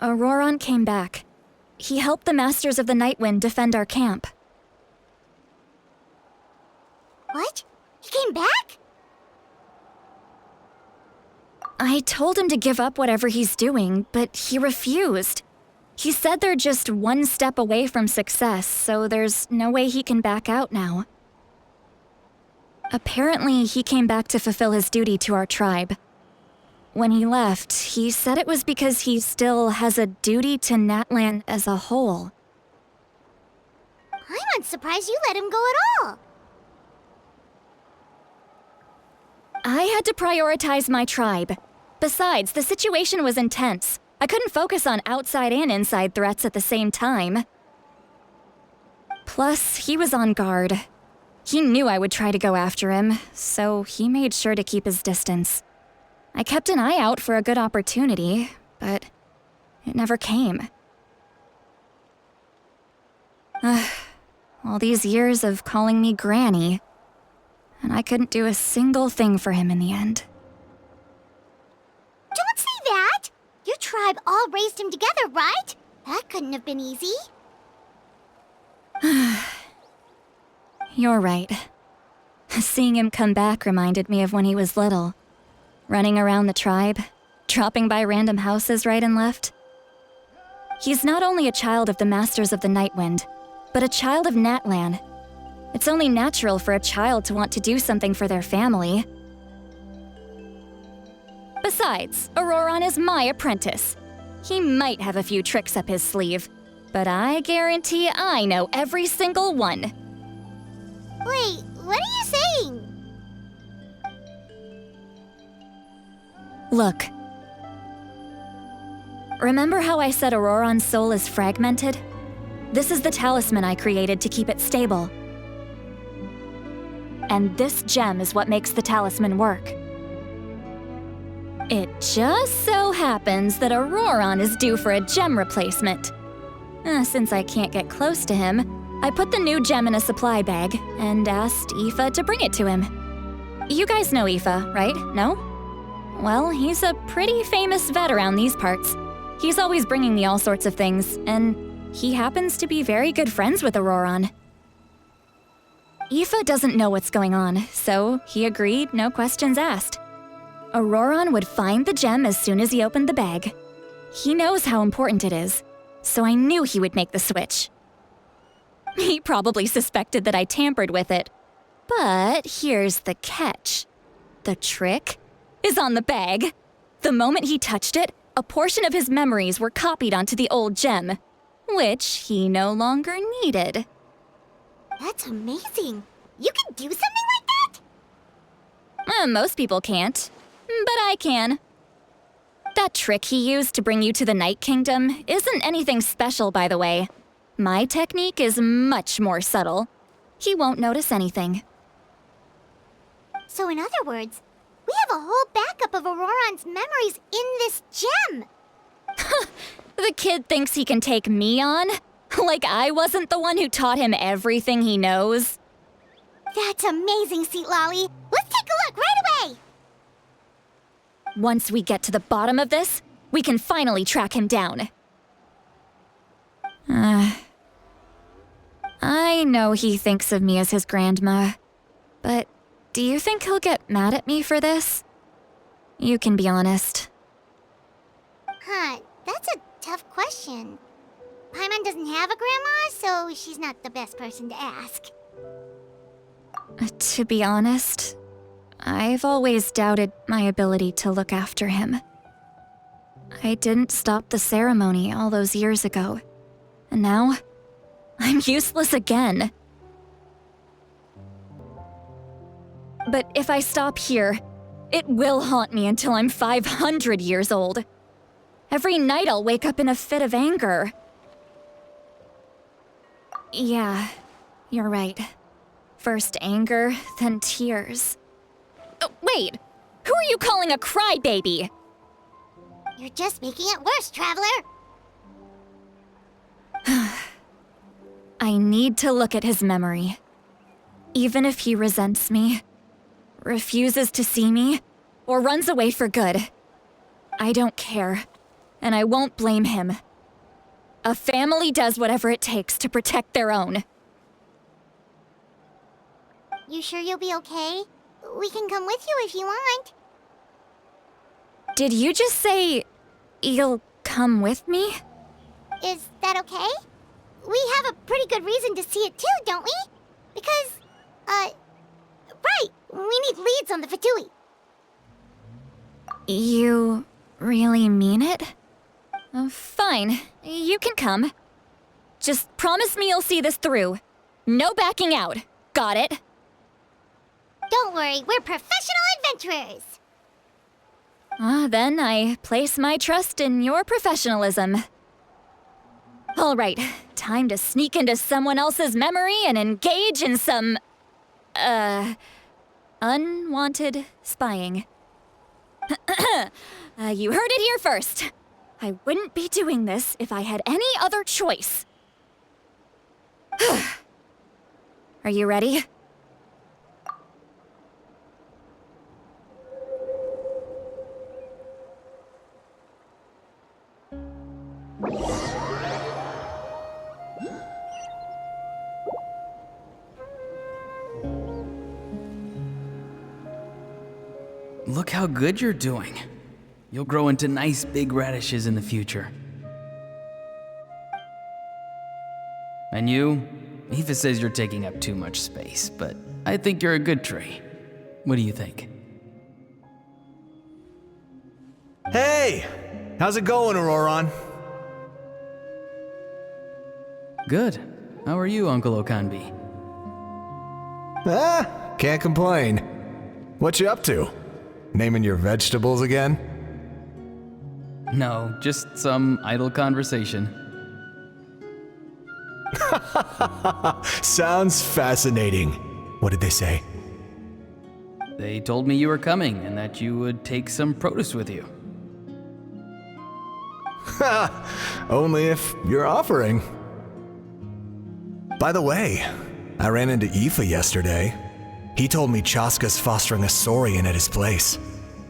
Auroron came back. He helped the Masters of the Nightwind defend our camp. What? He came back? I told him to give up whatever he's doing, but he refused. He said they're just one step away from success, so there's no way he can back out now. Apparently, he came back to fulfill his duty to our tribe. When he left, he said it was because he still has a duty to Natlin as a whole. I'm unsurprised you let him go at all. I had to prioritize my tribe. Besides, the situation was intense. I couldn't focus on outside and inside threats at the same time. Plus, he was on guard. He knew I would try to go after him, so he made sure to keep his distance. I kept an eye out for a good opportunity, but it never came. All these years of calling me Granny, and I couldn't do a single thing for him in the end. Don't say that! Your tribe all raised him together, right? That couldn't have been easy. You're right. Seeing him come back reminded me of when he was little. Running around the tribe, dropping by random houses right and left. He's not only a child of the Masters of the Nightwind, but a child of Natlan. It's only natural for a child to want to do something for their family. Besides, Auroron is my apprentice. He might have a few tricks up his sleeve, but I guarantee I know every single one. Wait, what are you saying? Look. Remember how I said Auroron's soul is fragmented? This is the talisman I created to keep it stable. And this gem is what makes the talisman work. It just so happens that Auroron is due for a gem replacement. Since I can't get close to him, I put the new gem in a supply bag and asked Aoife to bring it to him. You guys know Aoife, right? No? Well, he's a pretty famous vet around these parts. He's always bringing me all sorts of things, and he happens to be very good friends with Auroron. Aoife doesn't know what's going on, so he agreed, no questions asked. Auroron would find the gem as soon as he opened the bag. He knows how important it is, so I knew he would make the switch. He probably suspected that I tampered with it. But here's the catch. The trick is on the bag. The moment he touched it, a portion of his memories were copied onto the old gem, which he no longer needed. That's amazing. You can do something like that? Most people can't, but I can. That trick he used to bring you to the Night Kingdom isn't anything special, by the way. My technique is much more subtle. He won't notice anything. So in other words, we have a whole backup of Auroron's memories in this gem. The kid thinks he can take me on? Like I wasn't the one who taught him everything he knows? That's amazing, Seat Lolly. Let's take a look right away. Once we get to the bottom of this, we can finally track him down. I know he thinks of me as his grandma, but do you think he'll get mad at me for this? You can be honest. That's a tough question. Paimon doesn't have a grandma, so she's not the best person to ask. To be honest, I've always doubted my ability to look after him. I didn't stop the ceremony all those years ago, and now I'm useless again. But if I stop here, it will haunt me until I'm 500 years old. Every night I'll wake up in a fit of anger. Yeah, you're right. First anger, then tears. Oh, wait! Who are you calling a crybaby? You're just making it worse, Traveler. I need to look at his memory. Even if he resents me, refuses to see me, or runs away for good. I don't care, and I won't blame him. A family does whatever it takes to protect their own. You sure you'll be okay? We can come with you if you want. Did you just say you'll come with me? Is that okay? We have a pretty good reason to see it too, don't we? Because, right, we need leads on the Fatui. You really mean it? Fine, you can come. Just promise me you'll see this through. No backing out. Got it? Don't worry, we're professional adventurers. Then I place my trust in your professionalism. All right, time to sneak into someone else's memory and engage in some, unwanted spying. You heard it here first. I wouldn't be doing this if I had any other choice. Are you ready? Look how good you're doing. You'll grow into nice big radishes in the future. And you? Aoife says you're taking up too much space, but I think you're a good tree. What do you think? Hey! How's it going, Auroron? Good. How are you, Uncle Okanbi? Can't complain. What you up to? Naming your vegetables again? No, just some idle conversation. Sounds fascinating. What did they say? They told me you were coming and that you would take some produce with you. Only if you're offering. By the way, I ran into Aoife yesterday. He told me Chaska's fostering a saurian at his place.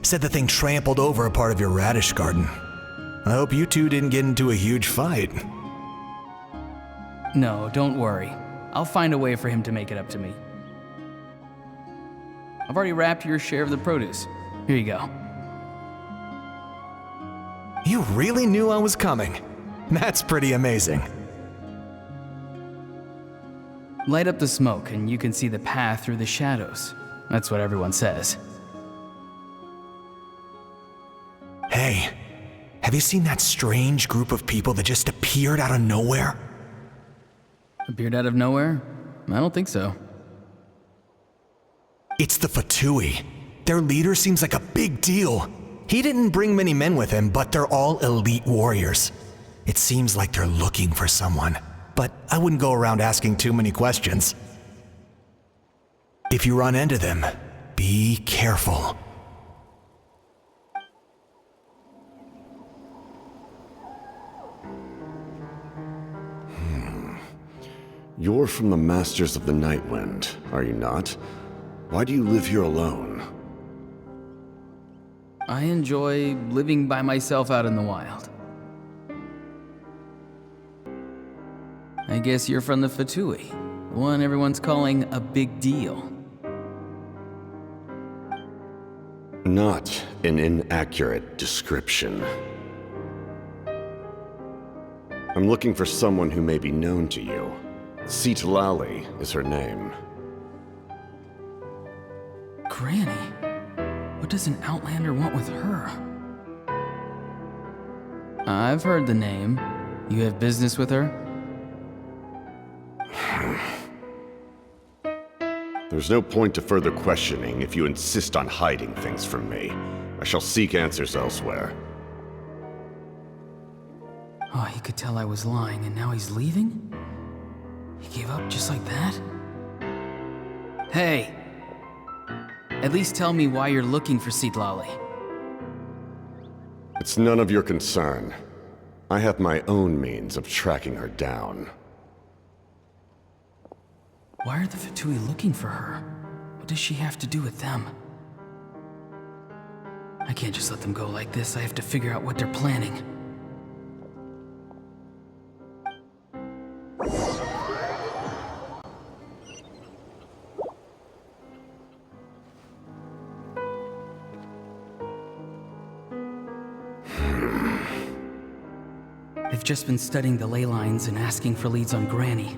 Said the thing trampled over a part of your radish garden. I hope you two didn't get into a huge fight. No, don't worry. I'll find a way for him to make it up to me. I've already wrapped your share of the produce. Here you go. You really knew I was coming. That's pretty amazing. Light up the smoke and you can see the path through the shadows. That's what everyone says. Hey, have you seen that strange group of people that just appeared out of nowhere? Appeared out of nowhere? I don't think so. It's the Fatui. Their leader seems like a big deal. He didn't bring many men with him, but they're all elite warriors. It seems like they're looking for someone, but I wouldn't go around asking too many questions. If you run into them, be careful. You're from the Masters of the Nightwind, are you not? Why do you live here alone? I enjoy living by myself out in the wild. I guess you're from the Fatui, the one everyone's calling a big deal. Not an inaccurate description. I'm looking for someone who may be known to you. Citlali is her name. Granny? What does an Outlander want with her? I've heard the name. You have business with her? There's no point to further questioning if you insist on hiding things from me. I shall seek answers elsewhere. Oh, he could tell I was lying and now he's leaving? He gave up just like that? Hey! At least tell me why you're looking for Citlali. It's none of your concern. I have my own means of tracking her down. Why are the Fatui looking for her? What does she have to do with them? I can't just let them go like this. I have to figure out what they're planning. I've just been studying the ley lines and asking for leads on Granny.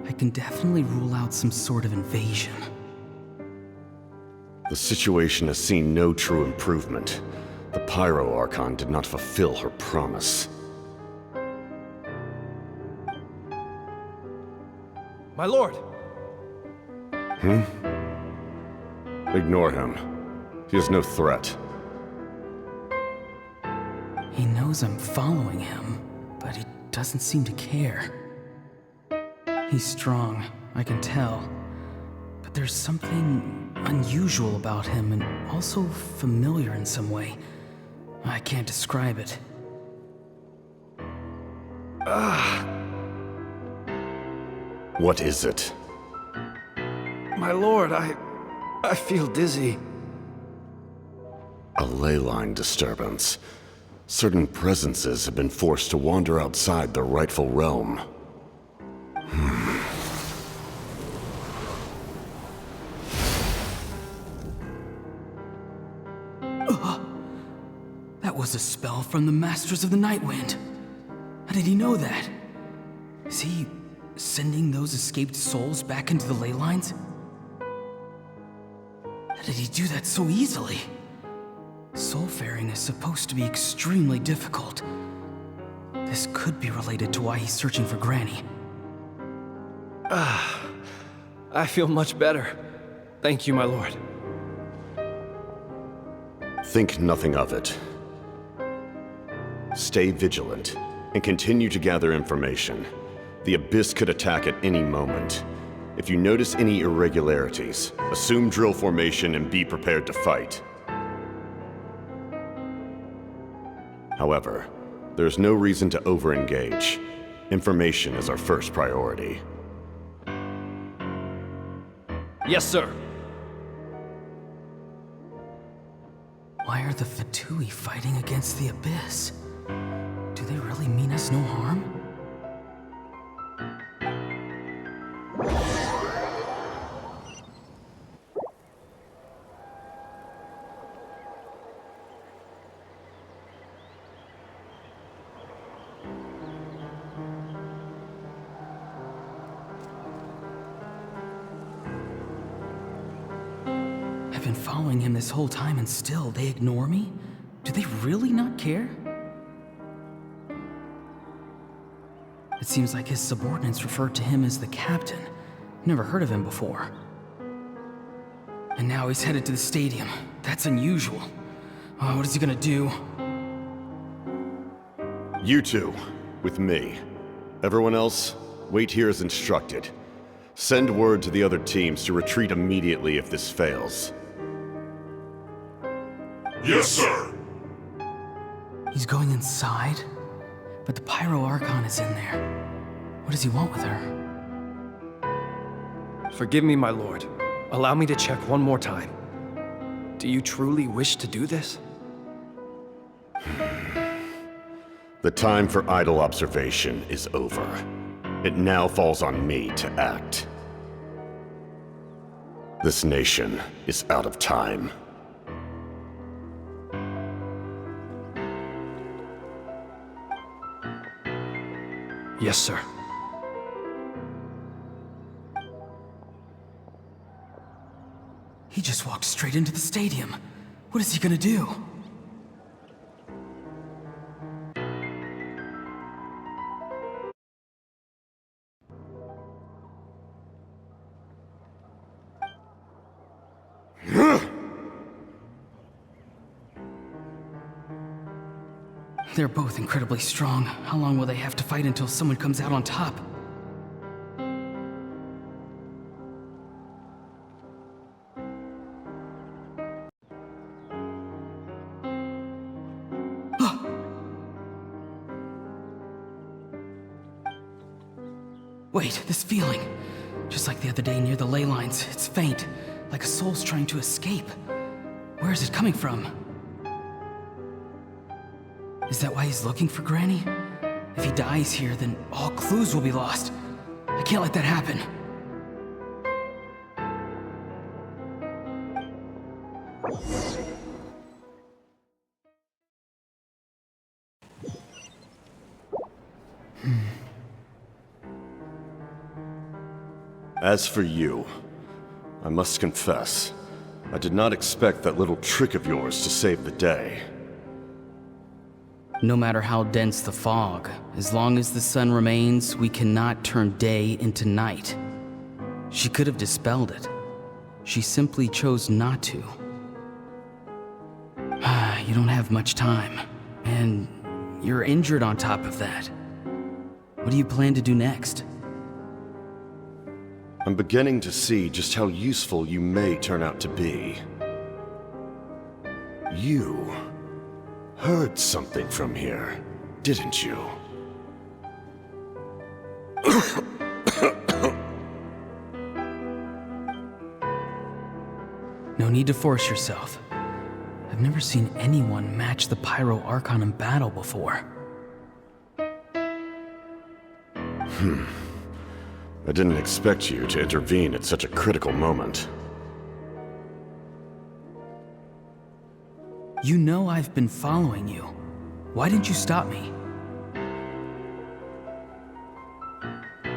I can definitely rule out some sort of invasion. The situation has seen no true improvement. The Pyro Archon did not fulfill her promise. My lord! Ignore him. He is no threat. He knows I'm following him, but he doesn't seem to care. He's strong, I can tell. But there's something unusual about him and also familiar in some way. I can't describe it. What is it? My lord, I feel dizzy. A ley line disturbance. Certain presences have been forced to wander outside their rightful realm. That was a spell from the Masters of the Nightwind. How did he know that? Is he sending those escaped souls back into the ley lines? How did he do that so easily? Soulfaring is supposed to be extremely difficult. This could be related to why he's searching for Granny. I feel much better. Thank you, my lord. Think nothing of it. Stay vigilant, and continue to gather information. The Abyss could attack at any moment. If you notice any irregularities, assume drill formation and be prepared to fight. However, there's no reason to over-engage. Information is our first priority. Yes, sir. Why are the Fatui fighting against the Abyss? Do they really mean us no harm? I've been following him this whole time and still they ignore me? Do they really not care? It seems like his subordinates referred to him as the captain. Never heard of him before. And now he's headed to the stadium. That's unusual. What is he gonna do? You two, with me. Everyone else, wait here as instructed. Send word to the other teams to retreat immediately if this fails. Yes, sir. He's going inside? But the Pyro Archon is in there. What does he want with her? Forgive me, my lord. Allow me to check one more time. Do you truly wish to do this? The time for idle observation is over. It now falls on me to act. This nation is out of time. Yes, sir. He just walked straight into the stadium. What is he gonna do? They're both incredibly strong. How long will they have to fight until someone comes out on top? Wait, this feeling. Just like the other day near the ley lines, it's faint, like a soul's trying to escape. Where is it coming from? Is that why he's looking for Granny? If he dies here, then all clues will be lost. I can't let that happen. As for you, I must confess, I did not expect that little trick of yours to save the day. No matter how dense the fog, as long as the sun remains, we cannot turn day into night. She could have dispelled it. She simply chose not to. You don't have much time, and you're injured on top of that. What do you plan to do next? I'm beginning to see just how useful you may turn out to be. You heard something from here, didn't you? No need to force yourself. I've never seen anyone match the Pyro Archon in battle before. I didn't expect you to intervene at such a critical moment. You know I've been following you. Why didn't you stop me?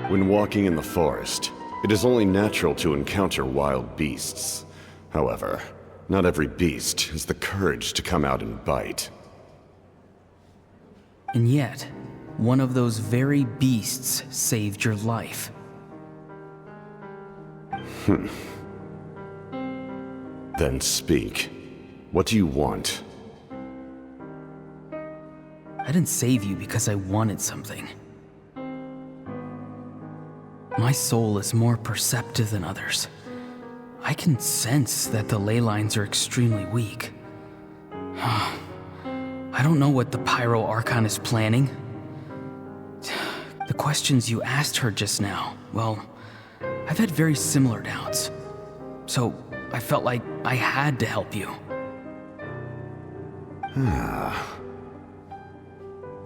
When walking in the forest, it is only natural to encounter wild beasts. However, not every beast has the courage to come out and bite. And yet, one of those very beasts saved your life. Then speak. What do you want? I didn't save you because I wanted something. My soul is more perceptive than others. I can sense that the ley lines are extremely weak. I don't know what the Pyro Archon is planning. The questions you asked her just now, well, I've had very similar doubts. So I felt like I had to help you.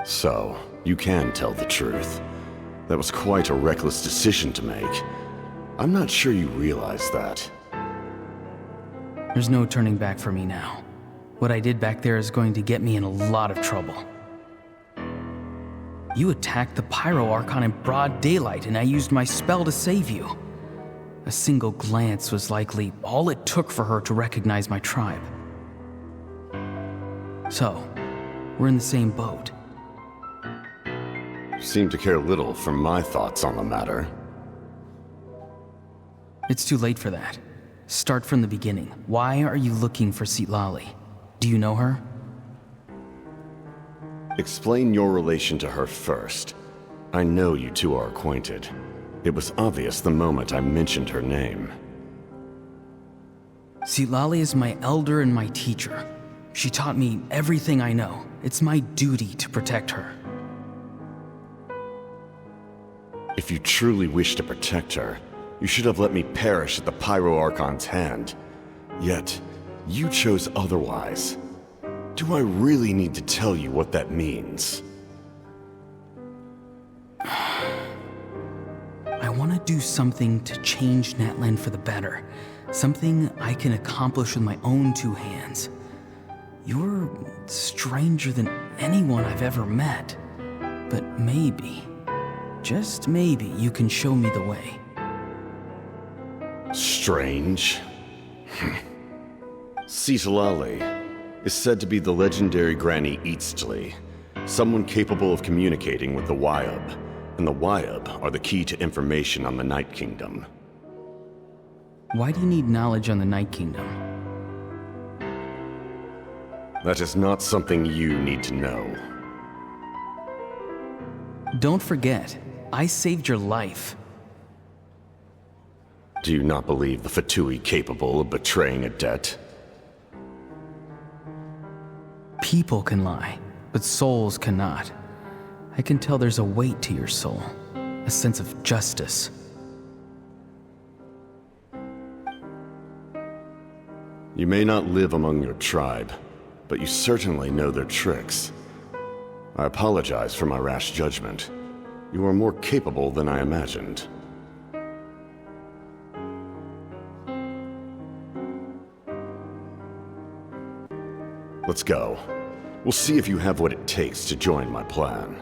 So, you can tell the truth. That was quite a reckless decision to make. I'm not sure you realize that. There's no turning back for me now. What I did back there is going to get me in a lot of trouble. You attacked the Pyro Archon in broad daylight, and I used my spell to save you. A single glance was likely all it took for her to recognize my tribe. So, we're in the same boat. You seem to care little for my thoughts on the matter. It's too late for that. Start from the beginning. Why are you looking for Citlali? Do you know her? Explain your relation to her first. I know you two are acquainted. It was obvious the moment I mentioned her name. Citlali is my elder and my teacher. She taught me everything I know. It's my duty to protect her. If you truly wish to protect her, you should have let me perish at the Pyro Archon's hand. Yet, you chose otherwise. Do I really need to tell you what that means? I want to do something to change Natlin for the better. Something I can accomplish with my own two hands. You're stranger than anyone I've ever met. But maybe, just maybe, you can show me the way. Strange? Citlali is said to be the legendary Granny Eastly, someone capable of communicating with the Wyub, and the Wyub are the key to information on the Night Kingdom. Why do you need knowledge on the Night Kingdom? That is not something you need to know. Don't forget, I saved your life. Do you not believe the Fatui capable of betraying a debt? People can lie, but souls cannot. I can tell there's a weight to your soul, a sense of justice. You may not live among your tribe, but you certainly know their tricks. I apologize for my rash judgment. You are more capable than I imagined. Let's go. We'll see if you have what it takes to join my plan.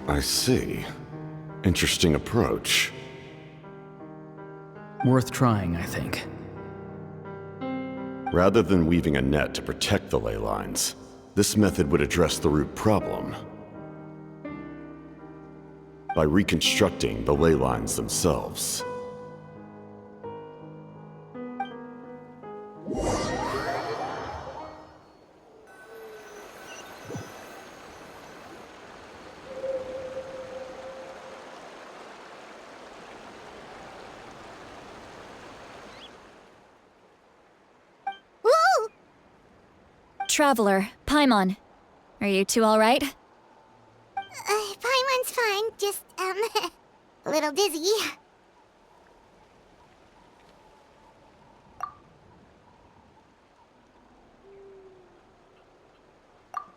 I see. Interesting approach. Worth trying, I think. Rather than weaving a net to protect the ley lines, this method would address the root problem. By reconstructing the ley lines themselves. Traveler, Paimon. Are you two alright? Paimon's fine, just, a little dizzy.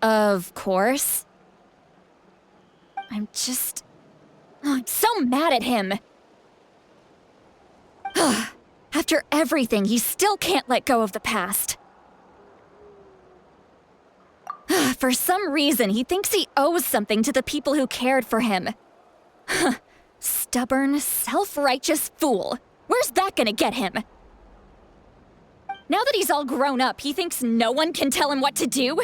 Of course. I'm so mad at him. After everything, he still can't let go of the past. For some reason, he thinks he owes something to the people who cared for him. Stubborn, self-righteous fool. Where's that gonna get him? Now that he's all grown up, he thinks no one can tell him what to do?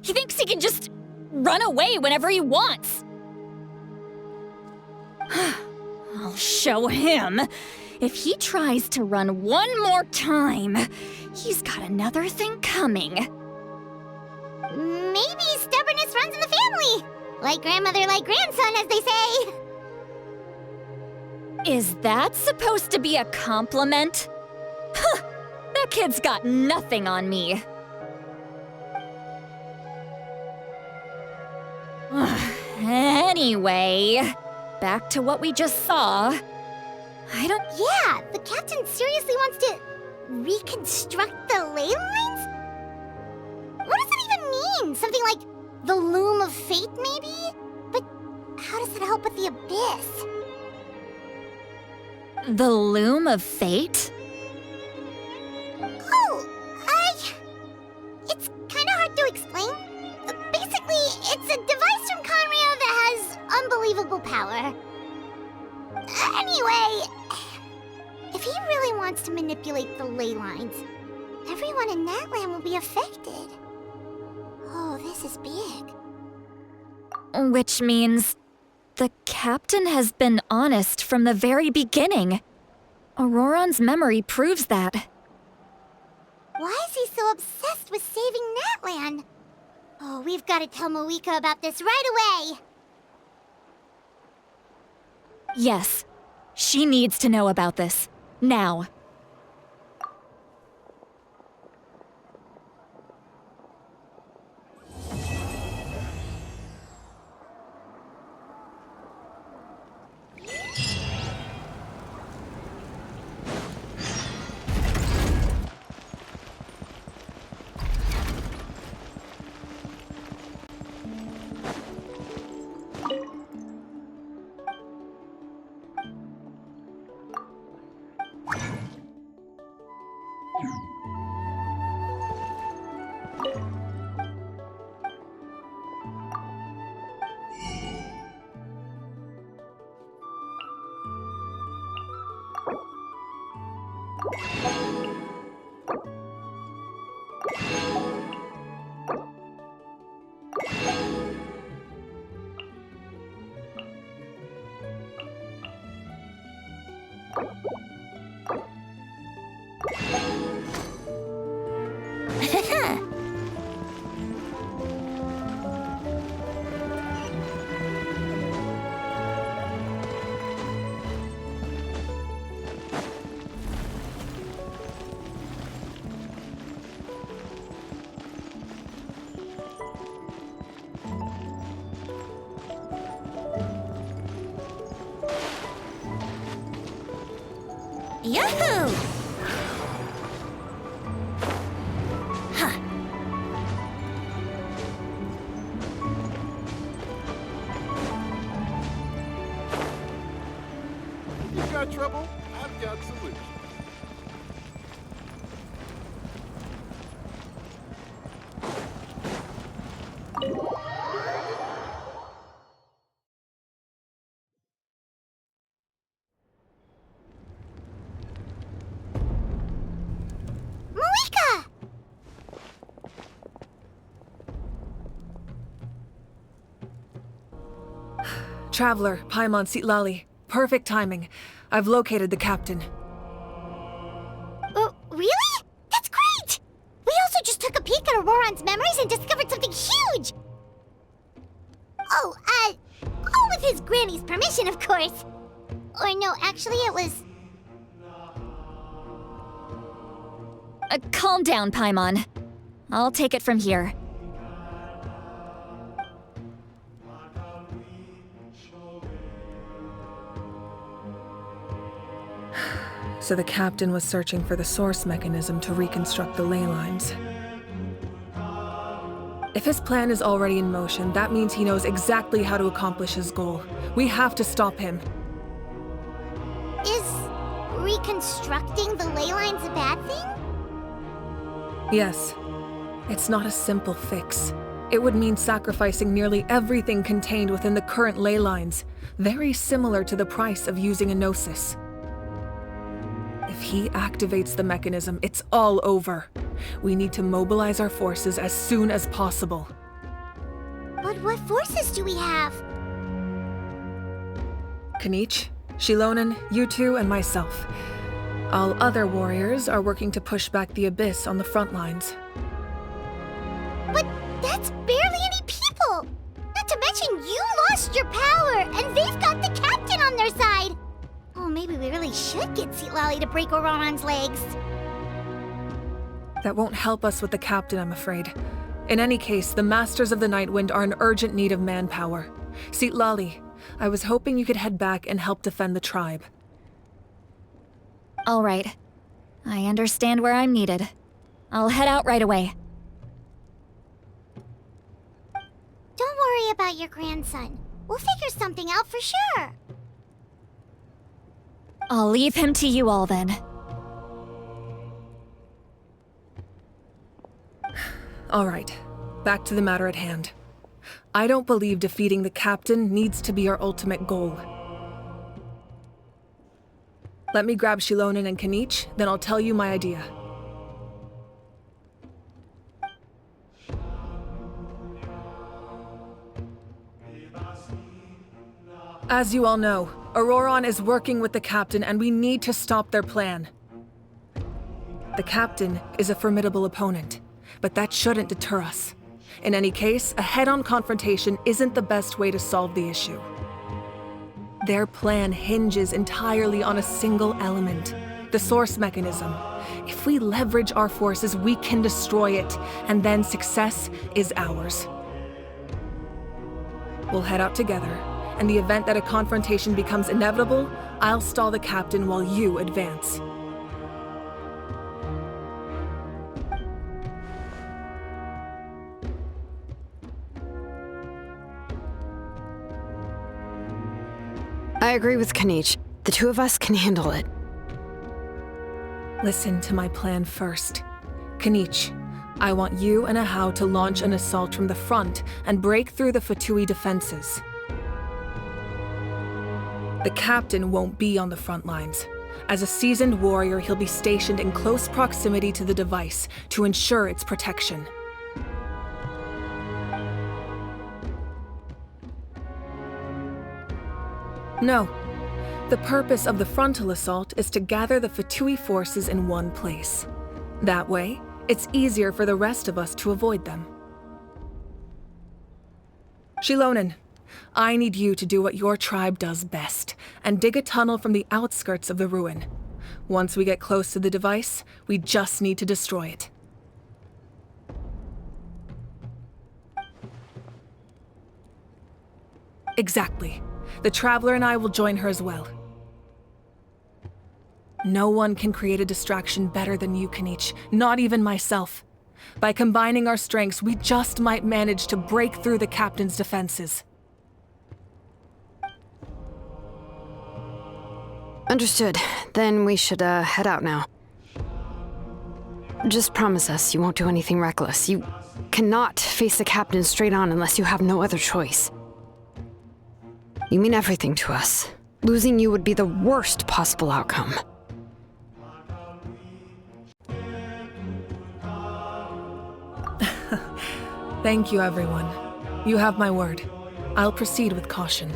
He thinks he can just run away whenever he wants. I'll show him. If he tries to run one more time, he's got another thing coming. Maybe stubbornness runs in the family. Like grandmother, like grandson, as they say. Is that supposed to be a compliment? Huh, that kid's got nothing on me. Anyway, back to what we just saw. Yeah, the captain seriously wants to reconstruct the ley lines? What does that even mean? Something like the loom of fate, maybe? But how does that help with the abyss? The loom of fate? Oh, it's kind of hard to explain. Basically, it's a device from Conrio that has unbelievable power. Anyway, if he really wants to manipulate the ley lines, everyone in Natlin will be affected. Oh, this is big. Which means the captain has been honest from the very beginning. Auroron's memory proves that. Why is he so obsessed with saving Natlan? Oh, we've got to tell Moika about this right away. Yes, she needs to know about this. Now. Yahoo! You got trouble? I've got solutions. Malika! Traveler, Paimon Sitlali. Perfect timing. I've located the captain. Really? That's great! We also just took a peek at Auroron's memories and discovered something huge! Oh, all with his granny's permission, of course. Or no, actually it was... Calm down, Paimon. I'll take it from here. So the captain was searching for the source mechanism to reconstruct the ley lines. If his plan is already in motion, that means he knows exactly how to accomplish his goal. We have to stop him. Is reconstructing the ley lines a bad thing? Yes. It's not a simple fix. It would mean sacrificing nearly everything contained within the current ley lines, very similar to the price of using a gnosis. If he activates the mechanism, it's all over. We need to mobilize our forces as soon as possible. But what forces do we have? Kanich, Shilonen, you two, and myself. All other warriors are working to push back the Abyss on the front lines. But that's barely any people! Not to mention you lost your power, and they've got the captain on their side! Oh, maybe we really should get Sitlali to break Auroron's legs. That won't help us with the captain, I'm afraid. In any case, the Masters of the Nightwind are in urgent need of manpower. Sitlali, I was hoping you could head back and help defend the tribe. All right. I understand where I'm needed. I'll head out right away. Don't worry about your grandson. We'll figure something out for sure. I'll leave him to you all then. All right, back to the matter at hand. I don't believe defeating the captain needs to be our ultimate goal. Let me grab Shilonen and Kanich, then I'll tell you my idea. As you all know, Auroron is working with the captain and we need to stop their plan. The captain is a formidable opponent, but that shouldn't deter us. In any case, a head-on confrontation isn't the best way to solve the issue. Their plan hinges entirely on a single element, the source mechanism. If we leverage our forces, we can destroy it, and then success is ours. We'll head out together. In the event that a confrontation becomes inevitable, I'll stall the captain while you advance. I agree with Kanich. The two of us can handle it. Listen to my plan first. Kanich, I want you and Ahau to launch an assault from the front and break through the Fatui defenses. The captain won't be on the front lines. As a seasoned warrior, he'll be stationed in close proximity to the device to ensure its protection. No. The purpose of the frontal assault is to gather the Fatui forces in one place. That way, it's easier for the rest of us to avoid them. Shilonen, I need you to do what your tribe does best, and dig a tunnel from the outskirts of the ruin. Once we get close to the device, we just need to destroy it. Exactly. The Traveler and I will join her as well. No one can create a distraction better than you can each, not even myself. By combining our strengths, we just might manage to break through the captain's defenses. Understood. Then we should head out now. Just promise us you won't do anything reckless. You cannot face the captain straight on unless you have no other choice. You mean everything to us. Losing you would be the worst possible outcome. Thank you, everyone. You have my word. I'll proceed with caution.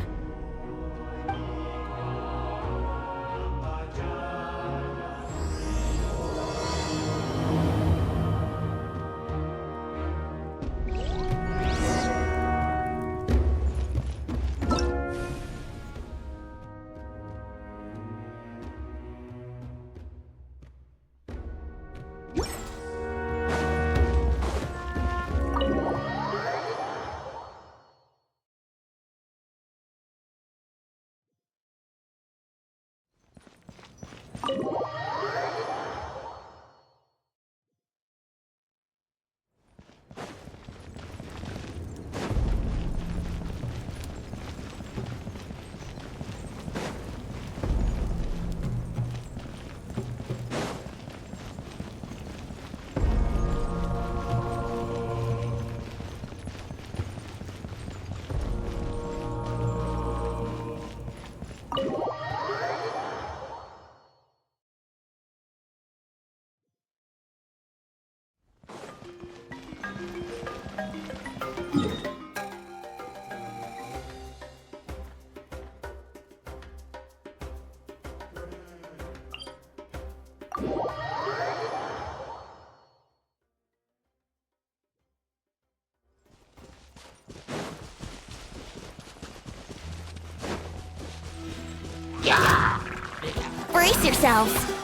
Brace yourselves.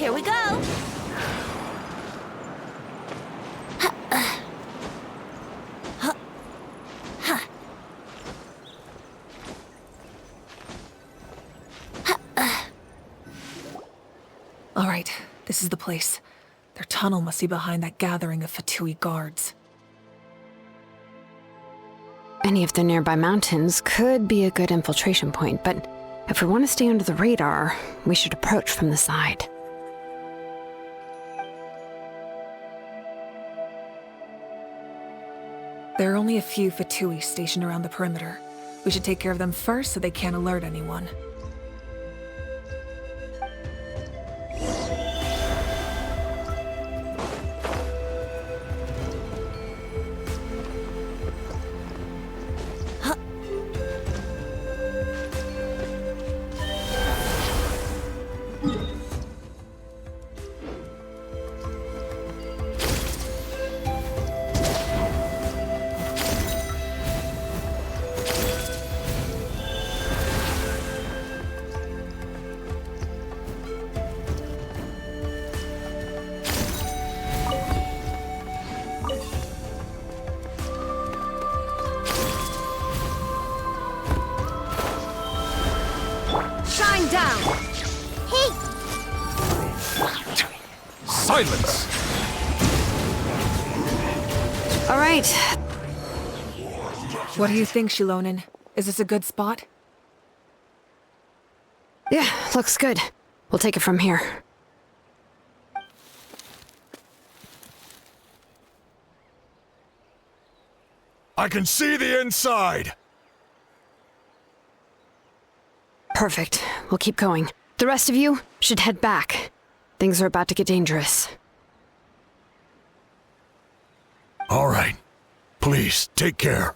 Here we go. All right, this is the place. Their tunnel must be behind that gathering of Fatui guards. Any of the nearby mountains could be a good infiltration point, but if we want to stay under the radar, we should approach from the side. There are only a few Fatui stationed around the perimeter. We should take care of them first so they can't alert anyone. Silence! All right. What do you think, Shilonin? Is this a good spot? Yeah, looks good. We'll take it from here. I can see the inside! Perfect. We'll keep going. The rest of you should head back. Things are about to get dangerous. All right. Please, take care.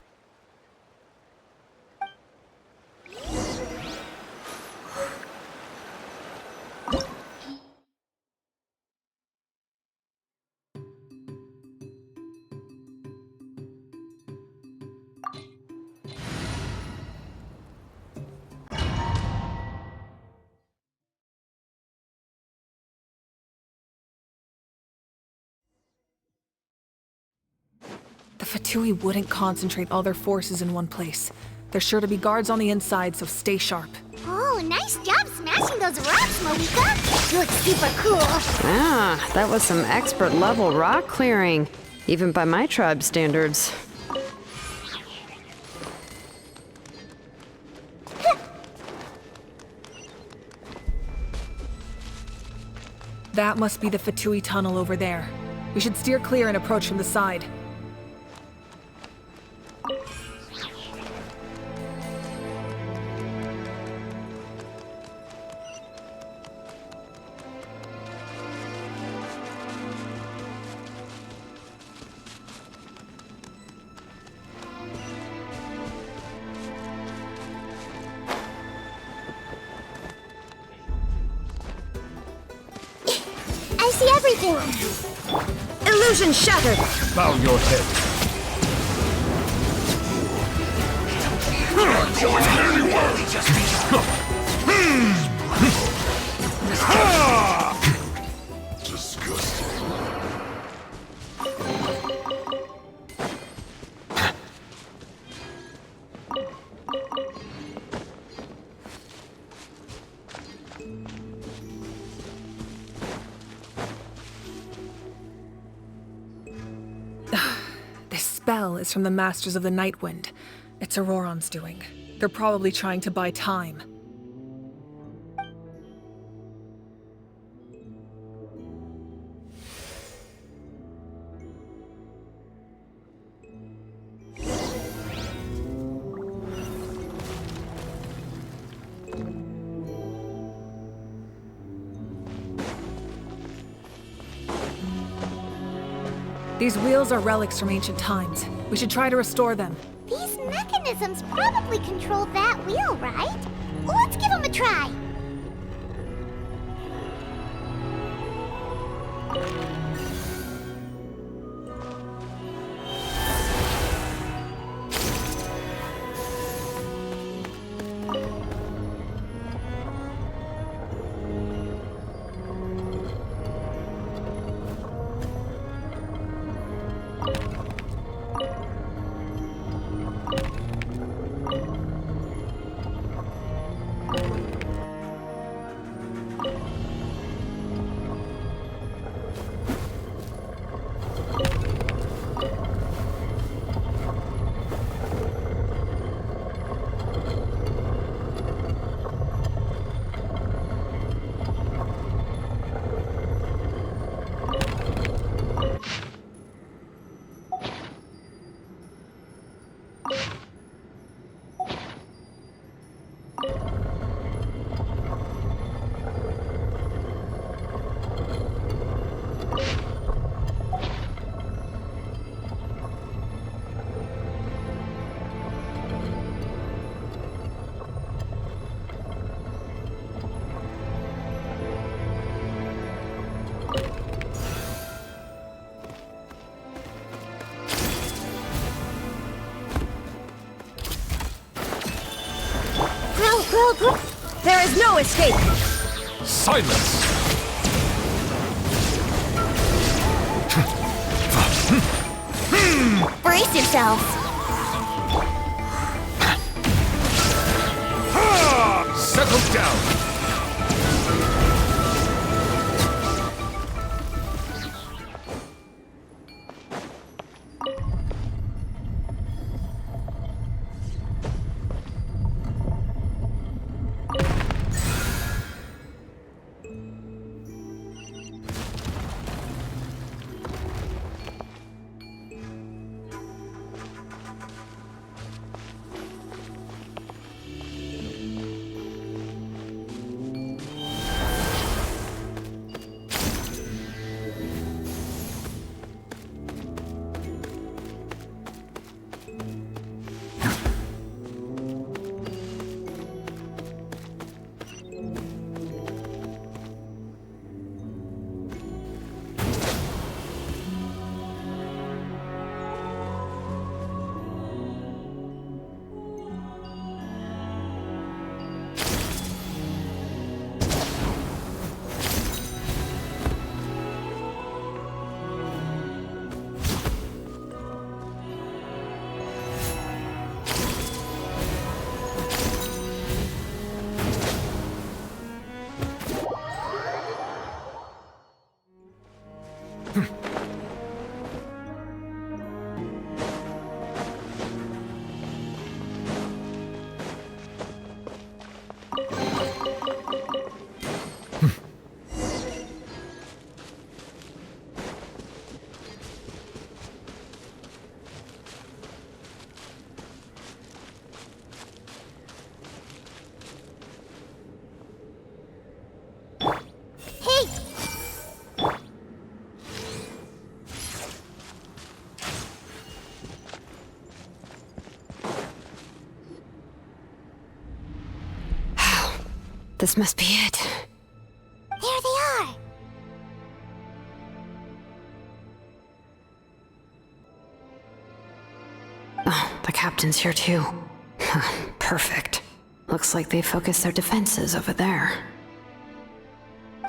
The Fatui wouldn't concentrate all their forces in one place. There's sure to be guards on the inside, so stay sharp. Oh, nice job smashing those rocks, Moika. You look super cool. Ah, that was some expert level rock clearing, even by my tribe standards. That must be the Fatui tunnel over there. We should steer clear and approach from the side. I see everything. Illusion shattered. Bow your head. Not going anywhere! Disgusting. This spell is from the Masters of the Nightwind. It's Auroron's doing. They're probably trying to buy time. These wheels are relics from ancient times. We should try to restore them. These mechanisms probably control that wheel, right? Let's give them a try. There is no escape! Silence! Brace yourselves! Settle down! This must be it. There they are! Oh, the captain's here too. Perfect. Looks like they focused their defenses over there.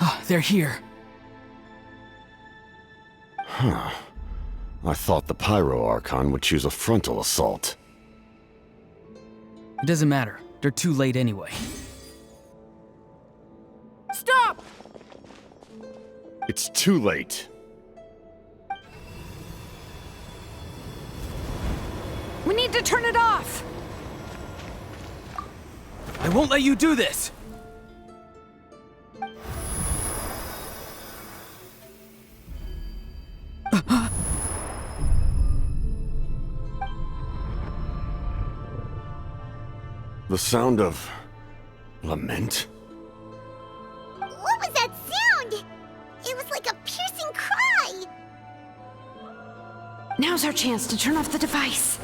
Oh, they're here. Huh. I thought the Pyro Archon would choose a frontal assault. It doesn't matter. They're too late anyway. Stop! It's too late. We need to turn it off! I won't let you do this! The sound of lament? What was that sound? It was like a piercing cry! Now's our chance to turn off the device.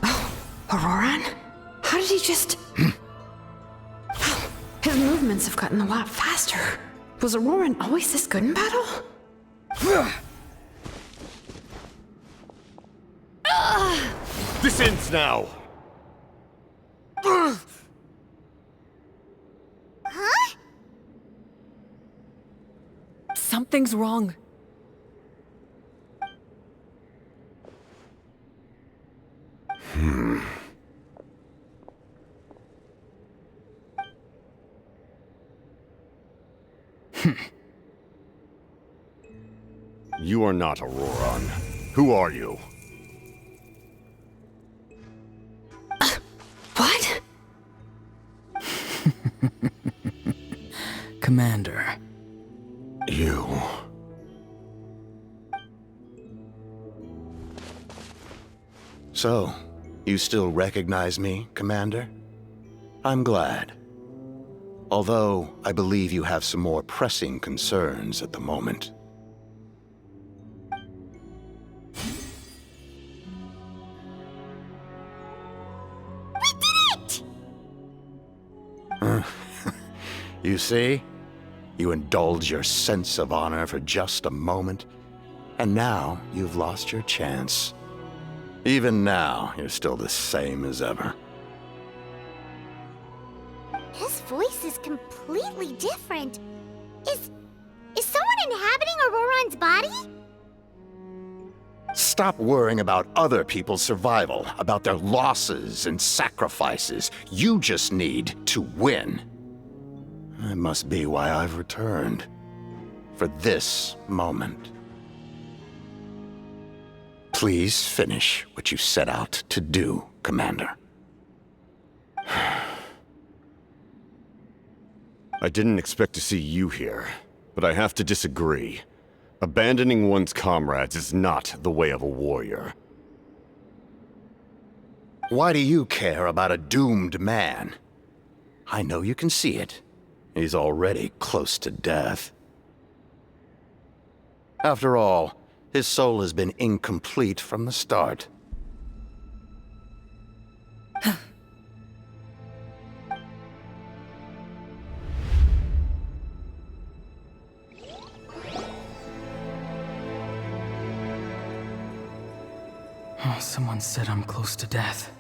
Oh, Auroran? How did he just... His movements have gotten a lot faster. Was Auroran always this good in battle? This ends now! Huh? Something's wrong. You are not Auroran. Who are you? What? Commander. You... So, you still recognize me, Commander? I'm glad. Although, I believe you have some more pressing concerns at the moment. We did it! You see? You indulge your sense of honor for just a moment, and now you've lost your chance. Even now, you're still the same as ever. His voice is completely different. Is someone inhabiting Auroran's body? Stop worrying about other people's survival, about their losses and sacrifices. You just need to win. That must be why I've returned. For this moment. Please finish what you set out to do, Commander. I didn't expect to see you here, but I have to disagree. Abandoning one's comrades is not the way of a warrior. Why do you care about a doomed man? I know you can see it. He's already close to death. After all, his soul has been incomplete from the start. Oh, someone said I'm close to death.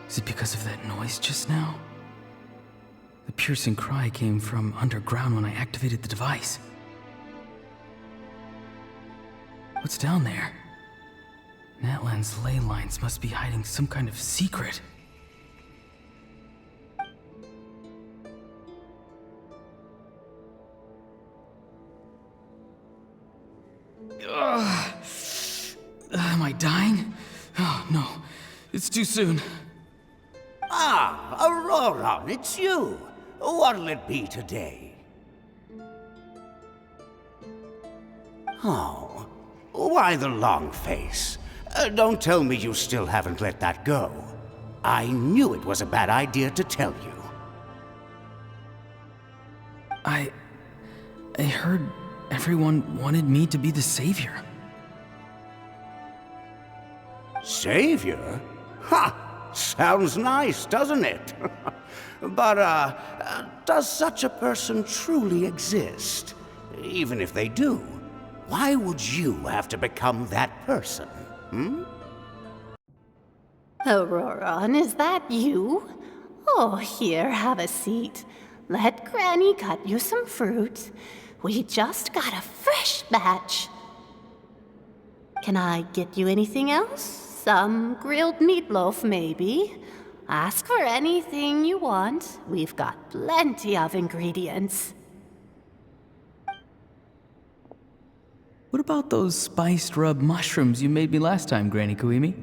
Is it because of that noise just now? The piercing cry came from underground when I activated the device. What's down there? Natlan's ley lines must be hiding some kind of secret. Ugh. Am I dying? Oh, no. It's too soon. Ah, Auroran, it's you. What'll it be today? Oh, why the long face? Don't tell me you still haven't let that go. I knew it was a bad idea to tell you. I heard everyone wanted me to be the savior. Savior? Ha! Sounds nice, doesn't it? But, does such a person truly exist? Even if they do, why would you have to become that person? Auroran, is that you? Oh, here, have a seat. Let Granny cut you some fruit. We just got a fresh batch. Can I get you anything else? Some grilled meatloaf, maybe? Ask for anything you want. We've got plenty of ingredients. What about those spiced rub mushrooms you made me last time, Granny Kuimi?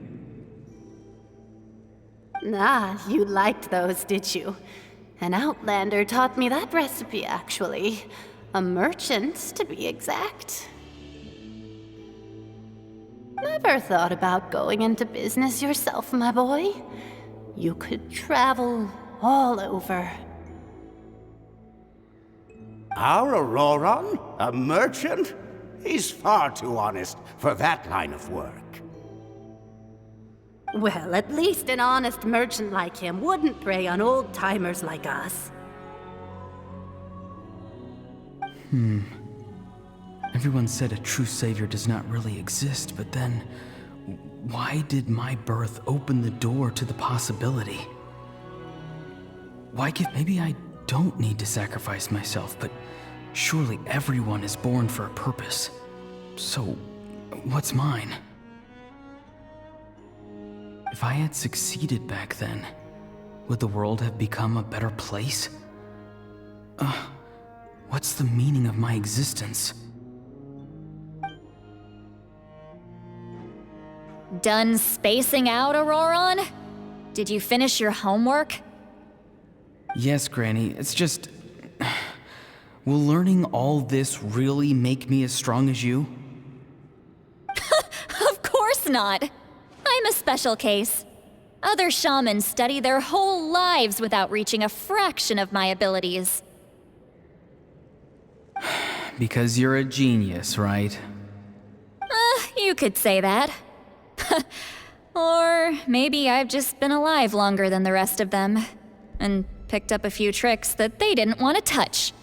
Ah, you liked those, did you? An outlander taught me that recipe, actually. A merchant, to be exact. Never thought about going into business yourself, my boy? You could travel all over. Our Auroran? A merchant? He's far too honest for that line of work. Well, at least an honest merchant like him wouldn't prey on old-timers like us. Everyone said a true savior does not really exist, but then why did my birth open the door to the possibility? Maybe I don't need to sacrifice myself, but surely everyone is born for a purpose. So, what's mine? If I had succeeded back then, would the world have become a better place? What's the meaning of my existence? Done spacing out, Auroran? Did you finish your homework? Yes, Granny, it's just... Will learning all this really make me as strong as you? Of course not! I'm a special case. Other shamans study their whole lives without reaching a fraction of my abilities. Because you're a genius, right? You could say that. Or maybe I've just been alive longer than the rest of them, and picked up a few tricks that they didn't want to touch.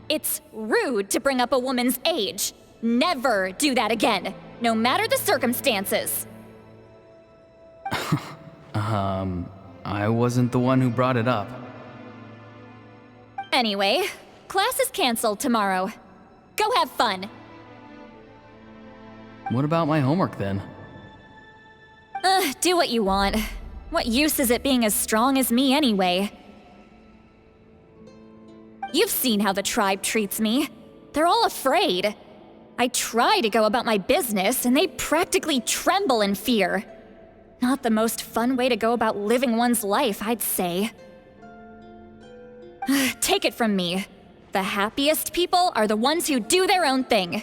It's rude to bring up a woman's age. Never do that again, no matter the circumstances. I wasn't the one who brought it up. Anyway, class is canceled tomorrow. Go have fun. What about my homework then? Do what you want. What use is it being as strong as me anyway? You've seen how the tribe treats me. They're all afraid. I try to go about my business, and they practically tremble in fear. Not the most fun way to go about living one's life, I'd say. Take it from me. The happiest people are the ones who do their own thing.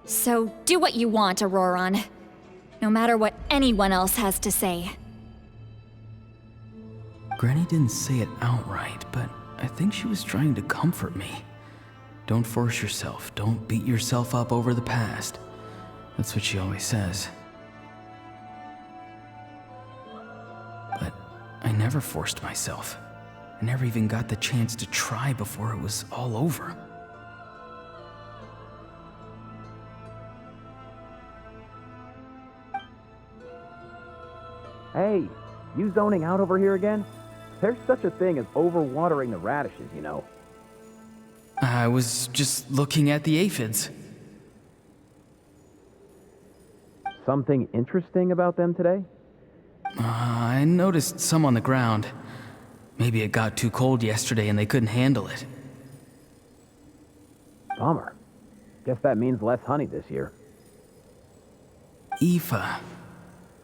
So do what you want, Auroran. No matter what anyone else has to say. Granny didn't say it outright, but I think she was trying to comfort me. Don't force yourself. Don't beat yourself up over the past. That's what she always says. But I never forced myself. I never even got the chance to try before it was all over. Hey, you zoning out over here again? There's such a thing as overwatering the radishes, you know. I was just looking at the aphids. Something interesting about them today? I noticed some on the ground. Maybe it got too cold yesterday and they couldn't handle it. Bummer. Guess that means less honey this year. Aoife,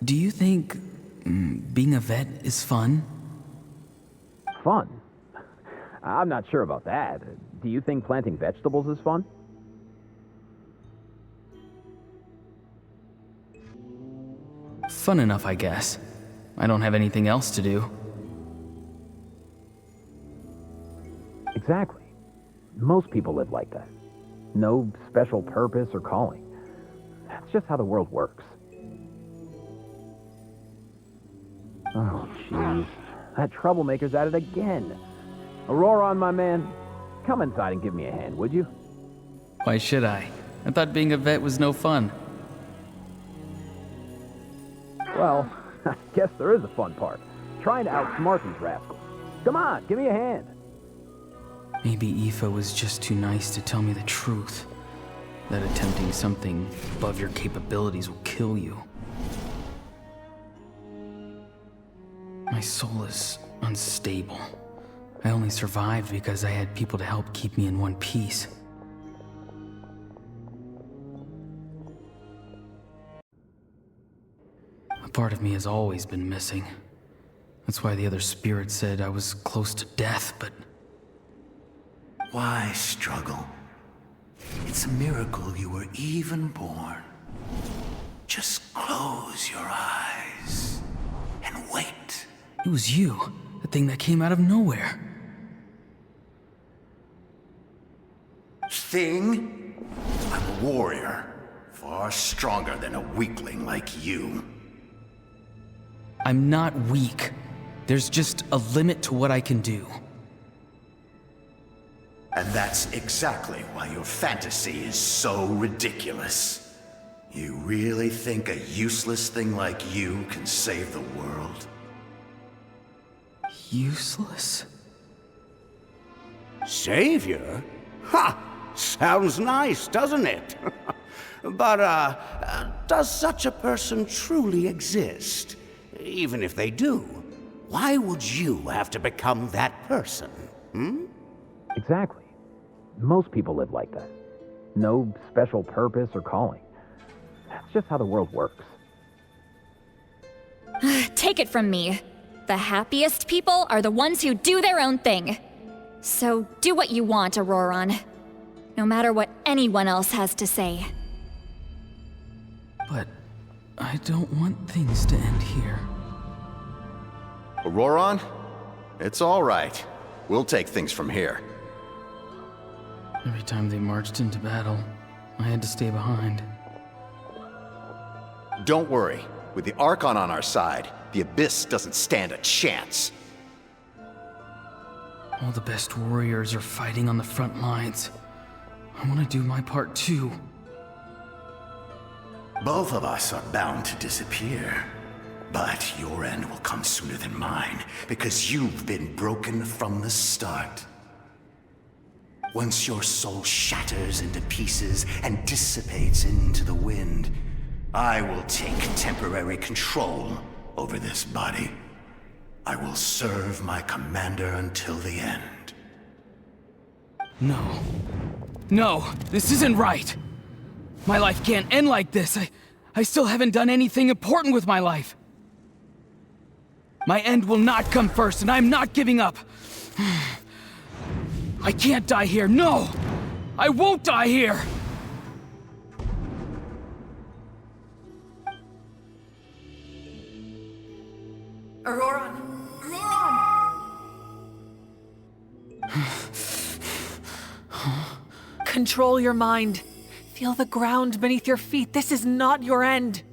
do you think being a vet is fun? Fun? I'm not sure about that. Do you think planting vegetables is fun? Fun enough, I guess. I don't have anything else to do. Exactly. Most people live like that. No special purpose or calling. It's just how the world works. Oh, jeez. That troublemaker's at it again. Auroron, my man, come inside and give me a hand, would you? Why should I? I thought being a vet was no fun. Well, I guess there is a fun part. Trying to outsmart these rascals. Come on, give me a hand. Maybe Aoife was just too nice to tell me the truth. That attempting something above your capabilities will kill you. My soul is unstable. I only survived because I had people to help keep me in one piece. A part of me has always been missing. That's why the other spirits said I was close to death, but... Why struggle? It's a miracle you were even born. Just close your eyes and wait. It was you, the thing that came out of nowhere. Thing? I'm a warrior, far stronger than a weakling like you. I'm not weak. There's just a limit to what I can do. And that's exactly why your fantasy is so ridiculous. You really think a useless thing like you can save the world? Useless? Savior? Ha! Sounds nice, doesn't it? But, does such a person truly exist? Even if they do, why would you have to become that person? Exactly. Most people live like that. No special purpose or calling. That's just how the world works. Take it from me. The happiest people are the ones who do their own thing. So do what you want, Auroron. No matter what anyone else has to say. But I don't want things to end here. Auroron? It's all right. We'll take things from here. Every time they marched into battle, I had to stay behind. Don't worry. With the Archon on our side, the Abyss doesn't stand a chance. All the best warriors are fighting on the front lines. I want to do my part too. Both of us are bound to disappear. But your end will come sooner than mine, because you've been broken from the start. Once your soul shatters into pieces and dissipates into the wind, I will take temporary control over this body. I will serve my commander until the end. No. No, this isn't right. My life can't end like this. I still haven't done anything important with my life. My end will not come first, and I'm not giving up. I can't die here, no! I won't die here! Auroron! Control your mind. Feel the ground beneath your feet. This is not your end.